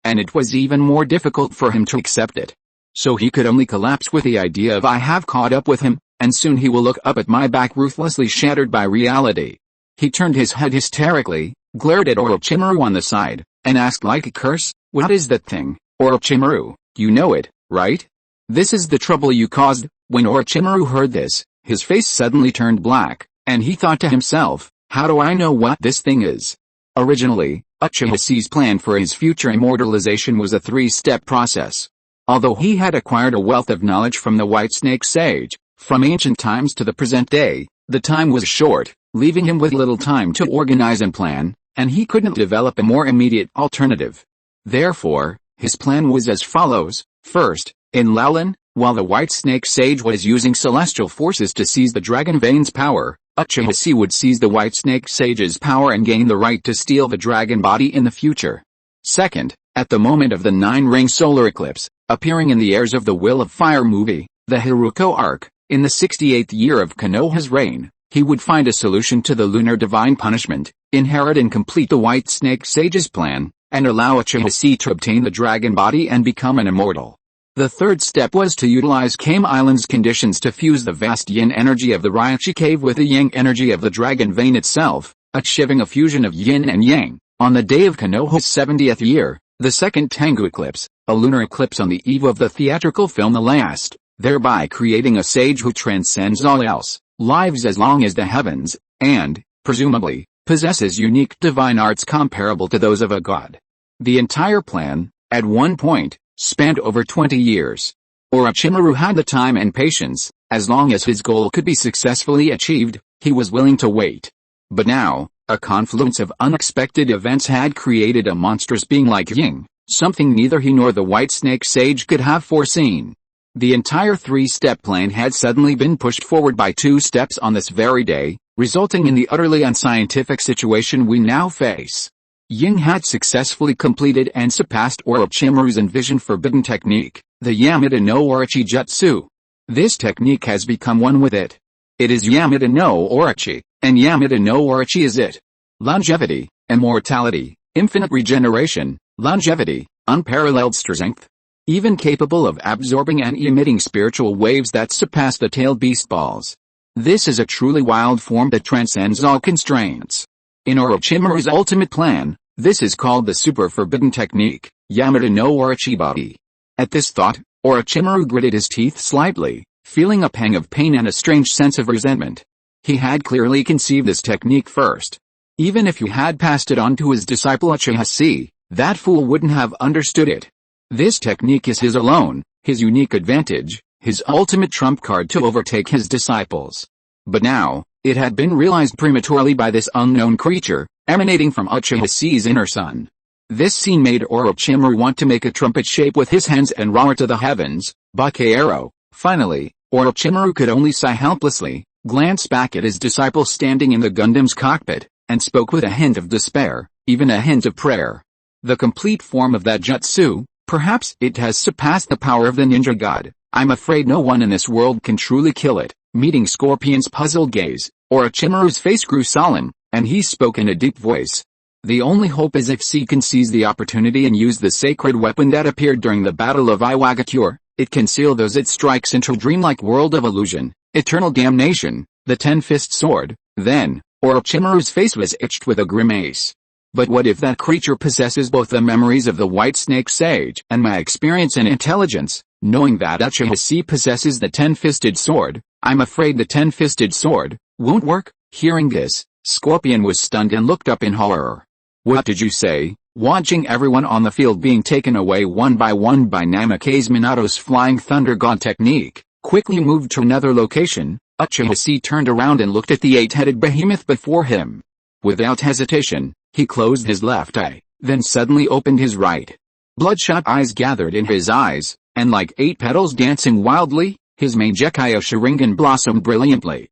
Speaker 1: and it was even more difficult for him to accept it. So he could only collapse with the idea of I have caught up with him, and soon he will look up at my back ruthlessly shattered by reality. He turned his head hysterically, glared at Orochimaru on the side, and asked like a curse, what is that thing, Orochimaru? You know it, right? This is the trouble you caused. When Orochimaru heard this, his face suddenly turned black, and he thought to himself, how do I know what this thing is? Originally, Uchiha Chi's plan for his future immortalization was a 3-step process. Although he had acquired a wealth of knowledge from the White Snake Sage, from ancient times to the present day, the time was short, leaving him with little time to organize and plan, and he couldn't develop a more immediate alternative. Therefore, his plan was as follows. First, in Laolan, while the White Snake Sage was using celestial forces to seize the Dragon Vein's power, Uchiha Chi would seize the White Snake Sage's power and gain the right to steal the dragon body in the future. Second, at the moment of the 9-ring solar eclipse, appearing in the Heirs of the Will of Fire movie, the Haruko arc, in the 68th year of Konoha's reign, he would find a solution to the lunar divine punishment, inherit and complete the White Snake Sage's plan, and allow Uchiha Chi to obtain the dragon body and become an immortal. The third step was to utilize Kame Island's conditions to fuse the vast yin energy of the Ryochi cave with the yang energy of the dragon vein itself, achieving a fusion of yin and yang. On the day of Konoha's 70th year, the second Tengu eclipse, a lunar eclipse on the eve of the theatrical film The Last, thereby creating a sage who transcends all else, lives as long as the heavens, and, presumably, possesses unique divine arts comparable to those of a god. The entire plan, at one point, spanned over 20 years. Orochimaru had the time and patience. As long as his goal could be successfully achieved, he was willing to wait. But now, a confluence of unexpected events had created a monstrous being like Ying, something neither he nor the White Snake Sage could have foreseen. The entire 3-step plan had suddenly been pushed forward by 2 steps on this very day, resulting in the utterly unscientific situation we now face. Ying had successfully completed and surpassed Orochimaru's envisioned forbidden technique, the Yamada no Orochi Jutsu. This technique has become one with it. It is Yamada no Orochi, and Yamada no Orochi is it. Longevity, immortality, infinite regeneration, longevity, unparalleled strength, even capable of absorbing and emitting spiritual waves that surpass the tailed beast balls. This is a truly wild form that transcends all constraints. In Orochimaru's ultimate plan, this is called the super forbidden technique, Yamada no Orochi body. At this thought, Orochimaru gritted his teeth slightly, feeling a pang of pain and a strange sense of resentment. He had clearly conceived this technique first. Even if he had passed it on to his disciple Uchiha Chi, that fool wouldn't have understood it. This technique is his alone, his unique advantage, his ultimate trump card to overtake his disciples. But now, it had been realized prematurely by this unknown creature, emanating from Uchiha Chi's inner sun. This scene made Orochimaru want to make a trumpet shape with his hands and roar to the heavens, Bakearo. Finally, Orochimaru could only sigh helplessly, glance back at his disciple standing in the Gundam's cockpit, and spoke with a hint of despair, even a hint of prayer. The complete form of that jutsu, perhaps it has surpassed the power of the ninja god. I'm afraid no one in this world can truly kill it. Meeting Scorpion's puzzled gaze, Orochimaru's face grew solemn, and he spoke in a deep voice. The only hope is if C can seize the opportunity and use the sacred weapon that appeared during the Battle of Iwagakure, it can seal those it strikes into a dreamlike world of illusion, eternal damnation, the 10-fist sword. Then, Orochimaru's face was itched with a grimace. But what if that creature possesses both the memories of the White Snake Sage and my experience and intelligence? Knowing that Uchiha Chi possesses the 10-fisted sword, I'm afraid the 10-fisted sword won't work. Hearing this, Scorpion was stunned and looked up in horror. What did you say? Watching everyone on the field being taken away one by Namikaze Minato's flying thunder god technique, quickly moved to another location, Uchiha Chi turned around and looked at the 8-headed behemoth before him. Without hesitation, he closed his left eye, then suddenly opened his right. Bloodshot eyes gathered in his eyes, and like 8 petals dancing wildly, his Mangekyo Sharingan blossomed brilliantly.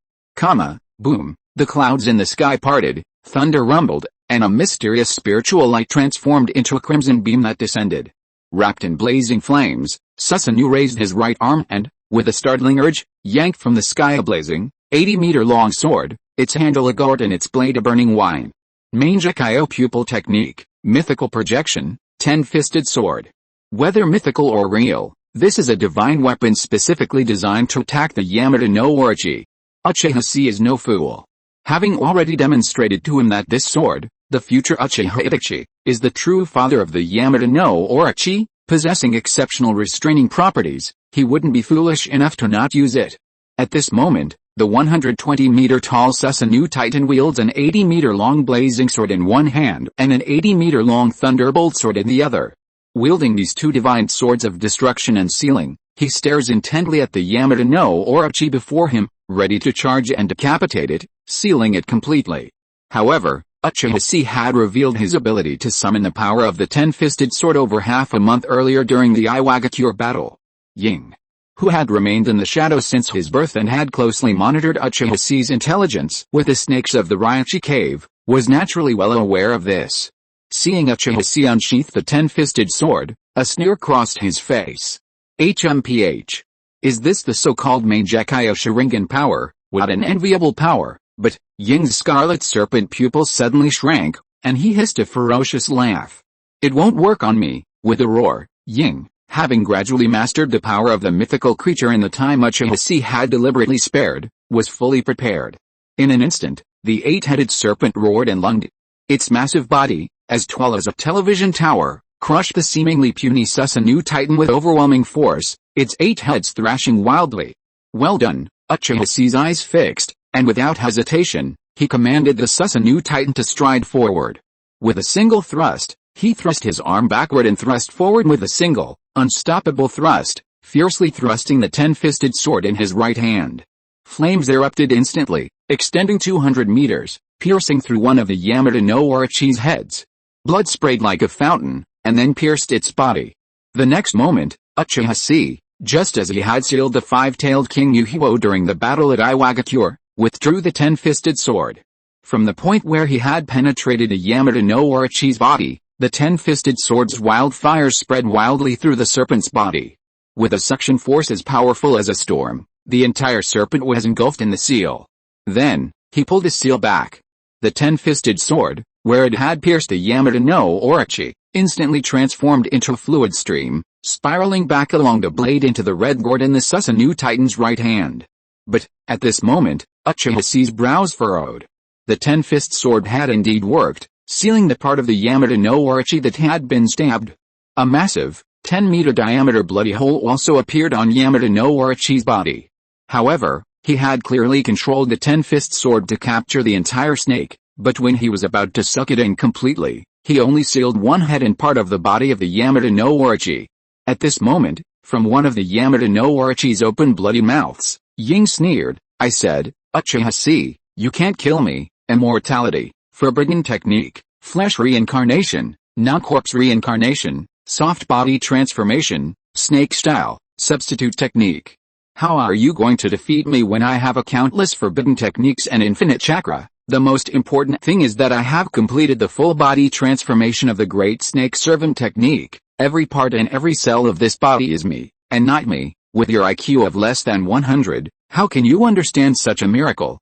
Speaker 1: Boom, the clouds in the sky parted, thunder rumbled, and a mysterious spiritual light transformed into a crimson beam that descended. Wrapped in blazing flames, Susanoo raised his right arm and, with a startling urge, yanked from the sky a blazing, 80-meter-long sword, its handle a gourd and its blade a burning wine. Mangekyo pupil technique, mythical projection, 10-fisted sword. Whether mythical or real, this is a divine weapon specifically designed to attack the Yamada no Orochi. Uchiha Chi is no fool. Having already demonstrated to him that this sword, the future Uchiha Itachi, is the true father of the Yamada no Orochi, possessing exceptional restraining properties, he wouldn't be foolish enough to not use it. At this moment, the 120-meter-tall Susanoo Titan wields an 80-meter-long blazing sword in one hand and an 80-meter-long thunderbolt sword in the other. Wielding these two divine swords of destruction and sealing, he stares intently at the Yamada no Orochi before him, ready to charge and decapitate it, sealing it completely. However, Uchiha Chi had revealed his ability to summon the power of the ten-fisted sword over half a month earlier during the Iwagakure battle. Ying, who had remained in the shadows since his birth and had closely monitored Uchiha Chi's intelligence with the snakes of the Ryochi cave, was naturally well aware of this. Seeing Uchiha Chi unsheath the ten-fisted sword, a sneer crossed his face. HMPH. Is this the so-called Mangekyo Sharingan power? What an enviable power! But Ying's scarlet serpent pupils suddenly shrank, and he hissed a ferocious laugh. It won't work on me. With a roar, Ying, having gradually mastered the power of the mythical creature in the time Uchiha Chi had deliberately spared, was fully prepared. In an instant, the eight-headed serpent roared and lunged. Its massive body, as tall as a television tower, crushed the seemingly puny Susanoo Titan with overwhelming force, its 8 heads thrashing wildly. Well done, Uchiha Chi's eyes fixed, and without hesitation, he commanded the Susanoo Titan to stride forward. With a single thrust, he thrust his arm backward and thrust forward with a single, unstoppable thrust, fiercely thrusting the ten-fisted sword in his right hand. Flames erupted instantly, extending 200 meters, piercing through one of the Yamada no Orochi's heads. Blood sprayed like a fountain, and then pierced its body. The next moment, Uchiha Chi, just as he had sealed the five-tailed King Yuhio during the battle at Iwagakure, withdrew the ten-fisted sword. From the point where he had penetrated the Yamada no Orochi's body, the ten-fisted sword's wildfires spread wildly through the serpent's body. With a suction force as powerful as a storm, the entire serpent was engulfed in the seal. Then, he pulled the seal back. The ten-fisted sword, where it had pierced the Yamada no Orochi, instantly transformed into a fluid stream, spiraling back along the blade into the red gourd in the Susanoo Titan's right hand. But, at this moment, Uchiha Chi's brows furrowed. The ten-fist sword had indeed worked, sealing the part of the Yamada no Orochi that had been stabbed. A massive, 10-meter diameter bloody hole also appeared on Yamada no Orochi's body. However, he had clearly controlled the ten-fist sword to capture the entire snake, but when he was about to suck it in completely, he only sealed one head and part of the body of the Yamada no Orochi. At this moment, from one of the Yamada no Orochi's open bloody mouths, Ying sneered. I said, Uchiha Chi, you can't kill me. Immortality, forbidden technique, flesh reincarnation, now corpse reincarnation, soft body transformation, snake style, substitute technique. How are you going to defeat me when I have a countless forbidden techniques and infinite chakra? The most important thing is that I have completed the full body transformation of the great snake servant technique. Every part and every cell of this body is me, and not me. With your IQ of less than 100, how can you understand such a miracle?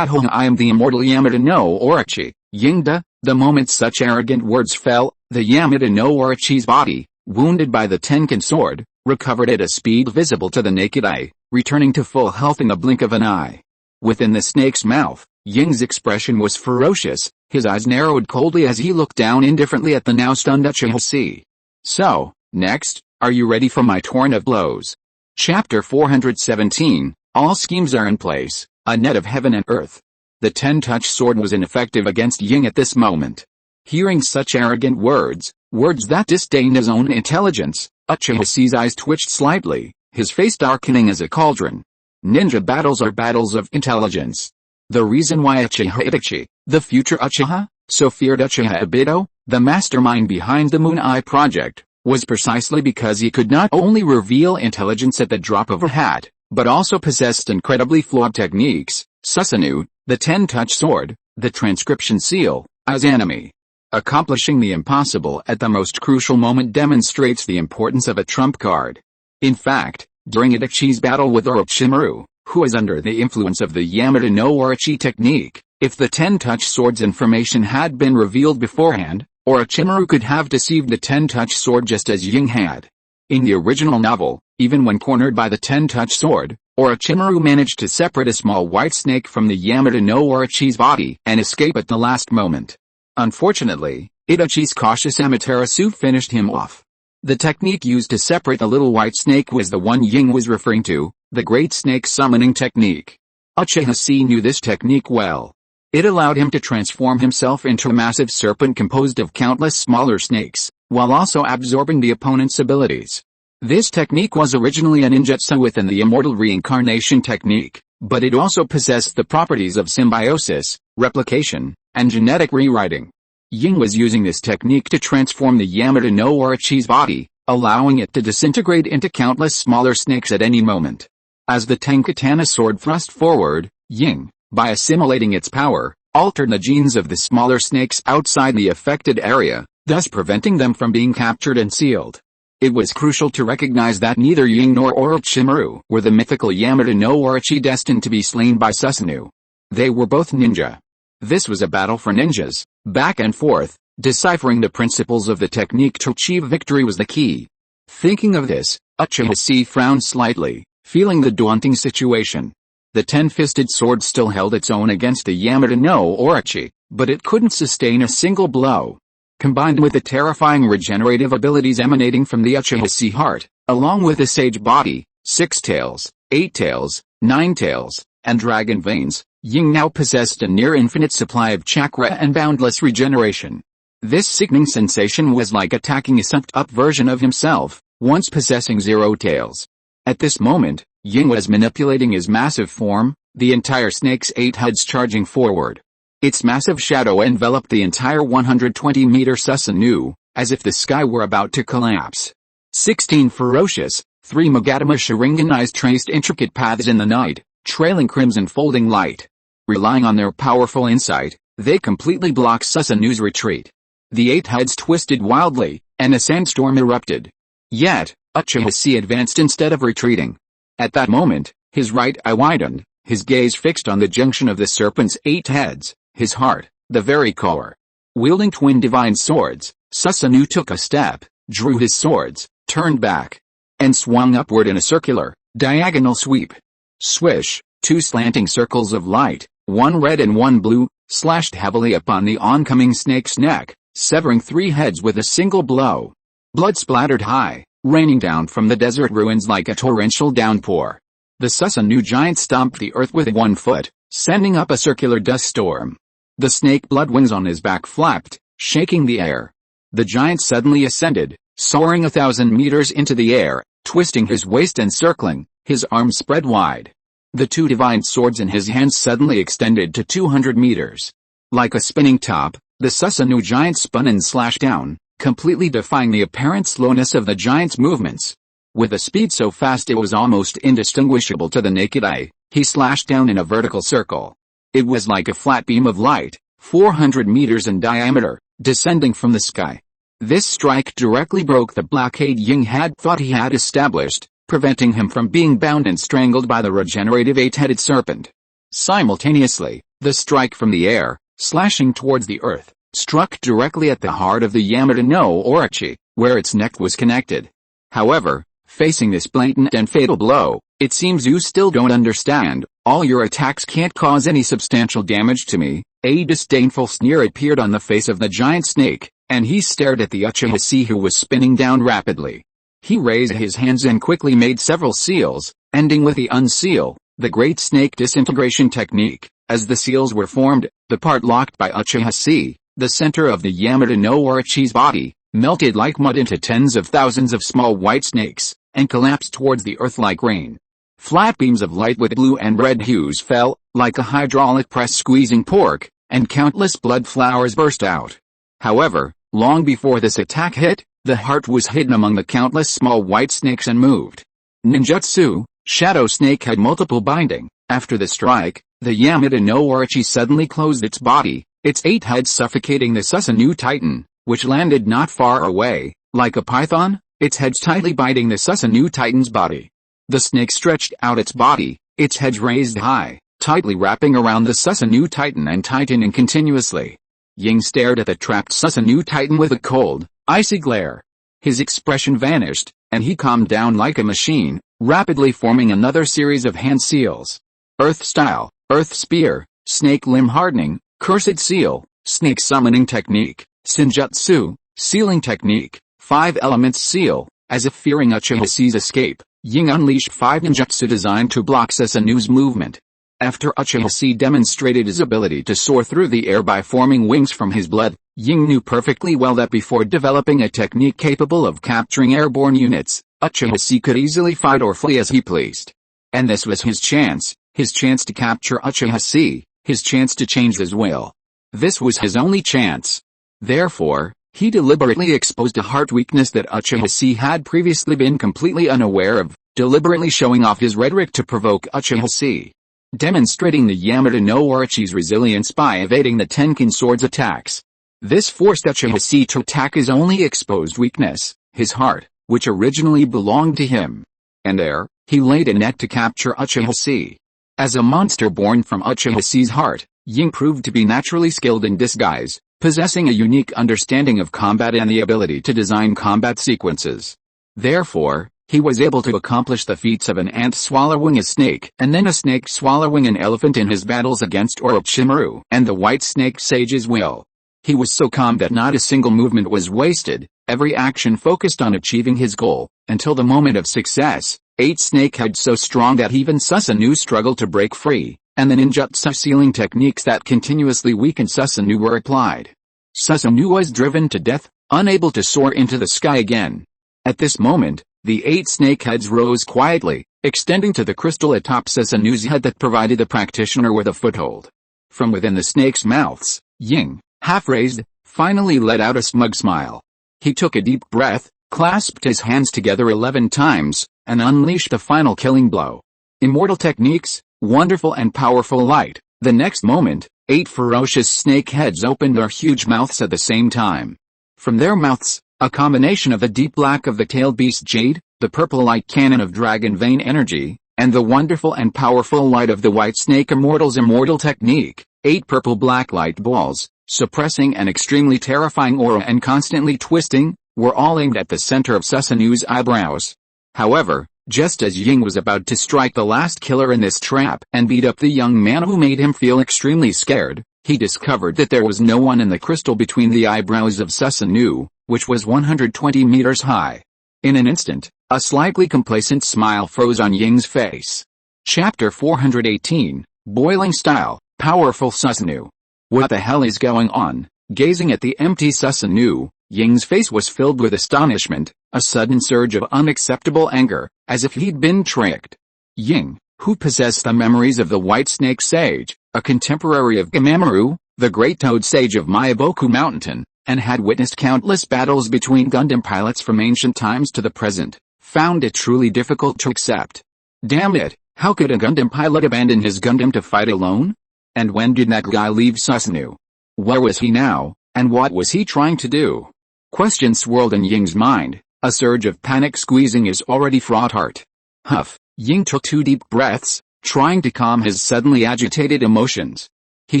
Speaker 1: I am the immortal Yamada no Orochi, Yingda. The moment such arrogant words fell, the Yamada no Orochi's body, wounded by the Tenkan sword, recovered at a speed visible to the naked eye, returning to full health in the blink of an eye. Within the snake's mouth, Ying's expression was ferocious, his eyes narrowed coldly as he looked down indifferently at the now stunned Uchiha Chi. So, next, are you ready for my torrent of blows? Chapter 417, All schemes are in place, a net of heaven and earth. The ten-touch sword was ineffective against Ying at this moment. Hearing such arrogant words that disdained his own intelligence, Uchiha Chi's eyes twitched slightly, his face darkening as a cauldron. Ninja battles are battles of intelligence. The reason why Uchiha Itachi, the future Uchiha, so feared Uchiha Obito, the mastermind behind the Moon Eye project, was precisely because he could not only reveal intelligence at the drop of a hat, but also possessed incredibly flawed techniques, Susanoo, the ten-touch sword, the transcription seal, as enemy. Accomplishing the impossible at the most crucial moment demonstrates the importance of a trump card. In fact, during Itachi's battle with Orochimaru, who was under the influence of the Yamada no Orochi technique, if the ten-touch sword's information had been revealed beforehand, Orochimaru could have deceived the ten-touch sword just as Ying had. In the original novel, even when cornered by the ten-touch sword, Orochimaru managed to separate a small white snake from the Yamada no Orochi's body and escape at the last moment. Unfortunately, Itachi's cautious Amaterasu finished him off. The technique used to separate the little white snake was the one Ying was referring to, the Great Snake Summoning Technique. Uchiha Chi knew this technique well. It allowed him to transform himself into a massive serpent composed of countless smaller snakes, while also absorbing the opponent's abilities. This technique was originally a ninjutsu within the immortal reincarnation technique, but it also possessed the properties of symbiosis, replication, and genetic rewriting. Ying was using this technique to transform the Yamada no Orochi's body, allowing it to disintegrate into countless smaller snakes at any moment. As the Tenkatana sword thrust forward, Ying, by assimilating its power, altered the genes of the smaller snakes outside the affected area, thus preventing them from being captured and sealed. It was crucial to recognize that neither Ying nor Orochimaru were the mythical Yamada no Orochi destined to be slain by Susanoo. They were both ninja. This was a battle for ninjas, back and forth, deciphering the principles of the technique to achieve victory was the key. Thinking of this, Uchiha Chi frowned slightly, feeling the daunting situation. The ten-fisted sword still held its own against the Yamada no Orochi, but it couldn't sustain a single blow. Combined with the terrifying regenerative abilities emanating from the Uchiha Chi heart, along with the sage body, 6 tails, 8 tails, 9 tails, and dragon veins, Ying now possessed a near-infinite supply of chakra and boundless regeneration. This sickening sensation was like attacking a sucked-up version of himself, once possessing 0 tails. At this moment, Ying was manipulating his massive form, the entire snake's 8 heads charging forward. Its massive shadow enveloped the entire 120-meter Susanoo, as if the sky were about to collapse. 16 ferocious, 3 Magatama Sharingan eyes traced intricate paths in the night, trailing crimson folding light. Relying on their powerful insight, they completely blocked Susanoo's retreat. The 8 heads twisted wildly, and a sandstorm erupted. Yet, Uchiha Chi advanced instead of retreating. At that moment, his right eye widened, his gaze fixed on the junction of the serpent's 8 heads, his heart, the very core. Wielding twin divine swords, Susanoo took a step, drew his swords, turned back, and swung upward in a circular, diagonal sweep. Swish, 2 slanting circles of light, one red and one blue, slashed heavily upon the oncoming snake's neck, severing 3 heads with a single blow. Blood splattered high, raining down from the desert ruins like a torrential downpour. The Susanoo giant stomped the earth with 1 foot, sending up a circular dust storm. The snake blood wings on his back flapped, shaking the air. The giant suddenly ascended, soaring 1,000 meters into the air, twisting his waist and circling, his arms spread wide. The 2 divine swords in his hands suddenly extended to 200 meters. Like a spinning top, the Susanoo giant spun and slashed down, completely defying the apparent slowness of the giant's movements. With a speed so fast it was almost indistinguishable to the naked eye, he slashed down in a vertical circle. It was like a flat beam of light, 400 meters in diameter, descending from the sky. This strike directly broke the blockade Ying had thought he had established, preventing him from being bound and strangled by the regenerative 8-headed serpent. Simultaneously, the strike from the air, slashing towards the earth, struck directly at the heart of the Yamada no Orochi, where its neck was connected. However, facing this blatant and fatal blow, it seems you still don't understand. All your attacks can't cause any substantial damage to me. A disdainful sneer appeared on the face of the giant snake, and he stared at the Uchiha Chi who was spinning down rapidly. He raised his hands and quickly made several seals, ending with the unseal, the great snake disintegration technique. As the seals were formed, the part locked by Uchiha Chi, the center of the Yamada no Orochi's body, melted like mud into tens of thousands of small white snakes, and collapsed towards the earth like rain. Flat beams of light with blue and red hues fell, like a hydraulic press squeezing pork, and countless blood flowers burst out. However, long before this attack hit, the heart was hidden among the countless small white snakes and moved. Ninjutsu, Shadow Snake had multiple binding. After the strike, the Yamada no Orochi suddenly closed its body, its 8 heads suffocating the Susanoo Titan, which landed not far away, like a python, its heads tightly biting the Susanoo Titan's body. The snake stretched out its body, its head raised high, tightly wrapping around the Susanoo Titan and tightening continuously. Ying stared at the trapped Susanoo Titan with a cold, icy glare. His expression vanished, and he calmed down like a machine, rapidly forming another series of hand seals. Earth Style, Earth Spear, Snake Limb Hardening, Cursed Seal, Snake Summoning Technique, Senjutsu, Sealing Technique, 5 Elements Seal. As if fearing Uchiha Chi's escape, Ying unleashed 5 ninjutsu designed to block Susanoo's movement. After Uchiha Chi demonstrated his ability to soar through the air by forming wings from his blood, Ying knew perfectly well that before developing a technique capable of capturing airborne units, Uchiha Chi could easily fight or flee as he pleased. And this was his chance to capture Uchiha Chi, his chance to change his will. This was his only chance. Therefore, he deliberately exposed a heart weakness that Uchiha Chi had previously been completely unaware of, deliberately showing off his rhetoric to provoke Uchiha Chi. Demonstrating the Yamato no Orochi's resilience by evading the Tenkin Sword's attacks. This forced Uchiha Chi to attack his only exposed weakness, his heart, which originally belonged to him. And there, he laid a net to capture Uchiha Chi. As a monster born from Uchiha Chi's heart, Ying proved to be naturally skilled in disguise, possessing a unique understanding of combat and the ability to design combat sequences. Therefore, he was able to accomplish the feats of an ant swallowing a snake and then a snake swallowing an elephant in his battles against Orochimaru and the White Snake Sage's will. He was so calm that not a single movement was wasted, every action focused on achieving his goal, until the moment of success. 8 snakeheads so strong that even Susanoo struggled to break free, and the ninjutsu sealing techniques that continuously weakened Susanoo were applied. Susanoo was driven to death, unable to soar into the sky again. At this moment, the 8 snakeheads rose quietly, extending to the crystal atop Susanoo's head that provided the practitioner with a foothold. From within the snakes' mouths, Ying, half-raised, finally let out a smug smile. He took a deep breath, clasped his hands together 11 times, and unleashed the final killing blow. Immortal techniques, wonderful and powerful light. The next moment, 8 ferocious snake heads opened their huge mouths at the same time. From their mouths, a combination of the deep black of the tailed beast jade, the purple light cannon of dragon vein energy, and the wonderful and powerful light of the white snake immortal's immortal technique, 8 purple black light balls, suppressing an extremely terrifying aura and constantly twisting, were all aimed at the center of Susanoo's eyebrows. However, just as Ying was about to strike the last killer in this trap and beat up the young man who made him feel extremely scared, he discovered that there was no one in the crystal between the eyebrows of Susanoo, which was 120 meters high. In an instant, a slightly complacent smile froze on Ying's face. Chapter 418, Boiling Style, Powerful Susanoo. What the hell is going on? Gazing at the empty Susanoo, Ying's face was filled with astonishment, a sudden surge of unacceptable anger, as if he'd been tricked. Ying, who possessed the memories of the White Snake Sage, a contemporary of Gamamaru, the Great Toad Sage of Myaboku Mountain, and had witnessed countless battles between Gundam pilots from ancient times to the present, found it truly difficult to accept. Damn it, how could a Gundam pilot abandon his Gundam to fight alone? And when did that guy leave Susanoo? Where was he now, and what was he trying to do? Questions swirled in Ying's mind, a surge of panic squeezing his already fraught heart. Huff, Ying took 2 deep breaths, trying to calm his suddenly agitated emotions. He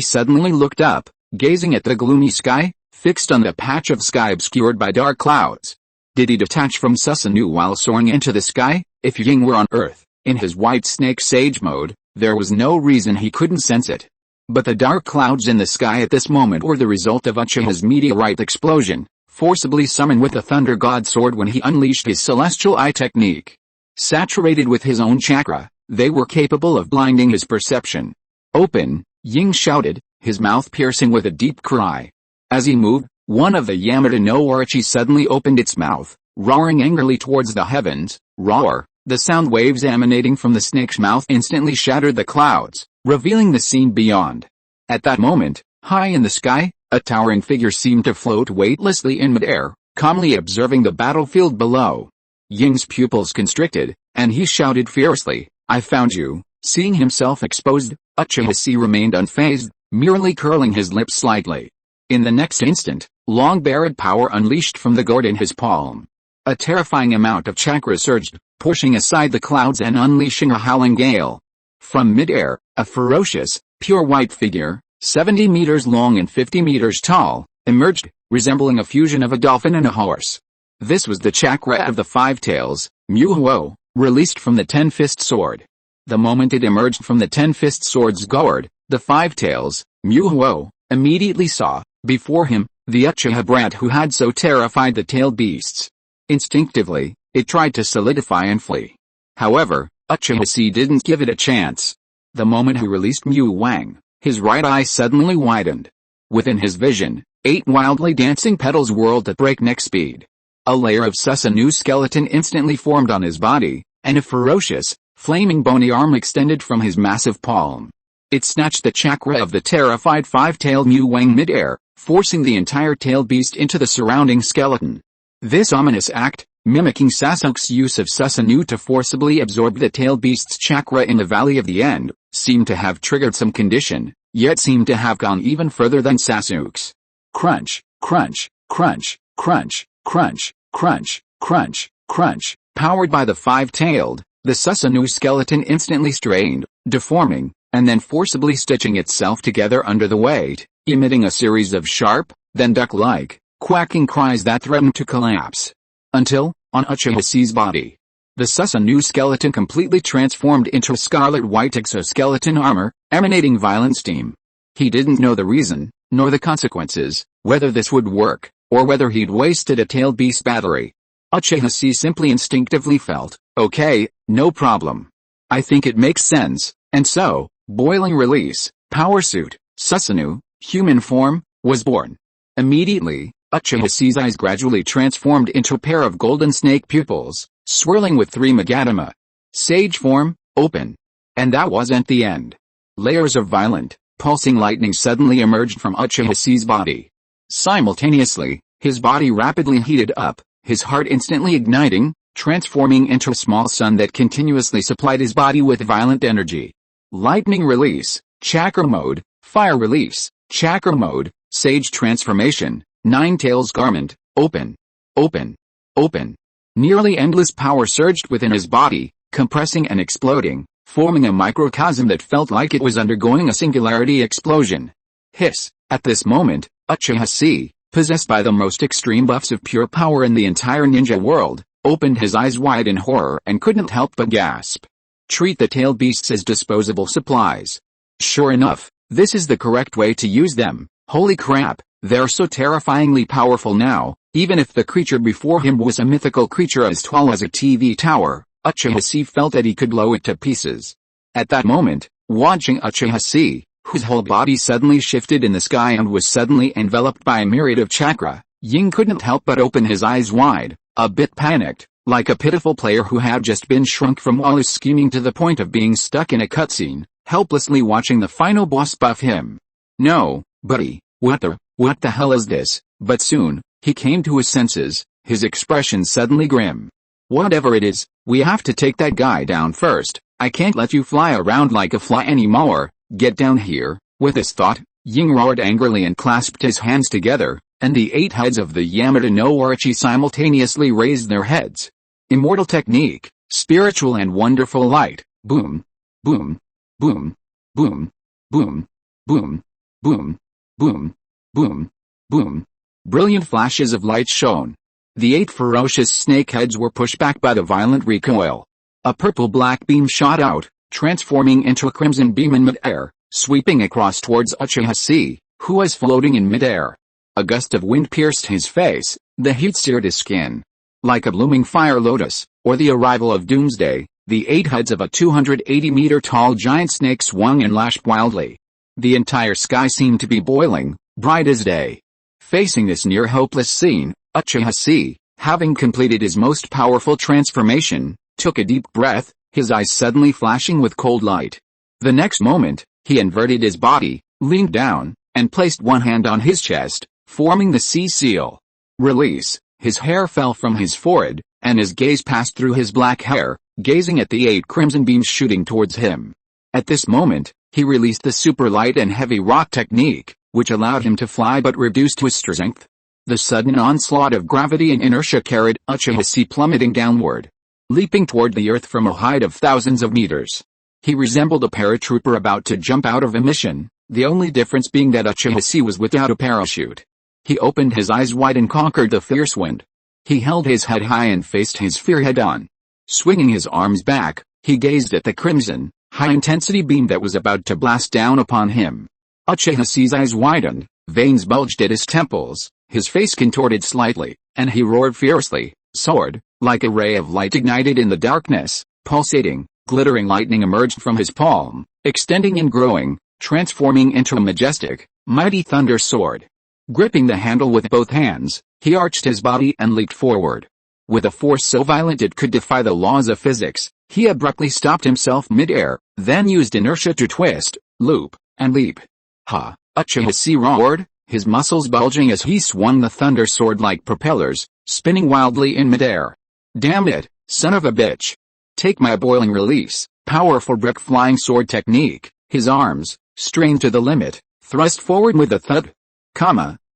Speaker 1: suddenly looked up, gazing at the gloomy sky, fixed on the patch of sky obscured by dark clouds. Did he detach from Susanoo while soaring into the sky? If Ying were on Earth, in his White Snake Sage mode, there was no reason he couldn't sense it. But the dark clouds in the sky at this moment were the result of Uchiha's meteorite explosion, forcibly summoned with the Thunder God Sword when he unleashed his Celestial Eye technique. Saturated with his own chakra, they were capable of blinding his perception. Open, Ying shouted, his mouth piercing with a deep cry. As he moved, one of the Yamato no Orochi suddenly opened its mouth, roaring angrily towards the heavens. Roar! The sound waves emanating from the snake's mouth instantly shattered the clouds, revealing the scene beyond. At that moment, high in the sky, a towering figure seemed to float weightlessly in midair, calmly observing the battlefield below. Ying's pupils constricted, and he shouted fiercely, "I found you!" Seeing himself exposed, Uchiha Chi remained unfazed, merely curling his lips slightly. In the next instant, long-buried power unleashed from the gourd in his palm. A terrifying amount of chakra surged, pushing aside the clouds and unleashing a howling gale. From midair, a ferocious, pure white figure, 70 meters long and 50 meters tall, emerged, resembling a fusion of a dolphin and a horse. This was the chakra of the 5 tails, Muhuo, released from the 10-fist sword. The moment it emerged from the 10-fist sword's gourd, the 5 tails, Muhuo, immediately saw, before him, the Uchiha brat who had so terrified the tailed beasts. Instinctively, it tried to solidify and flee. However, Uchiha Chi didn't give it a chance. The moment he released Mu Wang, his right eye suddenly widened. Within his vision, 8 wildly dancing petals whirled at breakneck speed. A layer of Susanoo skeleton instantly formed on his body, and a ferocious, flaming bony arm extended from his massive palm. It snatched the chakra of the terrified 5-tailed Mu Wang midair, forcing the entire tailed beast into the surrounding skeleton. This ominous act, mimicking Sasuke's use of Susanoo to forcibly absorb the tailed beast's chakra in the Valley of the End, seemed to have triggered some condition, yet seemed to have gone even further than Sasuke's. Crunch, crunch, crunch, crunch, crunch, crunch, crunch, crunch. Powered by the 5-tailed, the Susanoo skeleton instantly strained, deforming, and then forcibly stitching itself together under the weight, emitting a series of sharp, then duck-like, quacking cries that threatened to collapse. Until, on Uchiha Chi's body, the Susanoo skeleton completely transformed into scarlet-white exoskeleton armor, emanating violent steam. He didn't know the reason, nor the consequences, whether this would work, or whether he'd wasted a tailed beast battery. Uchiha Chi simply instinctively felt, okay, no problem. I think it makes sense, and so, boiling release, power suit, Susanoo, human form, was born. Immediately, Uchiha Chi's eyes gradually transformed into a pair of golden snake pupils, swirling with 3 magatama. Sage form, open. And that wasn't the end. Layers of violent, pulsing lightning suddenly emerged from Uchiha Chi's body. Simultaneously, his body rapidly heated up, his heart instantly igniting, transforming into a small sun that continuously supplied his body with violent energy. Lightning release, chakra mode, fire release, chakra mode, sage transformation, 9 tails garment, open, open, open. Nearly endless power surged within his body, compressing and exploding, forming a microcosm that felt like it was undergoing a singularity explosion. Hiss. At this moment, Uchiha Chi, possessed by the most extreme buffs of pure power in the entire ninja world, opened his eyes wide in horror and couldn't help but gasp. Treat the tailed beasts as disposable supplies. Sure enough, this is the correct way to use them. Holy crap, they're so terrifyingly powerful now. Even if the creature before him was a mythical creature as tall as a TV tower, Uchiha Chi felt that he could blow it to pieces. At that moment, watching Uchiha Chi, whose whole body suddenly shifted in the sky and was suddenly enveloped by a myriad of chakra, Ying couldn't help but open his eyes wide, a bit panicked, like a pitiful player who had just been shrunk from all his scheming to the point of being stuck in a cutscene, helplessly watching the final boss buff him. No, buddy, what the hell is this? But soon, he came to his senses, his expression suddenly grim. Whatever it is, we have to take that guy down first. I can't let you fly around like a fly anymore. Get down here. With this thought, Ying roared angrily and clasped his hands together, and the 8 heads of the Yamata no Orochi simultaneously raised their heads. Immortal technique, spiritual and wonderful light. Boom, boom, boom, boom, boom, boom, boom, boom, boom, boom. Brilliant flashes of light shone. The 8 ferocious snake heads were pushed back by the violent recoil. A purple-black beam shot out, transforming into a crimson beam in mid-air, sweeping across towards Uchiha Chi, who was floating in mid-air. A gust of wind pierced his face, the heat seared his skin. Like a blooming fire lotus, or the arrival of doomsday, the 8 heads of a 280-meter-tall giant snake swung and lashed wildly. The entire sky seemed to be boiling, bright as day. Facing this near-hopeless scene, Uchiha Chi, having completed his most powerful transformation, took a deep breath, his eyes suddenly flashing with cold light. The next moment, he inverted his body, leaned down, and placed one hand on his chest, forming the C seal. Release. His hair fell from his forehead, and his gaze passed through his black hair, gazing at the 8 crimson beams shooting towards him. At this moment, he released the super light and heavy rock technique, which allowed him to fly but reduced his strength. The sudden onslaught of gravity and inertia carried Uchiha Chi plummeting downward, leaping toward the earth from a height of thousands of meters. He resembled a paratrooper about to jump out of a mission, the only difference being that Uchiha Chi was without a parachute. He opened his eyes wide and conquered the fierce wind. He held his head high and faced his fear head-on. Swinging his arms back, he gazed at the crimson, high-intensity beam that was about to blast down upon him. Uchiha Chi's eyes widened, veins bulged at his temples, his face contorted slightly, and he roared fiercely. Sword, like a ray of light ignited in the darkness, pulsating, glittering lightning emerged from his palm, extending and growing, transforming into a majestic, mighty thunder sword. Gripping the handle with both hands, he arched his body and leaped forward. With a force so violent it could defy the laws of physics, he abruptly stopped himself mid-air, then used inertia to twist, loop, and leap. Ha! Uchiha Chi roared, his muscles bulging as he swung the thunder sword like propellers, spinning wildly in mid-air. Damn it, son of a bitch! Take my boiling release, powerful brick flying sword technique. His arms, strained to the limit, thrust forward with a thud.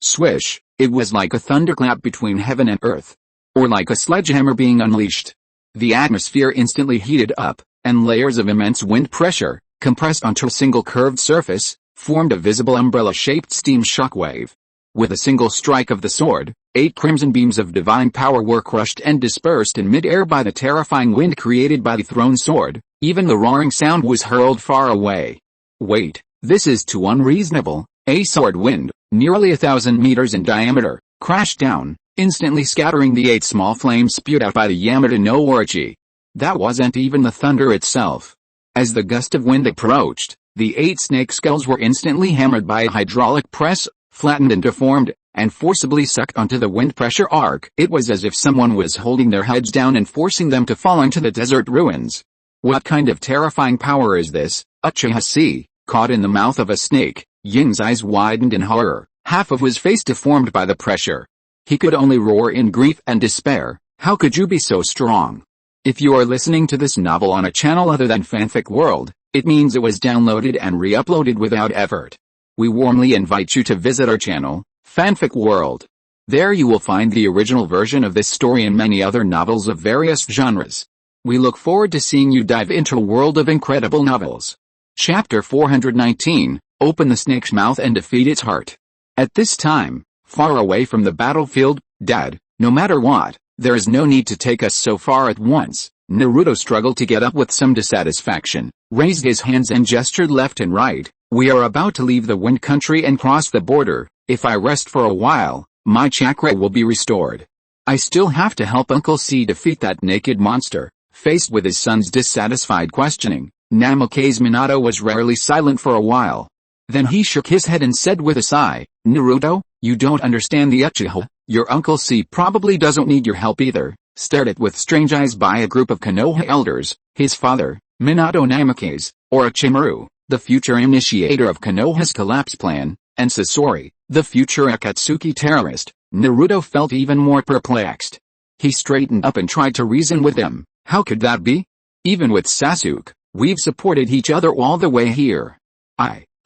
Speaker 1: Swish, it was like a thunderclap between heaven and earth. Or like a sledgehammer being unleashed. The atmosphere instantly heated up, and layers of immense wind pressure, compressed onto a single curved surface, formed a visible umbrella-shaped steam shockwave. With a single strike of the sword, 8 crimson beams of divine power were crushed and dispersed in mid-air by the terrifying wind created by the thrown sword. Even the roaring sound was hurled far away. Wait, this is too unreasonable. A sword wind, nearly 1,000 meters in diameter, crashed down, instantly scattering the 8 small flames spewed out by the Yamata no Orochi. That wasn't even the thunder itself. As the gust of wind approached, the 8 snake skulls were instantly hammered by a hydraulic press, flattened and deformed, and forcibly sucked onto the wind pressure arc. It was as if someone was holding their heads down and forcing them to fall into the desert ruins. What kind of terrifying power is this? Uchiha Chi, caught in the mouth of a snake, Ying's eyes widened in horror, half of his face deformed by the pressure. He could only roar in grief and despair. How could you be so strong? If you are listening to this novel on a channel other than Fanfic World, it means it was downloaded and re-uploaded without effort. We warmly invite you to visit our channel, Fanfic World. There you will find the original version of this story and many other novels of various genres. We look forward to seeing you dive into a world of incredible novels. Chapter 419, Open the Snake's Mouth and Defeat its Heart. At this time, far away from the battlefield, Dad, no matter what, there is no need to take us so far at once. Naruto struggled to get up with some dissatisfaction, raised his hands and gestured left and right. We are about to leave the wind country and cross the border. If I rest for a while, my chakra will be restored. I still have to help Uncle C defeat that naked monster. Faced with his son's dissatisfied questioning, Namake's Minato was rarely silent for a while. Then he shook his head and said with a sigh, Naruto, you don't understand the Uchiha. Your Uncle C probably doesn't need your help either. Stared at with strange eyes by a group of Konoha elders, his father, Minato Namake's, Orochimaru, the future initiator of Konoha's collapse plan, and Sasori, the future Akatsuki terrorist. Naruto felt even more perplexed. He straightened up and tried to reason with them. How could that be? Even with Sasuke, we've supported each other all the way here.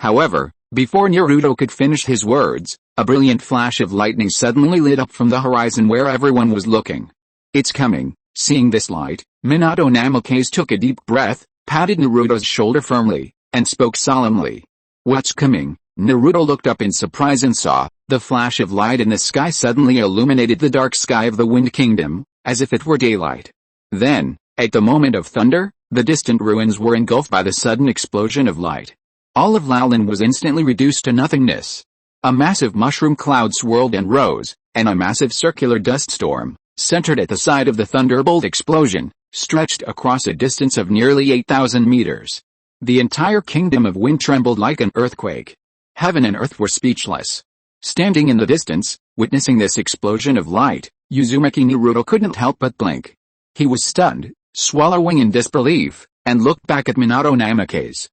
Speaker 1: However, before Naruto could finish his words, a brilliant flash of lightning suddenly lit up from the horizon where everyone was looking. It's coming. Seeing this light, Minato Namikaze took a deep breath, patted Naruto's shoulder firmly, and spoke solemnly. What's coming? Naruto looked up in surprise and saw, the flash of light in the sky suddenly illuminated the dark sky of the Wind Kingdom, as if it were daylight. Then, at the moment of thunder, the distant ruins were engulfed by the sudden explosion of light. All of Laolin was instantly reduced to nothingness. A massive mushroom cloud swirled and rose, and a massive circular dust storm, centered at the side of the thunderbolt explosion, stretched across a distance of nearly 8,000 meters. The entire kingdom of wind trembled like an earthquake. Heaven and earth were speechless. Standing in the distance, witnessing this explosion of light, Uzumaki Naruto couldn't help but blink. He was stunned, swallowing in disbelief, and looked back at Minato Namikaze.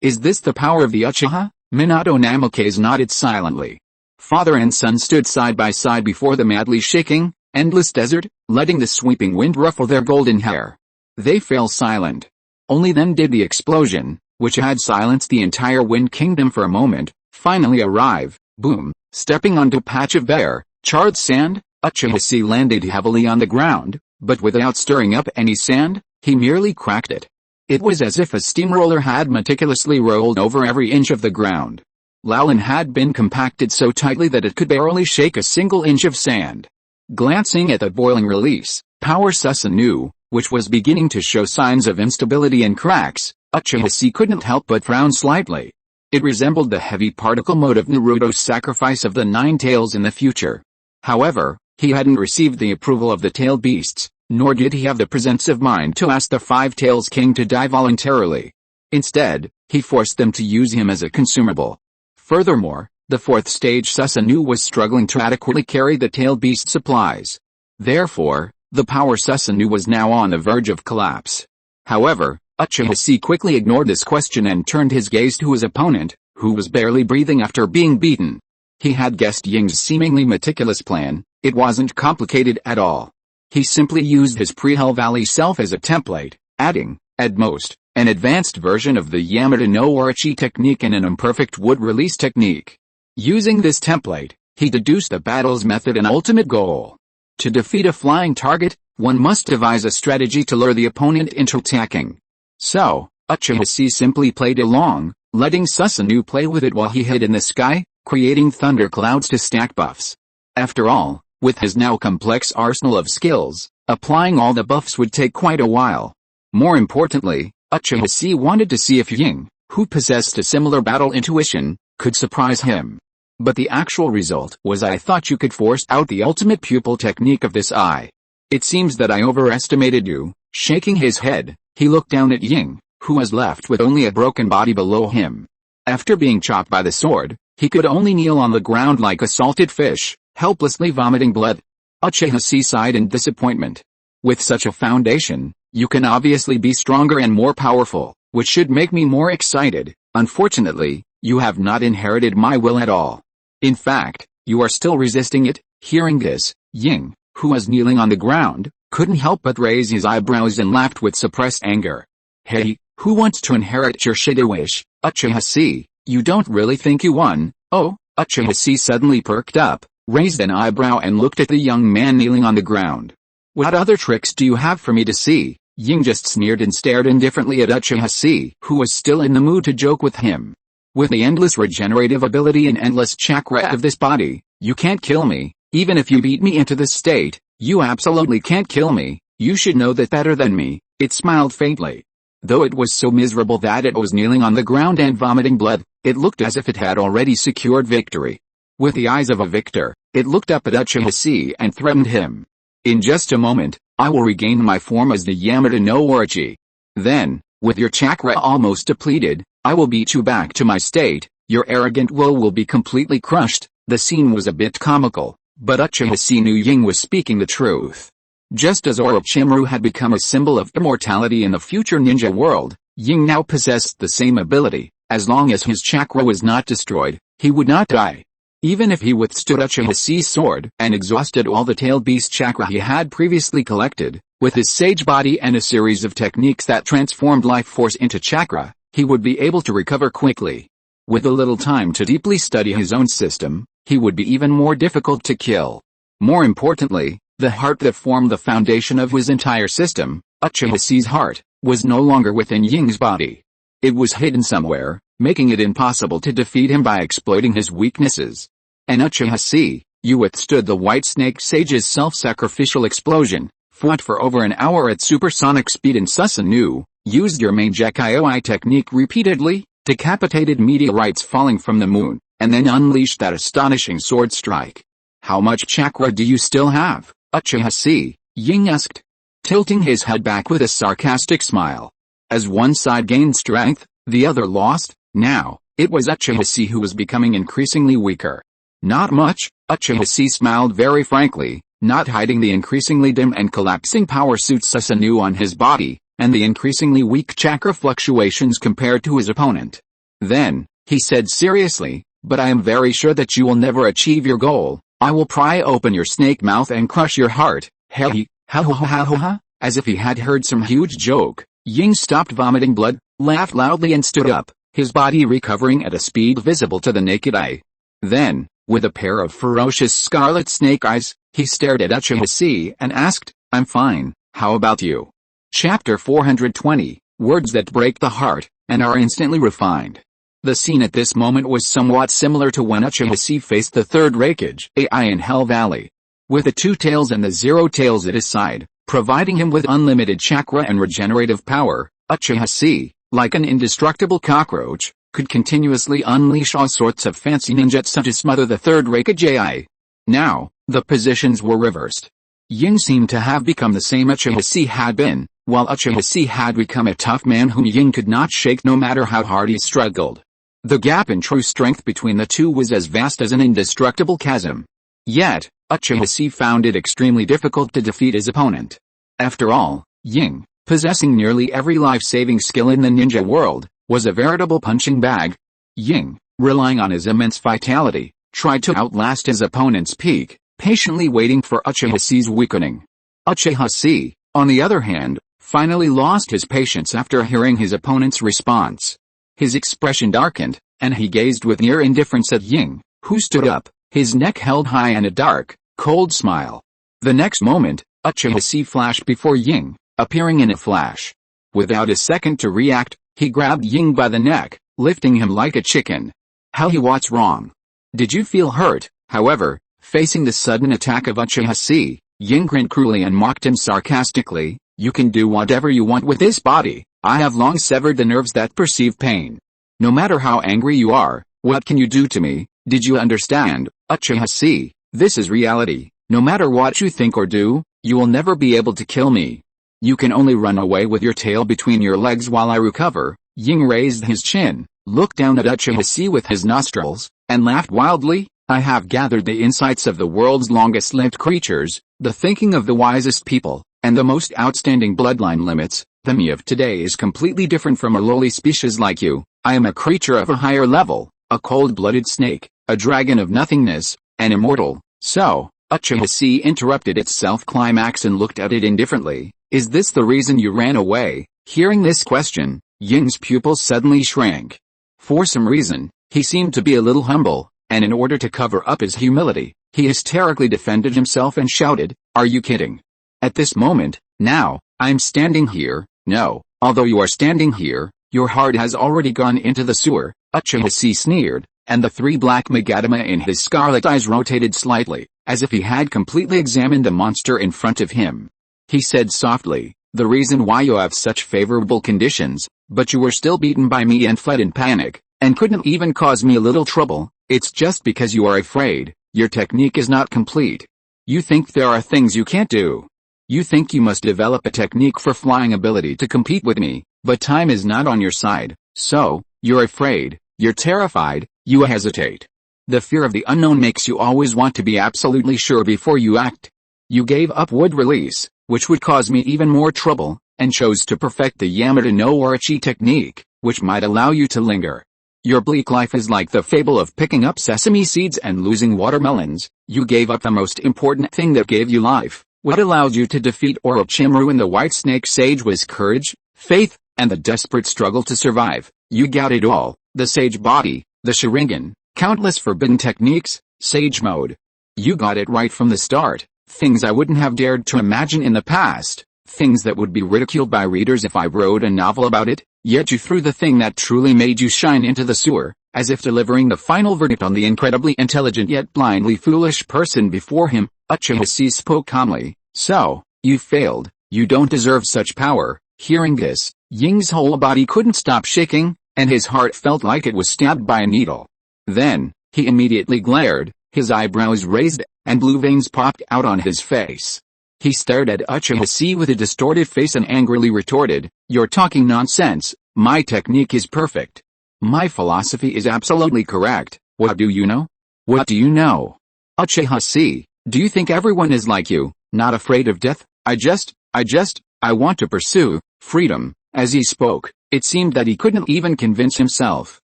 Speaker 1: Is this the power of the Uchiha? Minato Namikaze nodded silently. Father and son stood side by side before the madly shaking, endless desert, letting the sweeping wind ruffle their golden hair. They fell silent. Only then did the explosion, which had silenced the entire Wind Kingdom for a moment, finally arrive. Boom! Stepping onto a patch of bare, charred sand, Uchiha landed heavily on the ground, but without stirring up any sand, he merely cracked it. It was as if a steamroller had meticulously rolled over every inch of the ground. Laolin had been compacted so tightly that it could barely shake a single inch of sand. Glancing at the boiling release, power Susanoo, which was beginning to show signs of instability and cracks, Uchiha couldn't help but frown slightly. It resembled the heavy particle mode of Naruto's sacrifice of the 9 tails in the future. However, he hadn't received the approval of the tailed beasts, nor did he have the presence of mind to ask the 5 Tails King to die voluntarily. Instead, he forced them to use him as a consumable. Furthermore, the fourth stage Susanoo was struggling to adequately carry the tailed beast supplies. Therefore, the power Susanoo was now on the verge of collapse. However, Uchiha Chi quickly ignored this question and turned his gaze to his opponent, who was barely breathing after being beaten. He had guessed Ying's seemingly meticulous plan. It wasn't complicated at all. He simply used his pre-Hell Valley self as a template, adding, at most, an advanced version of the Yamada no Orochi technique and an imperfect wood release technique. Using this template, he deduced the battle's method and ultimate goal. To defeat a flying target, one must devise a strategy to lure the opponent into attacking. So, Uchiha Chi simply played along, letting Susanoo play with it while he hid in the sky, creating thunderclouds to stack buffs. After all, with his now complex arsenal of skills, applying all the buffs would take quite a while. More importantly, Uchiha Chi wanted to see if Ying, who possessed a similar battle intuition, could surprise him. But the actual result was I thought you could force out the ultimate pupil technique of this eye. It seems that I overestimated you. Shaking his head, he looked down at Ying, who was left with only a broken body below him. After being chopped by the sword, he could only kneel on the ground like a salted fish, helplessly vomiting blood. Uchiha Chi sighed in disappointment. With such a foundation, you can obviously be stronger and more powerful, which should make me more excited. Unfortunately, you have not inherited my will at all. In fact, you are still resisting it. Hearing this, Ying, who was kneeling on the ground, couldn't help but raise his eyebrows and laughed with suppressed anger. Hey, who wants to inherit your shitty wish? Uchiha Chi, you don't really think you won? Oh, Uchiha Chi suddenly perked up, raised an eyebrow and looked at the young man kneeling on the ground. What other tricks do you have for me to see? Ying just sneered and stared indifferently at Uchiha Chi, who was still in the mood to joke with him. With the endless regenerative ability and endless chakra of this body, you can't kill me. Even if you beat me into this state, you absolutely can't kill me. You should know that better than me. It smiled faintly. Though it was so miserable that it was kneeling on the ground and vomiting blood, it looked as if it had already secured victory. With the eyes of a victor, it looked up at Uchiha Chi and threatened him. In just a moment, I will regain my form as the Yamada no Orochi. Then, with your chakra almost depleted, I will beat you back to my state. Your arrogant will be completely crushed. The scene was a bit comical, but Uchiha Chi knew Ying was speaking the truth. Just as Orochimaru had become a symbol of immortality in the future ninja world, Ying now possessed the same ability. As long as his chakra was not destroyed, he would not die. Even if he withstood Uchiha Chi's sword and exhausted all the tailed beast chakra he had previously collected, with his sage body and a series of techniques that transformed life force into chakra, he would be able to recover quickly. With a little time to deeply study his own system, he would be even more difficult to kill. More importantly, the heart that formed the foundation of his entire system, Uchiha Chi's heart, was no longer within Ying's body. It was hidden somewhere, making it impossible to defeat him by exploiting his weaknesses. And Uchiha Chi, you withstood the White Snake Sage's self-sacrificial explosion, fought for over an hour at supersonic speed in Susanoo, used your main Gekaioi technique repeatedly, decapitated meteorites falling from the moon, and then unleashed that astonishing sword strike. How much chakra do you still have, Uchiha Chi? Ying asked, tilting his head back with a sarcastic smile. As one side gained strength, the other lost. Now, it was Uchiha Chi who was becoming increasingly weaker. Not much, Uchiha Chi smiled very frankly, not hiding the increasingly dim and collapsing power suit Susanoo on his body, and the increasingly weak chakra fluctuations compared to his opponent. Then, he said seriously, but I am very sure that you will never achieve your goal. I will pry open your snake mouth and crush your heart. Hey, ha ha ha ha ha. As if he had heard some huge joke, Ying stopped vomiting blood, laughed loudly and stood up, his body recovering at a speed visible to the naked eye. Then, with a pair of ferocious scarlet snake eyes, he stared at Uchiha Chi and asked, I'm fine, how about you? Chapter 420, Words that break the heart, and are instantly refined. The scene at this moment was somewhat similar to when Uchiha Chi faced the third Hokage AI in Hell Valley. With the two tails and the zero tails at his side, providing him with unlimited chakra and regenerative power, Uchiha Chi, like an indestructible cockroach, could continuously unleash all sorts of fancy ninjutsu to smother the third Hokage AI. Now, the positions were reversed. Ying seemed to have become the same Uchiha Chi had been, while Uchiha Chi had become a tough man whom Ying could not shake no matter how hard he struggled. The gap in true strength between the two was as vast as an indestructible chasm. Yet, Uchiha Chi found it extremely difficult to defeat his opponent. After all, Ying, possessing nearly every life-saving skill in the ninja world, was a veritable punching bag. Ying, relying on his immense vitality, tried to outlast his opponent's peak, patiently waiting for Uchiha Chi's weakening. Uchiha Chi, on the other hand, finally lost his patience after hearing his opponent's response. His expression darkened, and he gazed with near indifference at Ying, who stood up, his neck held high in a dark, cold smile. The next moment, Uchiha Chi flashed before Ying, appearing in a flash. Without a second to react, he grabbed Ying by the neck, lifting him like a chicken. What's wrong? Did you feel hurt? However, facing the sudden attack of Uchiha Chi, Ying grinned cruelly and mocked him sarcastically. You can do whatever you want with this body. I have long severed the nerves that perceive pain. No matter how angry you are, what can you do to me? Did you understand, Uchiha Chi? This is reality. No matter what you think or do, you will never be able to kill me. You can only run away with your tail between your legs while I recover. Ying raised his chin, looked down at Uchiha Chi with his nostrils, and laughed wildly. I have gathered the insights of the world's longest-lived creatures, the thinking of the wisest people, and the most outstanding bloodline limits. The me of today is completely different from a lowly species like you. I am a creature of a higher level, a cold-blooded snake, a dragon of nothingness, an immortal. So, Uchiha Chi interrupted its self-climax and looked at it indifferently. Is this the reason you ran away? Hearing this question, Ying's pupils suddenly shrank. For some reason, he seemed to be a little humble, and in order to cover up his humility, he hysterically defended himself and shouted, Are you kidding? At this moment, now, I'm standing here. No, although you are standing here, your heart has already gone into the sewer. Uchiha Chi sneered, and the three black magadama in his scarlet eyes rotated slightly, as if he had completely examined the monster in front of him. He said softly, the reason why you have such favorable conditions, but you were still beaten by me and fled in panic, and couldn't even cause me a little trouble, it's just because you are afraid. Your technique is not complete. You think there are things you can't do. You think you must develop a technique for flying ability to compete with me, but time is not on your side, so, you're afraid, you're terrified, you hesitate. The fear of the unknown makes you always want to be absolutely sure before you act. You gave up wood release, which would cause me even more trouble, and chose to perfect the Yamada no Orochi technique, which might allow you to linger. Your bleak life is like the fable of picking up sesame seeds and losing watermelons. You gave up the most important thing that gave you life. What allowed you to defeat Orochimaru and the White Snake Sage was courage, faith, and the desperate struggle to survive. You got it all, the sage body, the Sharingan, countless forbidden techniques, sage mode. You got it right from the start, things I wouldn't have dared to imagine in the past, things that would be ridiculed by readers if I wrote a novel about it, yet you threw the thing that truly made you shine into the sewer, as if delivering the final verdict on the incredibly intelligent yet blindly foolish person before him. Uchiha Chi spoke calmly, so, you failed, you don't deserve such power. Hearing this, Ying's whole body couldn't stop shaking, and his heart felt like it was stabbed by a needle. Then, he immediately glared, his eyebrows raised, and blue veins popped out on his face. He stared at Uchiha Chi with a distorted face and angrily retorted, You're talking nonsense, my technique is perfect. My philosophy is absolutely correct. What do you know? What do you know? Uchiha Chi, do you think everyone is like you, not afraid of death? I want to pursue freedom. As he spoke, it seemed that he couldn't even convince himself.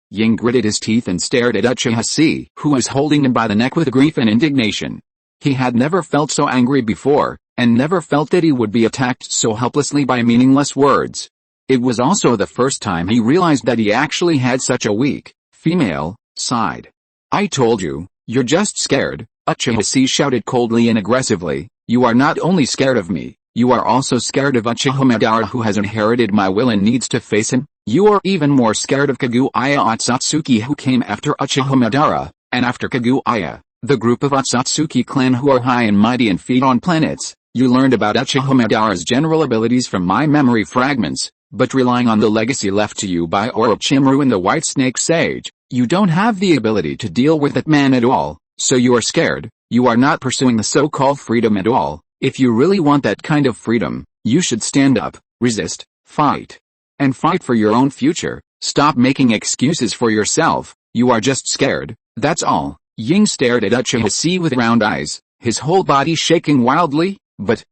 Speaker 1: Ying gritted his teeth and stared at Uchiha Chi, who was holding him by the neck with grief and indignation. He had never felt so angry before, and never felt that he would be attacked so helplessly by meaningless words. It was also the first time he realized that he actually had such a weak, female, side. I told you, you're just scared, Uchiha Chi shouted coldly and aggressively. You are not only scared of me, you are also scared of Uchiha Madara, who has inherited my will and needs to face him. You are even more scared of Kaguya Otsutsuki, who came after Uchiha Madara, and after Kaguya, the group of Otsutsuki clan who are high and mighty and feed on planets. You learned about Uchiha Madara's general abilities from my memory fragments, but relying on the legacy left to you by Orochimaru and the White Snake Sage, you don't have the ability to deal with that man at all, so you are scared. You are not pursuing the so-called freedom at all. If you really want that kind of freedom, you should stand up, Resist, fight. And fight for your own future. Stop making excuses for yourself, you are just scared, that's all. Ying stared at Uchiha Chi with round eyes, his whole body shaking wildly, but,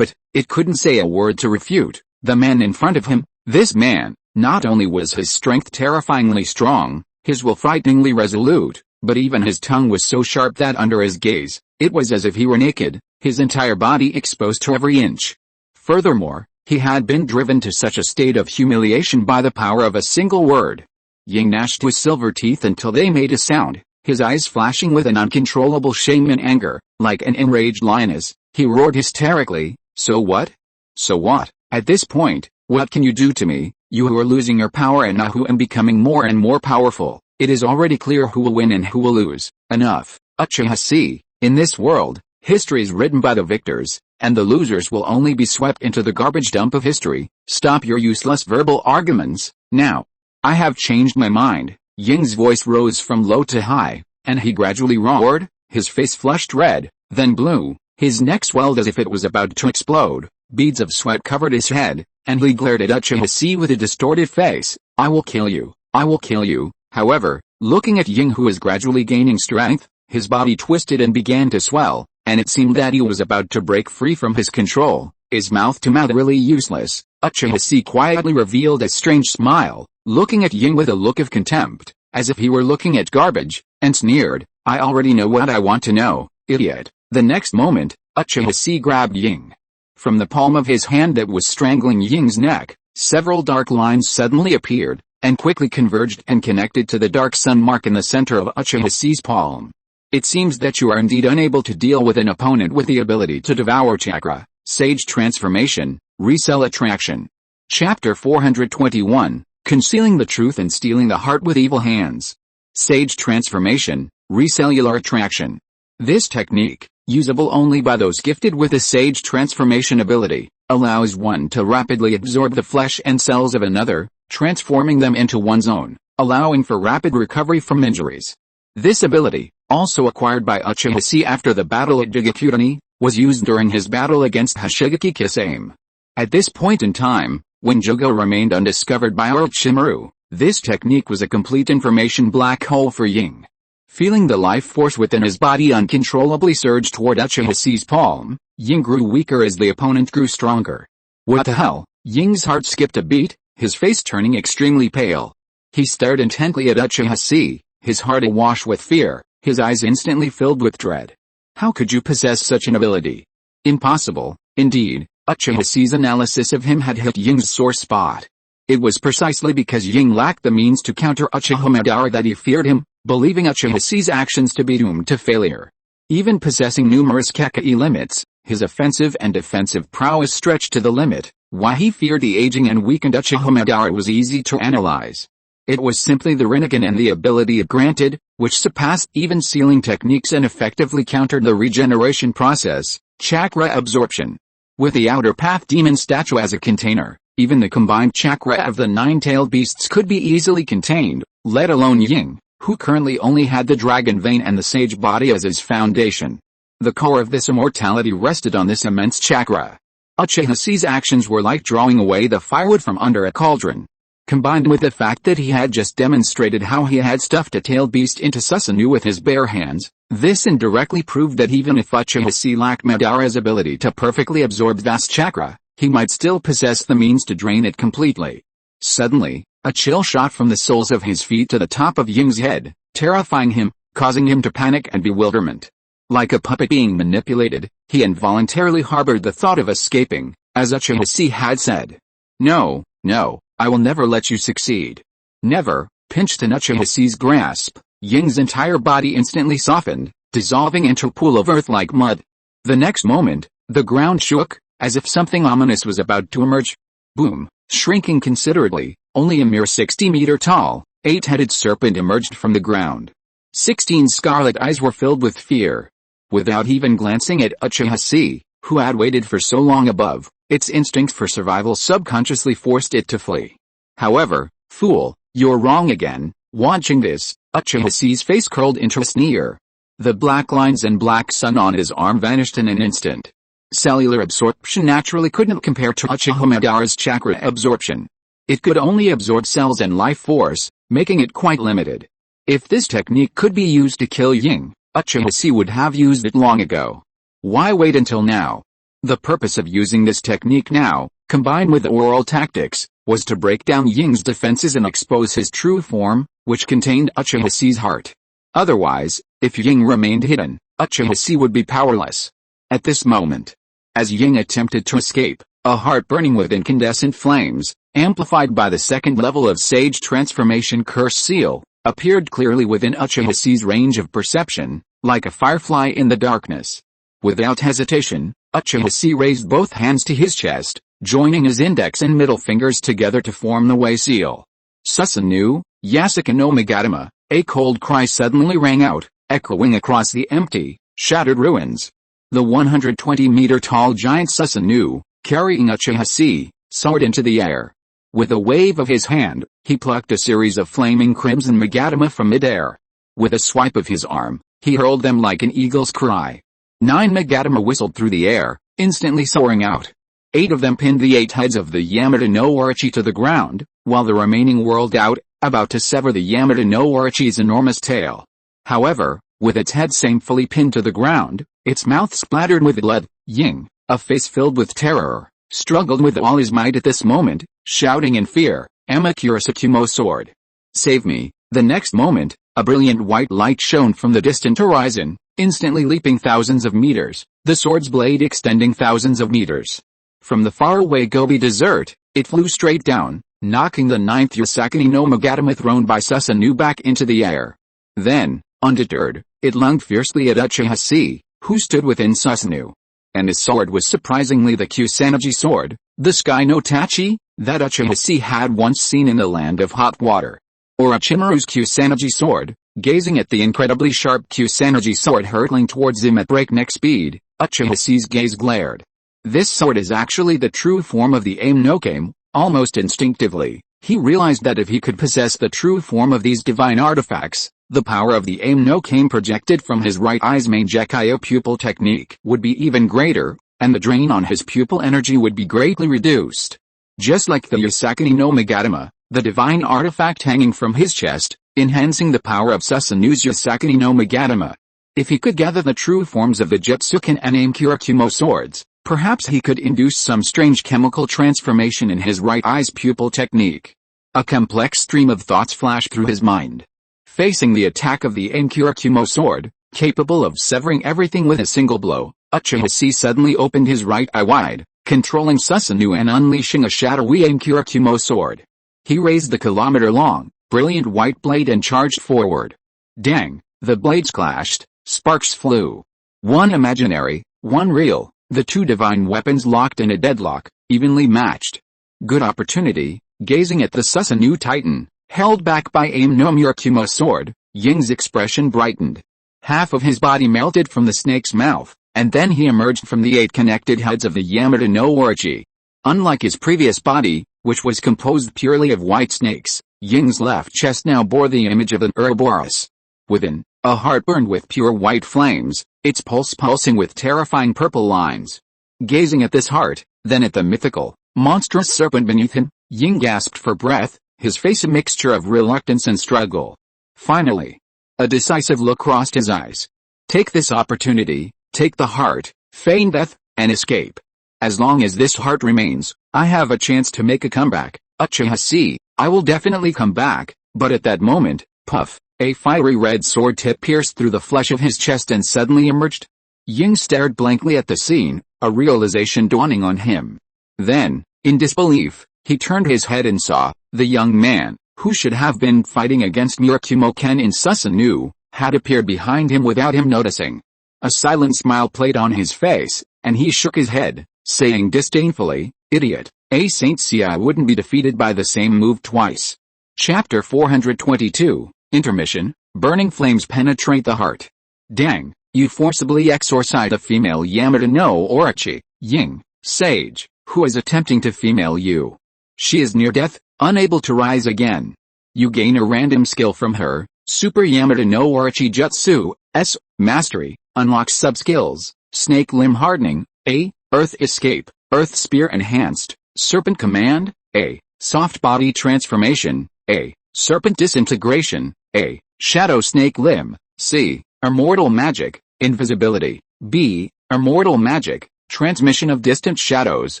Speaker 1: it couldn't say a word to refute. The man in front of him, this man, not only was his strength terrifyingly strong, his will frighteningly resolute, but even his tongue was so sharp that under his gaze, it was as if he were naked, his entire body exposed to every inch. Furthermore, he had been driven to such a state of humiliation by the power of a single word. Ying gnashed his silver teeth until they made a sound, his eyes flashing with an uncontrollable shame and anger. Like an enraged lioness, he roared hysterically, so what? So what? At this point, what can you do to me, you who are losing your power and I who am becoming more and more powerful? It is already clear who will win and who will lose. Enough, Uchiha Chi. In this world, history is written by the victors, and the losers will only be swept into the garbage dump of history. Stop your useless verbal arguments, now. I have changed my mind. Ying's voice rose from low to high, and he gradually roared, his face flushed red, then blue, his neck swelled as if it was about to explode, beads of sweat covered his head, and he glared at Uchiha Chi with a distorted face. I will kill you, I will kill you. However, looking at Ying who was gradually gaining strength, his body twisted and began to swell, and it seemed that he was about to break free from his control, his mouth to mouth really useless. Uchiha Chi quietly revealed a strange smile, looking at Ying with a look of contempt, as if he were looking at garbage, and sneered, I already know what I want to know, idiot. The next moment, Uchiha Chi grabbed Ying. From the palm of his hand that was strangling Ying's neck, several dark lines suddenly appeared, and quickly converged and connected to the dark sun mark in the center of Uchiha Chi's palm. It seems that you are indeed unable to deal with an opponent with the ability to devour chakra. Sage Transformation, Recell Attraction. Chapter 421, Concealing the Truth and Stealing the Heart with Evil Hands. Sage Transformation, Recellular Attraction. This technique, usable only by those gifted with a Sage Transformation ability, allows one to rapidly absorb the flesh and cells of another, transforming them into one's own, allowing for rapid recovery from injuries. This ability, also acquired by Uchiha Chi after the battle at Jigakudani, was used during his battle against Hoshigaki Kisame. At this point in time, when Jogo remained undiscovered by Orochimaru, this technique was a complete information black hole for Ying. Feeling the life force within his body uncontrollably surge toward Uchiha Chi's palm, Ying grew weaker as the opponent grew stronger. What the hell? Ying's heart skipped a beat, his face turning extremely pale. He stared intently at Uchiha Chi, his heart awash with fear, his eyes instantly filled with dread. How could you possess such an ability? Impossible, indeed. Uchiha Chi's analysis of him had hit Ying's sore spot. It was precisely because Ying lacked the means to counter Uchiha Madara that he feared him, believing Uchiha Chi's actions to be doomed to failure. Even possessing numerous Kekkei limits, his offensive and defensive prowess stretched to the limit. Why he feared the aging and weakened Uchiha Madara was easy to analyze. It was simply the Rinnegan and the ability it granted, which surpassed even sealing techniques and effectively countered the regeneration process, chakra absorption. With the outer path demon statue as a container, even the combined chakra of the nine-tailed beasts could be easily contained, let alone Ying, who currently only had the dragon vein and the sage body as his foundation. The core of this immortality rested on this immense chakra. Uchiha Chi's actions were like drawing away the firewood from under a cauldron. Combined with the fact that he had just demonstrated how he had stuffed a tailed beast into Susanoo with his bare hands, this indirectly proved that even if Uchiha Chi lacked Madara's ability to perfectly absorb vast chakra, he might still possess the means to drain it completely. Suddenly, a chill shot from the soles of his feet to the top of Ying's head, terrifying him, causing him to panic and bewilderment. Like a puppet being manipulated, he involuntarily harbored the thought of escaping, as Uchiha Chi had said. No, no. I will never let you succeed. Never. Pinched in Uchiha Chi's grasp, Ying's entire body instantly softened, dissolving into a pool of earth like mud. The next moment, the ground shook, as if something ominous was about to emerge. Boom! Shrinking considerably, only a mere 60-meter tall, 8-headed serpent emerged from the ground. 16 scarlet eyes were filled with fear. Without even glancing at Uchiha Chi, who had waited for so long above, its instinct for survival subconsciously forced it to flee. However, fool, you're wrong again. Watching this, Uchiha Chi's face curled into a sneer. The black lines and black sun on his arm vanished in an instant. Cellular absorption naturally couldn't compare to Uchiha Madara's chakra absorption. It could only absorb cells and life force, making it quite limited. If this technique could be used to kill Ying, Uchiha Chi would have used it long ago. Why wait until now? The purpose of using this technique now, combined with oral tactics, was to break down Ying's defenses and expose his true form, which contained Uchiha Chi's heart. Otherwise, if Ying remained hidden, Uchiha Chi would be powerless. At this moment, as Ying attempted to escape, a heart burning with incandescent flames, amplified by the second level of Sage Transformation Curse Seal, appeared clearly within Uchiha Chi's range of perception, like a firefly in the darkness. Without hesitation, Uchiha Chi raised both hands to his chest, joining his index and middle fingers together to form the Way Seal. Susanoo, Yasuke no Magatama, a cold cry suddenly rang out, echoing across the empty, shattered ruins. The 120-meter-tall giant Susanoo, carrying Uchiha Chi, soared into the air. With a wave of his hand, he plucked a series of flaming crimson Magatama from midair. With a swipe of his arm, he hurled them like an eagle's cry. 9 Magatama whistled through the air, instantly soaring out. 8 of them pinned the 8 heads of the Yamata no Orochi to the ground, while the remaining whirled out, about to sever the Yamata no Orochi's enormous tail. However, with its head shamefully pinned to the ground, its mouth splattered with blood, Ying, a face filled with terror, struggled with all his might at this moment, shouting in fear, "Amakura Tsukumo sword! Save me!" The next moment, a brilliant white light shone from the distant horizon, instantly leaping thousands of meters, the sword's blade extending thousands of meters. From the faraway Gobi Desert, it flew straight down, knocking the 9th Yasakuni no Magatama thrown by Susanoo back into the air. Then, undeterred, it lunged fiercely at Uchiha Chi, who stood within Susanoo. And his sword was surprisingly the Kusanagi sword, the Sky no Tachi, that Uchiha Chi had once seen in the land of hot water. Orochimaru's Kusanagi sword, gazing at the incredibly sharp Kusanagi sword hurtling towards him at breakneck speed, Uchiha Chi's gaze glared. This sword is actually the true form of the Aim no Kame. Almost instinctively, he realized that if he could possess the true form of these divine artifacts, the power of the Aim no Kame projected from his right eye's main Gekyo pupil technique would be even greater, and the drain on his pupil energy would be greatly reduced. Just like the Yasakuni no Magatama, the divine artifact hanging from his chest, enhancing the power of Susanoo's Yasakuni no Magatama. If he could gather the true forms of the Jutsuken and Aim-Kurakumo swords, perhaps he could induce some strange chemical transformation in his right eye's pupil technique. A complex stream of thoughts flashed through his mind. Facing the attack of the Aim-Kurakumo sword, capable of severing everything with a single blow, Uchiha Chi suddenly opened his right eye wide, controlling Susanoo and unleashing a shadowy Aim-Kurakumo sword. He raised the kilometer-long, brilliant white blade and charged forward. Dang, the blades clashed, sparks flew. One imaginary, one real, the two divine weapons locked in a deadlock, evenly matched. Good opportunity. Gazing at the Susanoo Titan, held back by Aim no Murakumo sword, Ying's expression brightened. Half of his body melted from the snake's mouth, and then he emerged from the 8 connected heads of the Yamata no Orochi. Unlike his previous body, which was composed purely of white snakes, Ying's left chest now bore the image of an Ouroboros. Within, a heart burned with pure white flames, its pulse pulsing with terrifying purple lines. Gazing at this heart, then at the mythical, monstrous serpent beneath him, Ying gasped for breath, his face a mixture of reluctance and struggle. Finally, a decisive look crossed his eyes. Take this opportunity, take the heart, feign death, and escape. As long as this heart remains, I have a chance to make a comeback. Uchiha Chi, I will definitely come back, but at that moment, puff, a fiery red sword tip pierced through the flesh of his chest and suddenly emerged. Ying stared blankly at the scene, a realization dawning on him. Then, in disbelief, he turned his head and saw, the young man, who should have been fighting against Murakumo Ken in Susanoo, had appeared behind him without him noticing. A silent smile played on his face, and he shook his head, saying disdainfully, "Idiot, a Saint Sei wouldn't be defeated by the same move twice." Chapter 422, Intermission, Burning flames penetrate the heart. Dang, you forcibly exorcised a female Yamata no Orochi, Ying, sage, who is attempting to female you. She is near death, unable to rise again. You gain a random skill from her, Super Yamata no Orochi Jutsu, S, Mastery, unlocks sub-skills, Snake Limb Hardening, A, Earth Escape, Earth Spear Enhanced, Serpent Command, A. Soft Body Transformation, A. Serpent Disintegration, A. Shadow Snake Limb, C. Immortal Magic, Invisibility, B. Immortal Magic, Transmission of Distant Shadows,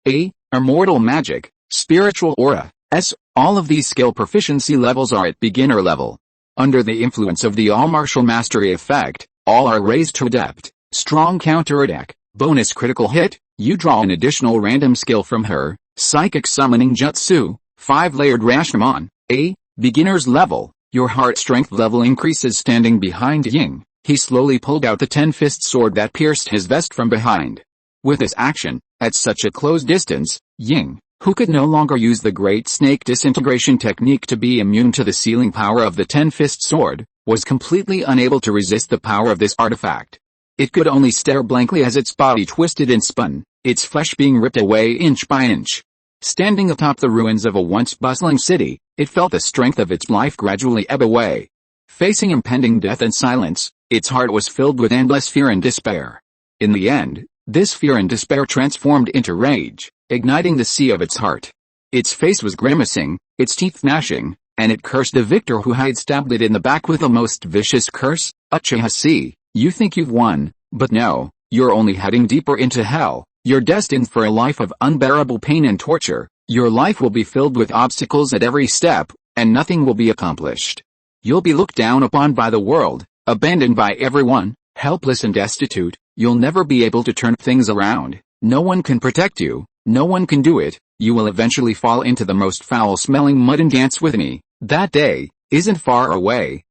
Speaker 1: A. Immortal Magic, Spiritual Aura, S. All of these skill proficiency levels are at beginner level. Under the influence of the All-Martial Mastery effect, all are raised to Adept. Strong Counterattack, Bonus Critical Hit, you draw an additional random skill from her, Psychic Summoning Jutsu, 5-layered Rashomon, A. Beginner's level, your heart strength level increases. Standing behind Ying, he slowly pulled out the 10-fist sword that pierced his vest from behind. With this action, at such a close distance, Ying, who could no longer use the Great Snake Disintegration technique to be immune to the sealing power of the 10-fist sword, was completely unable to resist the power of this artifact. It could only stare blankly as its body twisted and spun, its flesh being ripped away inch by inch. Standing atop the ruins of a once bustling city, it felt the strength of its life gradually ebb away. Facing impending death and silence, its heart was filled with endless fear and despair. In the end, this fear and despair transformed into rage, igniting the sea of its heart. Its face was grimacing, its teeth gnashing, and it cursed the victor who had stabbed it in the back with a most vicious curse. Uchiha Chi, you think you've won, but no, you're only heading deeper into hell. You're destined for a life of unbearable pain and torture. Your life will be filled with obstacles at every step, and nothing will be accomplished. You'll be looked down upon by the world, abandoned by everyone, helpless and destitute. You'll never be able to turn things around. No one can protect you. No one can do it. You will eventually fall into the most foul-smelling mud and dance with me. That day isn't far away.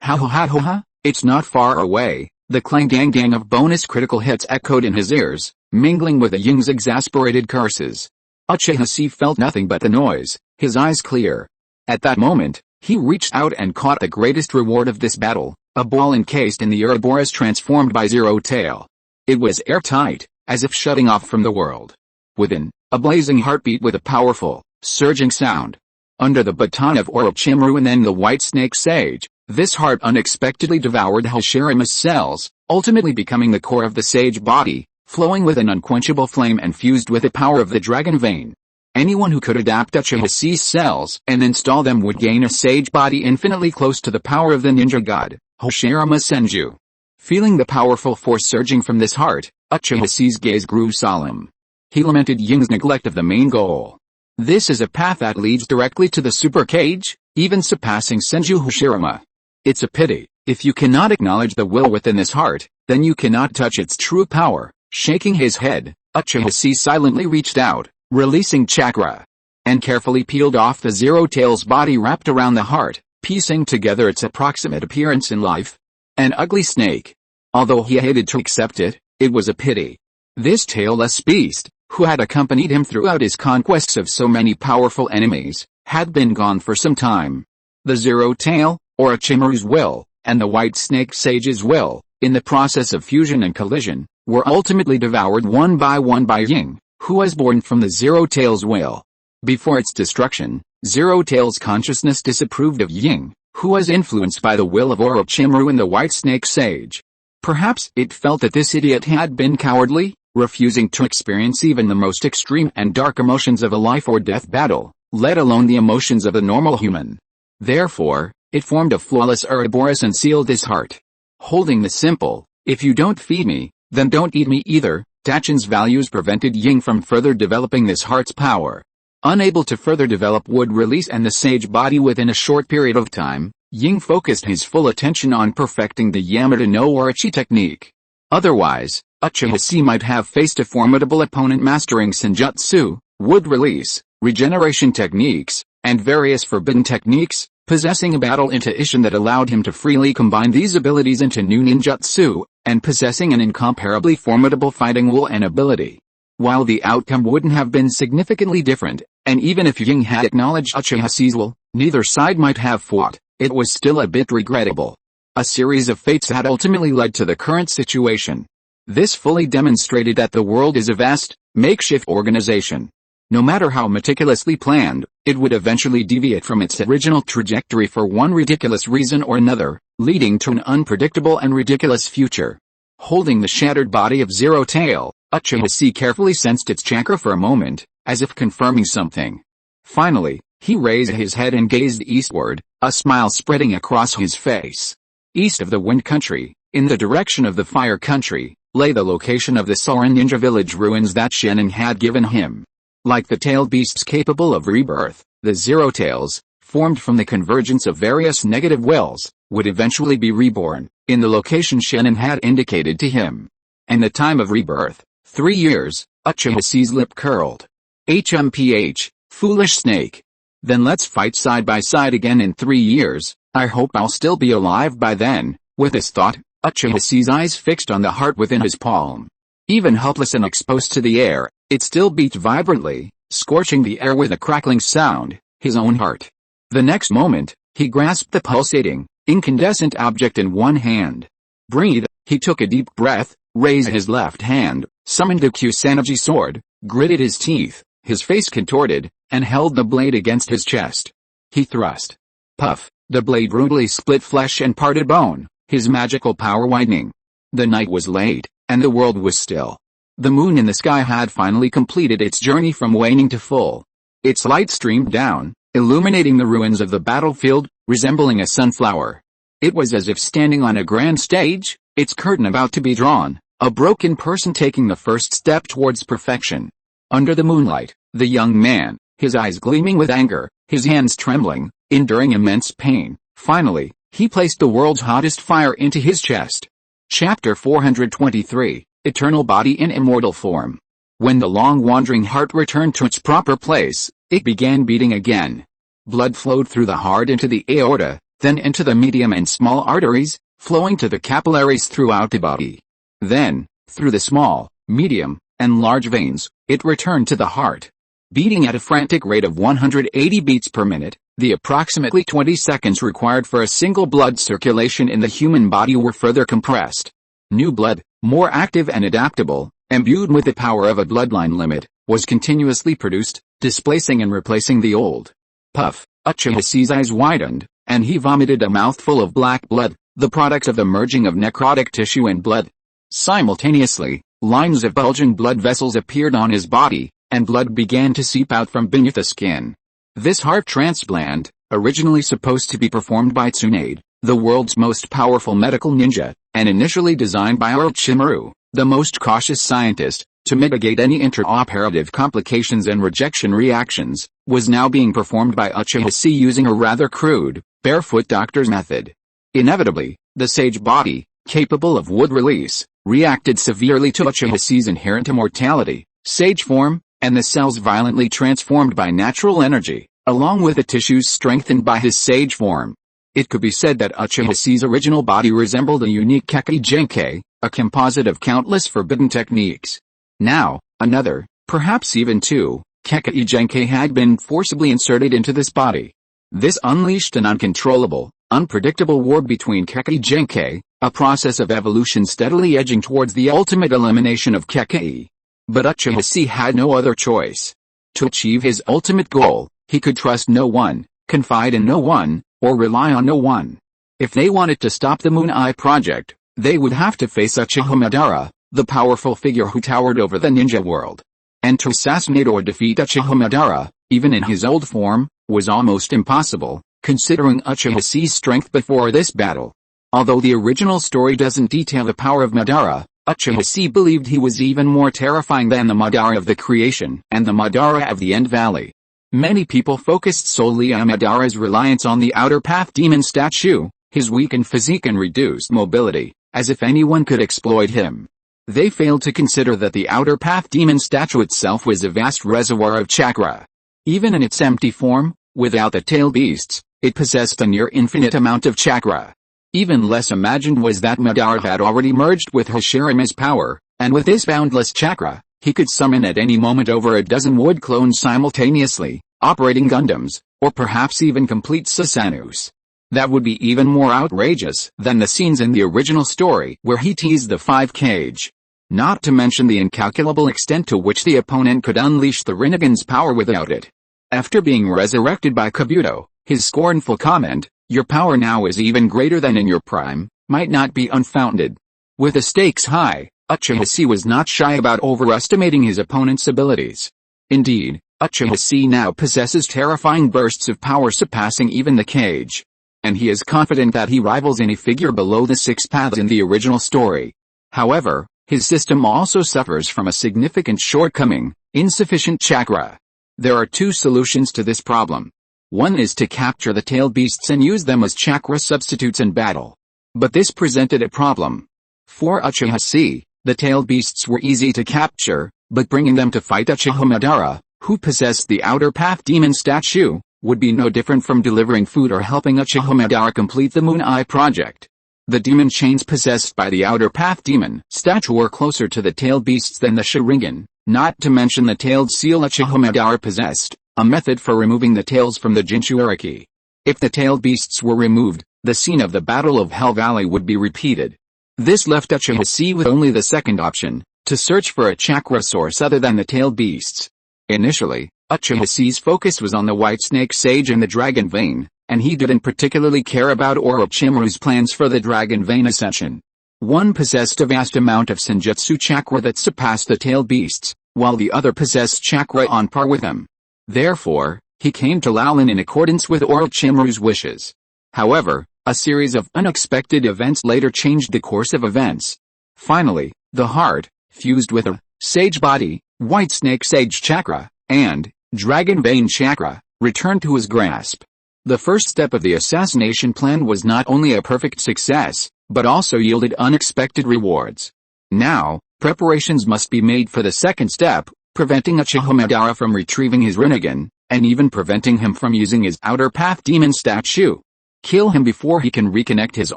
Speaker 1: Ha. It's not far away. The clang-gang-gang of bonus critical hits echoed in his ears, mingling with Ying's exasperated curses. Uchiha Chi felt nothing but the noise, his eyes clear. At that moment, he reached out and caught the greatest reward of this battle, a ball encased in the Ouroboros transformed by Zero Tail. It was airtight, as if shutting off from the world. Within, a blazing heartbeat with a powerful, surging sound. Under the baton of Orochimaru and then the White Snake Sage, this heart unexpectedly devoured Hashirame's cells, ultimately becoming the core of the sage body, flowing with an unquenchable flame and fused with the power of the dragon vein. Anyone who could adapt Uchiha Chi's cells and install them would gain a sage body infinitely close to the power of the ninja god, Hashirama Senju. Feeling the powerful force surging from this heart, Uchiha Chi's gaze grew solemn. He lamented Ying's neglect of the main goal. This is a path that leads directly to the Super Cage, even surpassing Senju Hashirama. It's a pity, if you cannot acknowledge the will within this heart, then you cannot touch its true power. Shaking his head, Uchiha Chi silently reached out, releasing chakra, and carefully peeled off the Zero Tail's body wrapped around the heart, piecing together its approximate appearance in life. An ugly snake. Although he hated to accept it, it was a pity. This tailless beast, who had accompanied him throughout his conquests of so many powerful enemies, had been gone for some time. The Zero Tail, Orochimaru's will, and the White Snake Sage's will, in the process of fusion and collision, were ultimately devoured one by Ying, who was born from the Zero Tail's will. Before its destruction, Zero Tail's consciousness disapproved of Ying, who was influenced by the will of Orochimaru and the White Snake Sage. Perhaps it felt that this idiot had been cowardly, refusing to experience even the most extreme and dark emotions of a life or death battle, let alone the emotions of a normal human. Therefore, it formed a flawless Ouroboros and sealed his heart. Holding the simple, if you don't feed me, then don't eat me either, Tachan's values prevented Ying from further developing this heart's power. Unable to further develop wood release and the sage body within a short period of time, Ying focused his full attention on perfecting the Yamada no Orochi technique. Otherwise, Uchiha Chi might have faced a formidable opponent mastering Senjutsu, wood release, regeneration techniques, and various forbidden techniques, possessing a battle intuition that allowed him to freely combine these abilities into new ninjutsu, and possessing an incomparably formidable fighting will and ability. While the outcome wouldn't have been significantly different, and even if Ying had acknowledged Uchiha Chi's will, neither side might have fought, it was still a bit regrettable. A series of fates had ultimately led to the current situation. This fully demonstrated that the world is a vast, makeshift organization. No matter how meticulously planned, it would eventually deviate from its original trajectory for one ridiculous reason or another, leading to an unpredictable and ridiculous future. Holding the shattered body of Zero Tail, Uchiha carefully sensed its chakra for a moment, as if confirming something. Finally, he raised his head and gazed eastward, a smile spreading across his face. East of the Wind Country, in the direction of the Fire Country, lay the location of the Soren Ninja Village ruins that Shinin had given him. Like the tailed beasts capable of rebirth, the Zero Tails, formed from the convergence of various negative wills, would eventually be reborn, in the location Shinin had indicated to him. And the time of rebirth, 3 years, Uchiha's lip curled. HMPH, foolish snake. Then let's fight side by side again in 3 years, I hope I'll still be alive by then. With this thought, Uchiha's eyes fixed on the heart within his palm. Even helpless and exposed to the air, it still beat vibrantly, scorching the air with a crackling sound, his own heart. The next moment, he grasped the pulsating, incandescent object in one hand. Breathe, he took a deep breath, raised his left hand, summoned the Kusanagi sword, gritted his teeth, his face contorted, and held the blade against his chest. He thrust. Puff, the blade brutally split flesh and parted bone, his magical power widening. The night was late, and the world was still. The moon in the sky had finally completed its journey from waning to full. Its light streamed down, illuminating the ruins of the battlefield, resembling a sunflower. It was as if standing on a grand stage, its curtain about to be drawn, a broken person taking the first step towards perfection. Under the moonlight, the young man, his eyes gleaming with anger, his hands trembling, enduring immense pain, finally, he placed the world's hottest fire into his chest. Chapter 423, Eternal Body in Immortal Form. When the long-wandering heart returned to its proper place, it began beating again. Blood flowed through the heart into the aorta, then into the medium and small arteries, flowing to the capillaries throughout the body. Then, through the small, medium, and large veins, it returned to the heart. Beating at a frantic rate of 180 beats per minute, the approximately 20 seconds required for a single blood circulation in the human body were further compressed. New blood, more active and adaptable, imbued with the power of a bloodline limit, was continuously produced, displacing and replacing the old. Puff, Uchiha's eyes widened, and he vomited a mouthful of black blood, the product of the merging of necrotic tissue and blood. Simultaneously, lines of bulging blood vessels appeared on his body, and blood began to seep out from beneath the skin. This heart transplant, originally supposed to be performed by Tsunade, the world's most powerful medical ninja, and initially designed by Orochimaru, the most cautious scientist, to mitigate any intraoperative complications and rejection reactions, was now being performed by Uchiha using a rather crude, barefoot doctor's method. Inevitably, the sage body, capable of wood release, reacted severely to Uchiha's inherent immortality, sage form, and the cells violently transformed by natural energy, along with the tissues strengthened by his sage form. It could be said that Uchiha's original body resembled a unique Kekkei Genkai, a composite of countless forbidden techniques. Now, another, perhaps even two, Kekkei Genkai had been forcibly inserted into this body. This unleashed an uncontrollable, unpredictable war between Kekkei Genkai, a process of evolution steadily edging towards the ultimate elimination of Kekkei. But Uchiha had no other choice. To achieve his ultimate goal, he could trust no one, confide in no one, or rely on no one. If they wanted to stop the Moon Eye Project, they would have to face Uchiha Madara, the powerful figure who towered over the ninja world. And to assassinate or defeat Uchiha Madara, even in his old form, was almost impossible, considering Uchiha's strength before this battle. Although the original story doesn't detail the power of Madara, Uchiha believed he was even more terrifying than the Madara of the creation and the Madara of the End Valley. Many people focused solely on Madara's reliance on the Outer Path demon statue, his weakened physique and reduced mobility, as if anyone could exploit him. They failed to consider that the Outer Path demon statue itself was a vast reservoir of chakra. Even in its empty form, without the tail beasts, it possessed a near infinite amount of chakra. Even less imagined was that Madara had already merged with Hashirame's power, and with this boundless chakra, he could summon at any moment over a dozen wood clones simultaneously, operating Gundams, or perhaps even complete Susanus. That would be even more outrageous than the scenes in the original story where he teased the 5 cage. Not to mention the incalculable extent to which the opponent could unleash the Rinnegan's power without it. After being resurrected by Kabuto, his scornful comment, "Your power now is even greater than in your prime," might not be unfounded. With the stakes high, Uchiha Chi was not shy about overestimating his opponent's abilities. Indeed, Uchiha Chi now possesses terrifying bursts of power surpassing even the Kage. And he is confident that he rivals any figure below the 6 paths in the original story. However, his system also suffers from a significant shortcoming: insufficient chakra. There are 2 solutions to this problem. One is to capture the tailed beasts and use them as chakra substitutes in battle. But this presented a problem. For Uchiha Chi, the tailed beasts were easy to capture, but bringing them to fight Uchiha Madara, who possessed the outer path demon statue, would be no different from delivering food or helping Uchiha Madara complete the Moon Eye project. The demon chains possessed by the outer path demon statue were closer to the tailed beasts than the Sharingan, not to mention the tailed seal Uchiha Madara possessed, a method for removing the tails from the Jinchuuriki. If the tailed beasts were removed, the scene of the Battle of Hell Valley would be repeated. This left Uchiha Chi with only the second option, to search for a chakra source other than the tailed beasts. Initially, Uchiha Chi's focus was on the White Snake Sage and the Dragon Vein, and he didn't particularly care about Orochimaru's plans for the Dragon Vein ascension. One possessed a vast amount of Senjutsu chakra that surpassed the tailed beasts, while the other possessed chakra on par with them. Therefore, he came to Laolin in accordance with Orochimaru's wishes. However, a series of unexpected events later changed the course of events. Finally, the heart, fused with a sage body, White Snake Sage chakra, and Dragon Vein chakra, returned to his grasp. The first step of the assassination plan was not only a perfect success, but also yielded unexpected rewards. Now, preparations must be made for the second step, preventing Uchiha Madara from retrieving his Rinnegan, and even preventing him from using his outer path demon statue. Kill him before he can reconnect his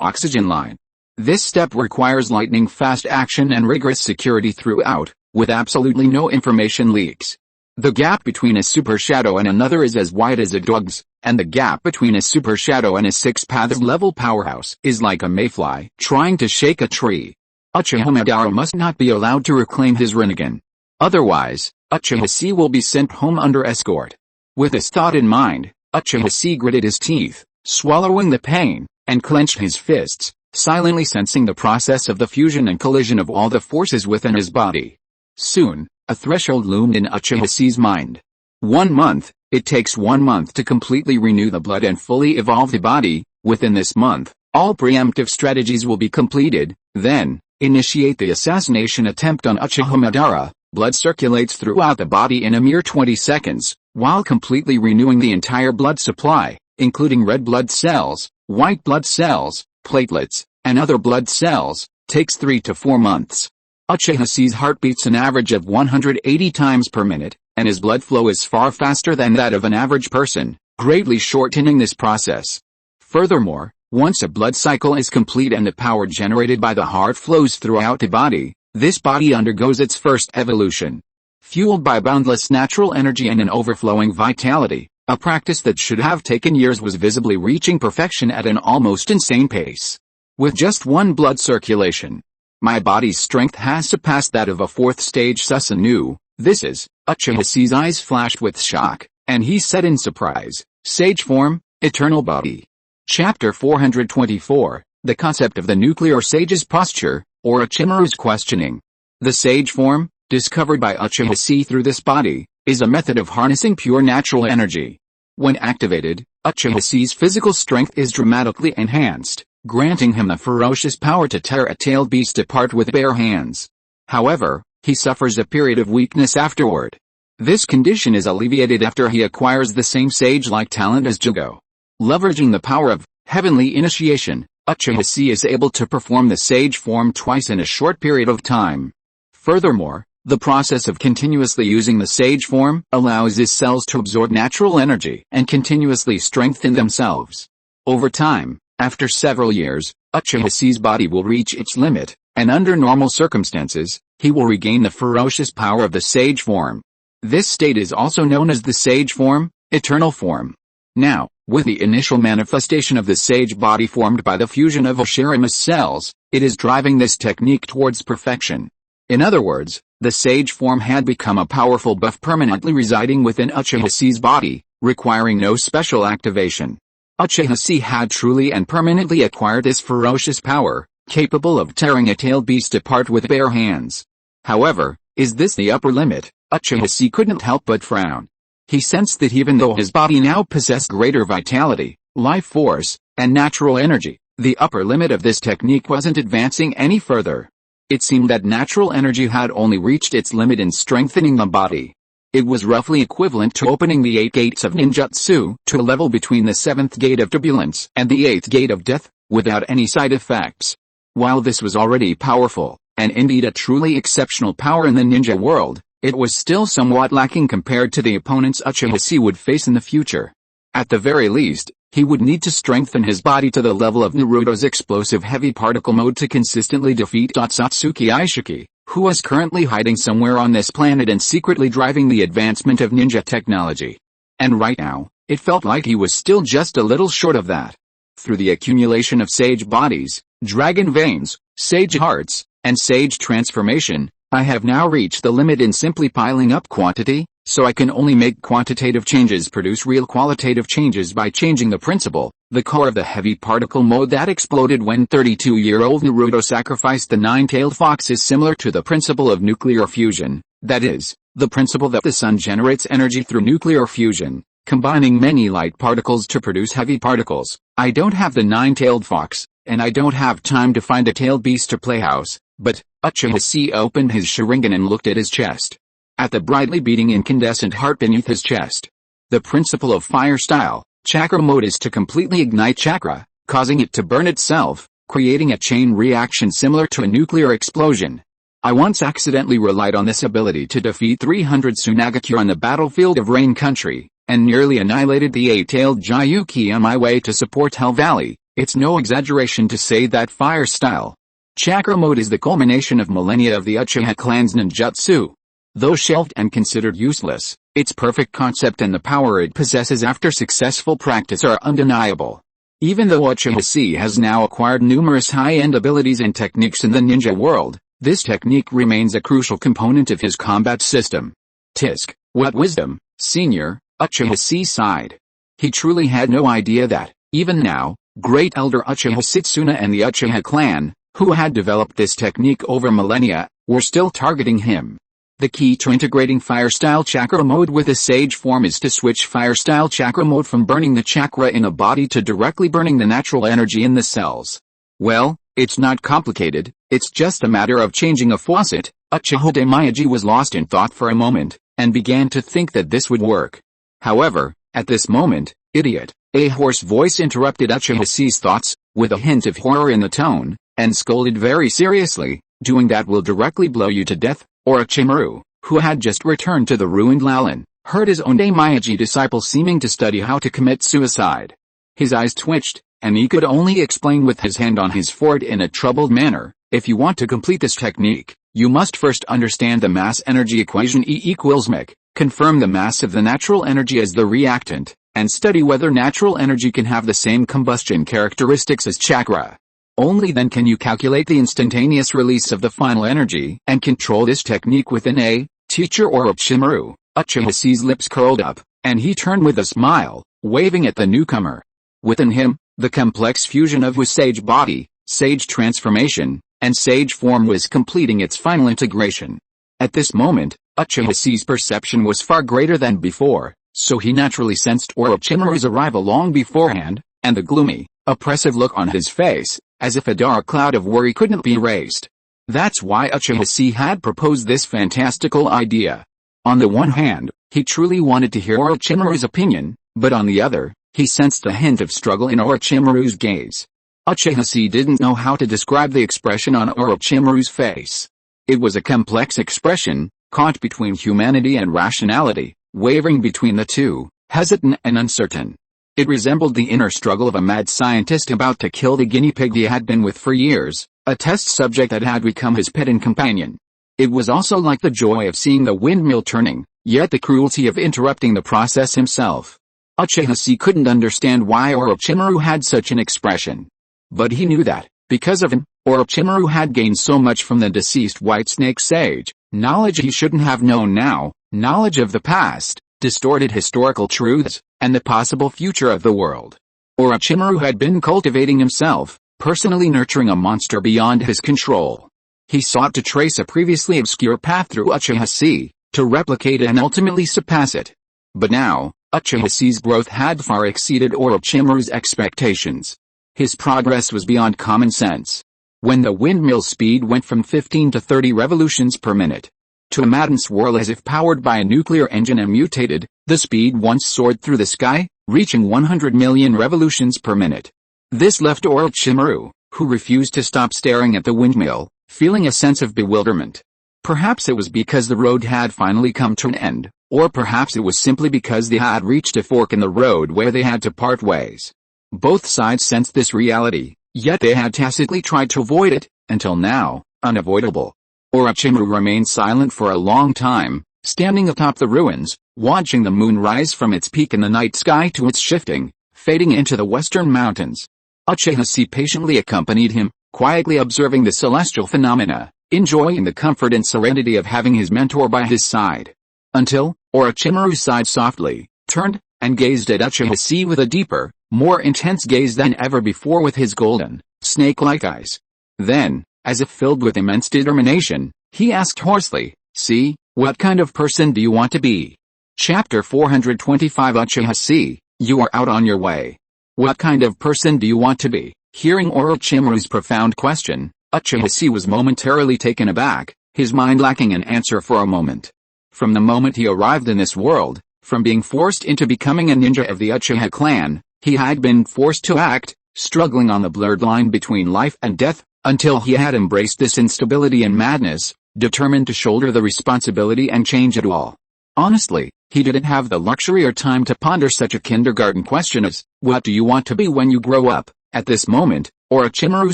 Speaker 1: oxygen line. This step requires lightning-fast action and rigorous security throughout, with absolutely no information leaks. The gap between a super shadow and another is as wide as a dog's, and the gap between a super shadow and a 6 paths level powerhouse is like a mayfly trying to shake a tree. Uchiha Madara must not be allowed to reclaim his Rinnegan. Otherwise, Uchiha Chi will be sent home under escort. With this thought in mind, Uchiha Chi gritted his teeth, swallowing the pain, and clenched his fists, silently sensing the process of the fusion and collision of all the forces within his body. Soon, a threshold loomed in Uchiha Chi's mind. 1 month. It takes 1 month to completely renew the blood and fully evolve the body. Within this month, all preemptive strategies will be completed. Then, initiate the assassination attempt on Uchiha Madara. Blood circulates throughout the body in a mere 20 seconds, while completely renewing the entire blood supply, including red blood cells, white blood cells, platelets, and other blood cells, takes 3 to 4 months. Uchiha Chi's heart beats an average of 180 times per minute, and his blood flow is far faster than that of an average person, greatly shortening this process. Furthermore, once a blood cycle is complete and the power generated by the heart flows throughout the body, this body undergoes its first evolution. Fueled by boundless natural energy and an overflowing vitality, a practice that should have taken years was visibly reaching perfection at an almost insane pace. With just 1 blood circulation, my body's strength has surpassed that of a 4th stage Susanoo. This is, Uchiha Chi's eyes flashed with shock, and he said in surprise, Sage form, eternal body. Chapter 424, the concept of the nuclear sage's posture, or Orochimaru's questioning. The sage form, discovered by Uchiha Chi through this body, is a method of harnessing pure natural energy. When activated, Uchiha Chi's physical strength is dramatically enhanced, granting him the ferocious power to tear a tailed beast apart with bare hands. However, he suffers a period of weakness afterward. This condition is alleviated after he acquires the same sage-like talent as Jugo. Leveraging the power of heavenly initiation, Uchiha Chi is able to perform the sage form twice in a short period of time. Furthermore, the process of continuously using the sage form allows his cells to absorb natural energy and continuously strengthen themselves. Over time, after several years, Uchiha Chi's body will reach its limit, and under normal circumstances, he will regain the ferocious power of the sage form. This state is also known as the sage form, eternal form. Now, with the initial manifestation of the sage body formed by the fusion of Oshirima's cells, it is driving this technique towards perfection. In other words, the sage form had become a powerful buff permanently residing within Uchiha Chi's body, requiring no special activation. Uchiha Chi had truly and permanently acquired this ferocious power, capable of tearing a tailed beast apart with bare hands. However, is this the upper limit? Uchiha couldn't help but frown. He sensed that even though his body now possessed greater vitality, life force, and natural energy, the upper limit of this technique wasn't advancing any further. It seemed that natural energy had only reached its limit in strengthening the body. It was roughly equivalent to opening the 8 gates of ninjutsu to a level between the 7th gate of turbulence and the 8th gate of death, without any side effects. While this was already powerful, and indeed a truly exceptional power in the ninja world, it was still somewhat lacking compared to the opponents Uchiha would face in the future. At the very least, he would need to strengthen his body to the level of Naruto's explosive heavy particle mode to consistently defeat Satsuki Aishiki, who was currently hiding somewhere on this planet and secretly driving the advancement of ninja technology. And right now, it felt like he was still just a little short of that. Through the accumulation of sage bodies, dragon veins, sage hearts, and sage transformation, I have now reached the limit in simply piling up quantity, so I can only make quantitative changes produce real qualitative changes by changing the principle. The core of the heavy particle mode that exploded when 32-year-old Naruto sacrificed the 9-tailed fox is similar to the principle of nuclear fusion, that is, the principle that the sun generates energy through nuclear fusion, combining many light particles to produce heavy particles. I don't have the 9-tailed fox, and I don't have time to find a tailed beast or playhouse, but Uchiha opened his Sharingan and looked at his chest. At the brightly beating incandescent heart beneath his chest. The principle of fire style, chakra mode, is to completely ignite chakra, causing it to burn itself, creating a chain reaction similar to a nuclear explosion. I once accidentally relied on this ability to defeat 300 Tsunagakure on the battlefield of Rain Country, and nearly annihilated the 8-tailed Gyuki on my way to support Hell Valley. It's no exaggeration to say that fire style chakra mode is the culmination of millennia of the Uchiha clan's ninjutsu. Though shelved and considered useless, its perfect concept and the power it possesses after successful practice are undeniable. Even though Uchiha has now acquired numerous high-end abilities and techniques in the ninja world, this technique remains a crucial component of his combat system. Tisk, what wisdom, senior, Uchiha sighed. He truly had no idea that, even now, great elder Uchiha Setsuna and the Uchiha clan, who had developed this technique over millennia, were still targeting him. The key to integrating fire-style chakra mode with a sage form is to switch fire-style chakra mode from burning the chakra in a body to directly burning the natural energy in the cells. Well, it's not complicated, it's just a matter of changing a faucet. Uchiha Miyagi was lost in thought for a moment, and began to think that this would work. However, at this moment, idiot, a hoarse voice interrupted Uchiha's thoughts, with a hint of horror in the tone, and scolded very seriously, doing that will directly blow you to death. Orochimaru, who had just returned to the ruined Lalin, heard his own Miyagi disciple seeming to study how to commit suicide. His eyes twitched, and he could only explain with his hand on his forehead in a troubled manner, if you want to complete this technique, you must first understand the mass energy equation E equals mc, confirm the mass of the natural energy as the reactant, and study whether natural energy can have the same combustion characteristics as chakra. Only then can you calculate the instantaneous release of the final energy and control this technique within a teacher or Orochimaru. Uchiha's lips curled up, and he turned with a smile, waving at the newcomer. Within him, the complex fusion of his sage body, sage transformation, and sage form was completing its final integration. At this moment, Uchiha's perception was far greater than before, so he naturally sensed Orochimaru's arrival long beforehand, and the gloomy, oppressive look on his face, as if a dark cloud of worry couldn't be erased. That's why Uchiha had proposed this fantastical idea. On the one hand, he truly wanted to hear Orochimaru's opinion, but on the other, he sensed a hint of struggle in Orochimaru's gaze. Uchiha didn't know how to describe the expression on Orochimaru's face. It was a complex expression, caught between humanity and rationality, wavering between the two, hesitant and uncertain. It resembled the inner struggle of a mad scientist about to kill the guinea pig he had been with for years, a test subject that had become his pet and companion. It was also like the joy of seeing the windmill turning, yet the cruelty of interrupting the process himself. Uchiha couldn't understand why Orochimaru had such an expression. But he knew that, because of him, Orochimaru had gained so much from the deceased White Snake Sage, knowledge he shouldn't have known now, knowledge of the past, distorted historical truths, and the possible future of the world. Orochimaru had been cultivating himself, personally nurturing a monster beyond his control. He sought to trace a previously obscure path through Uchiha Chi, to replicate it and ultimately surpass it. But now, Uchiha Chi's growth had far exceeded Orochimaru's expectations. His progress was beyond common sense. When the windmill speed went from 15 to 30 revolutions per minute to a maddened swirl as if powered by a nuclear engine and mutated, the speed once soared through the sky, reaching 100 million revolutions per minute. This left Orochimaru, who refused to stop staring at the windmill, feeling a sense of bewilderment. Perhaps it was because the road had finally come to an end, or perhaps it was simply because they had reached a fork in the road where they had to part ways. Both sides sensed this reality, yet they had tacitly tried to avoid it, until now, unavoidable. Orochimaru remained silent for a long time, standing atop the ruins, watching the moon rise from its peak in the night sky to its shifting, fading into the western mountains. Uchiha Chi patiently accompanied him, quietly observing the celestial phenomena, enjoying the comfort and serenity of having his mentor by his side. Until, Orochimaru sighed softly, turned, and gazed at Uchiha Chi with a deeper, more intense gaze than ever before with his golden, snake-like eyes. Then, as if filled with immense determination, he asked hoarsely, "See, what kind of person do you want to be?" Chapter 425 Uchiha Chi, you are out on your way. What kind of person do you want to be? Hearing Orochimaru's profound question, Uchiha Chi was momentarily taken aback, his mind lacking an answer for a moment. From the moment he arrived in this world, from being forced into becoming a ninja of the Uchiha clan, he had been forced to act, struggling on the blurred line between life and death, until he had embraced this instability and madness, determined to shoulder the responsibility and change it all. Honestly, he didn't have the luxury or time to ponder such a kindergarten question as, what do you want to be when you grow up? At this moment, Orochimaru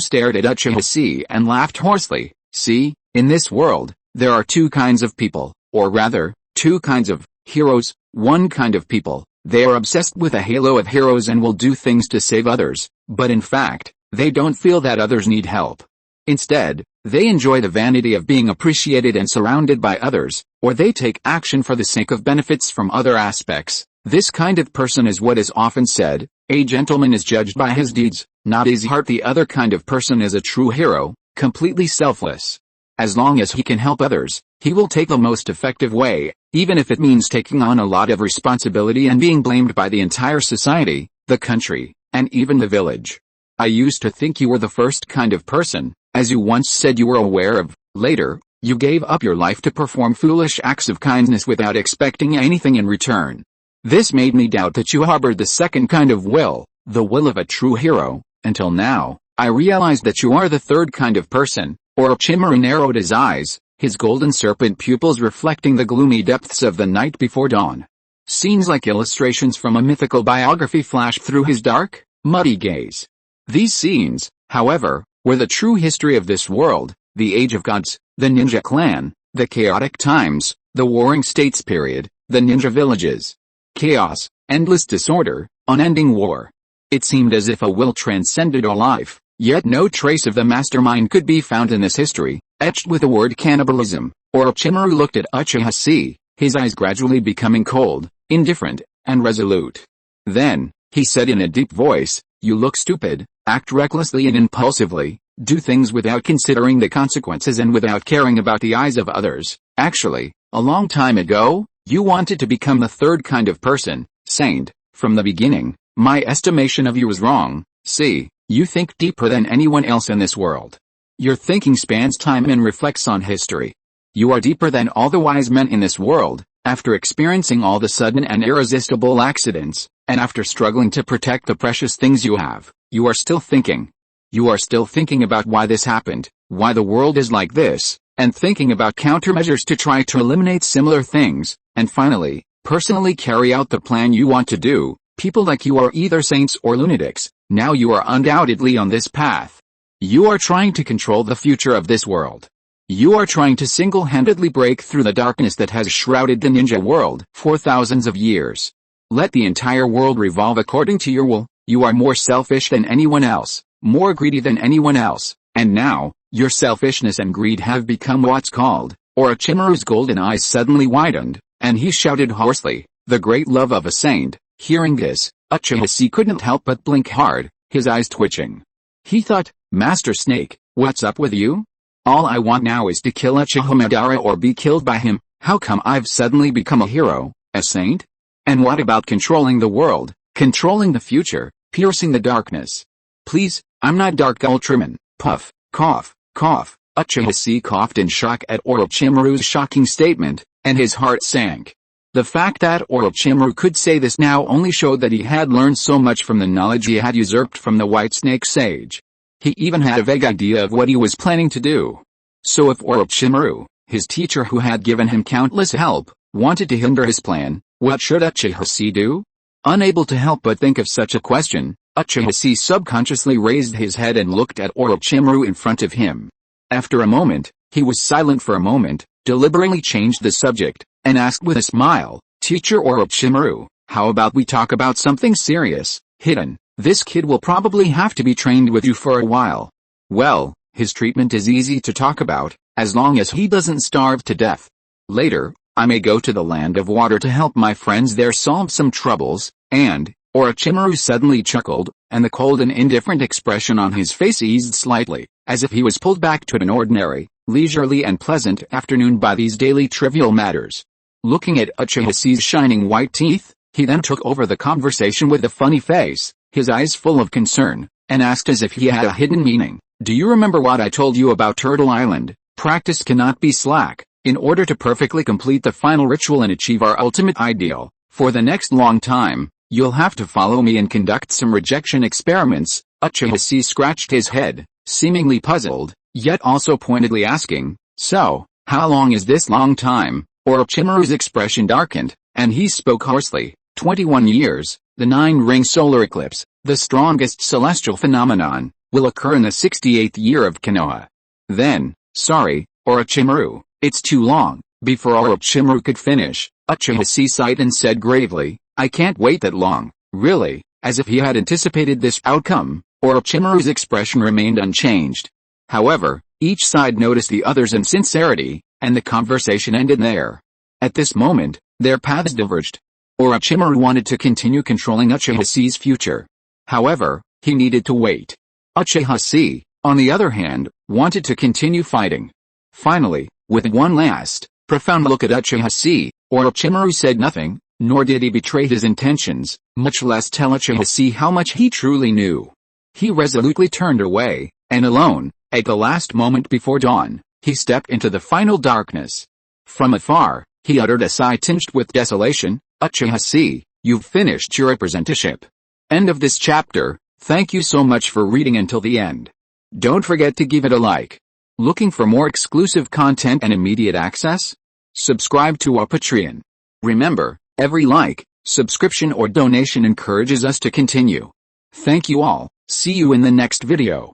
Speaker 1: stared at Uchiha Chi and laughed hoarsely. See, in this world, there are two kinds of people, or rather, two kinds of heroes. One kind of people, they are obsessed with a halo of heroes and will do things to save others, but in fact, they don't feel that others need help. Instead, they enjoy the vanity of being appreciated and surrounded by others, or they take action for the sake of benefits from other aspects. This kind of person is what is often said, a gentleman is judged by his deeds, not his heart. The other kind of person is a true hero, completely selfless. As long as he can help others, he will take the most effective way, even if it means taking on a lot of responsibility and being blamed by the entire society, the country, and even the village. I used to think you were the first kind of person, as you once said you were aware of. Later, you gave up your life to perform foolish acts of kindness without expecting anything in return. This made me doubt that you harbored the second kind of will, the will of a true hero. Until now, I realized that you are the third kind of person. Orochimaru narrowed his eyes, his golden serpent pupils reflecting the gloomy depths of the night before dawn. Scenes like illustrations from a mythical biography flashed through his dark, muddy gaze. These scenes, however, were the true history of this world, the age of gods, the ninja clan, the chaotic times, the warring states period, the ninja villages. Chaos, endless disorder, unending war. It seemed as if a will transcended all life, yet no trace of the mastermind could be found in this history, etched with the word cannibalism. Orochimaru looked at Uchiha Chi, his eyes gradually becoming cold, indifferent, and resolute. Then, he said in a deep voice, "You look stupid, act recklessly and impulsively, do things without considering the consequences and without caring about the eyes of others. Actually, a long time ago, you wanted to become the third kind of person, sane. From the beginning, my estimation of you was wrong. See, you think deeper than anyone else in this world. Your thinking spans time and reflects on history. You are deeper than all the wise men in this world. After experiencing all the sudden and irresistible accidents, and after struggling to protect the precious things you have, you are still thinking. You are still thinking about why this happened, why the world is like this, and thinking about countermeasures to try to eliminate similar things, and finally, personally carry out the plan you want to do. People like you are either saints or lunatics. Now you are undoubtedly on this path. You are trying to control the future of this world. You are trying to single-handedly break through the darkness that has shrouded the ninja world for thousands of years. Let the entire world revolve according to your will. You are more selfish than anyone else, more greedy than anyone else, and now, your selfishness and greed have become what's called." Orochimaru's golden eyes suddenly widened, and he shouted hoarsely, "The great love of a saint." Hearing this, Uchiha Chi couldn't help but blink hard, his eyes twitching. He thought, Master Snake, what's up with you? All I want now is to kill Uchiha Madara or be killed by him. How come I've suddenly become a hero, a saint? And what about controlling the world, controlling the future, piercing the darkness? Please, I'm not Dark Ultraman. Puff, cough, cough. Uchiha coughed in shock at Orochimaru's shocking statement, and his heart sank. The fact that Orochimaru could say this now only showed that he had learned so much from the knowledge he had usurped from the White Snake Sage. He even had a vague idea of what he was planning to do. So if Orochimaru, his teacher who had given him countless help, wanted to hinder his plan, what should Uchiha do? Unable to help but think of such a question, Uchiha subconsciously raised his head and looked at Orochimaru in front of him. After a moment, he was silent for a moment, deliberately changed the subject, and asked with a smile, Teacher Orochimaru, how about we talk about something serious, hidden? This kid will probably have to be trained with you for a while. Well, his treatment is easy to talk about, as long as he doesn't starve to death. Later, I may go to the land of water to help my friends there solve some troubles, and, Orochimaru suddenly chuckled, and the cold and indifferent expression on his face eased slightly, as if he was pulled back to an ordinary, leisurely and pleasant afternoon by these daily trivial matters. Looking at Uchiha's shining white teeth, he then took over the conversation with a funny face, his eyes full of concern, and asked as if he had a hidden meaning, Do you remember what I told you about Turtle Island? Practice cannot be slack. In order to perfectly complete the final ritual and achieve our ultimate ideal, for the next long time, you'll have to follow me and conduct some rejection experiments. Uchiha scratched his head, seemingly puzzled, yet also pointedly asking, So, how long is this long time? Orochimaru's expression darkened, and he spoke hoarsely, 21 years. The 9-ring solar eclipse, the strongest celestial phenomenon, will occur in the 68th year of Konoha. Then, sorry, Orochimaru, it's too long. Before Orochimaru could finish, Uchiha sighed and said gravely, I can't wait that long, really. As if he had anticipated this outcome, Orochimaru's expression remained unchanged. However, each side noticed the other's insincerity, and the conversation ended there. At this moment, their paths diverged. Orochimaru wanted to continue controlling Uchiha's future. However, he needed to wait. Uchiha, on the other hand, wanted to continue fighting. Finally, with one last, profound look at Uchiha, Orochimaru said nothing, nor did he betray his intentions, much less tell Uchiha how much he truly knew. He resolutely turned away, and alone, at the last moment before dawn, he stepped into the final darkness. From afar, he uttered a sigh tinged with desolation, Uchiha, you've finished your apprenticeship. End of this chapter. Thank you so much for reading until the end. Don't forget to give it a like. Looking for more exclusive content and immediate access? Subscribe to our Patreon. Remember, every like, subscription or donation encourages us to continue. Thank you all. See you in the next video.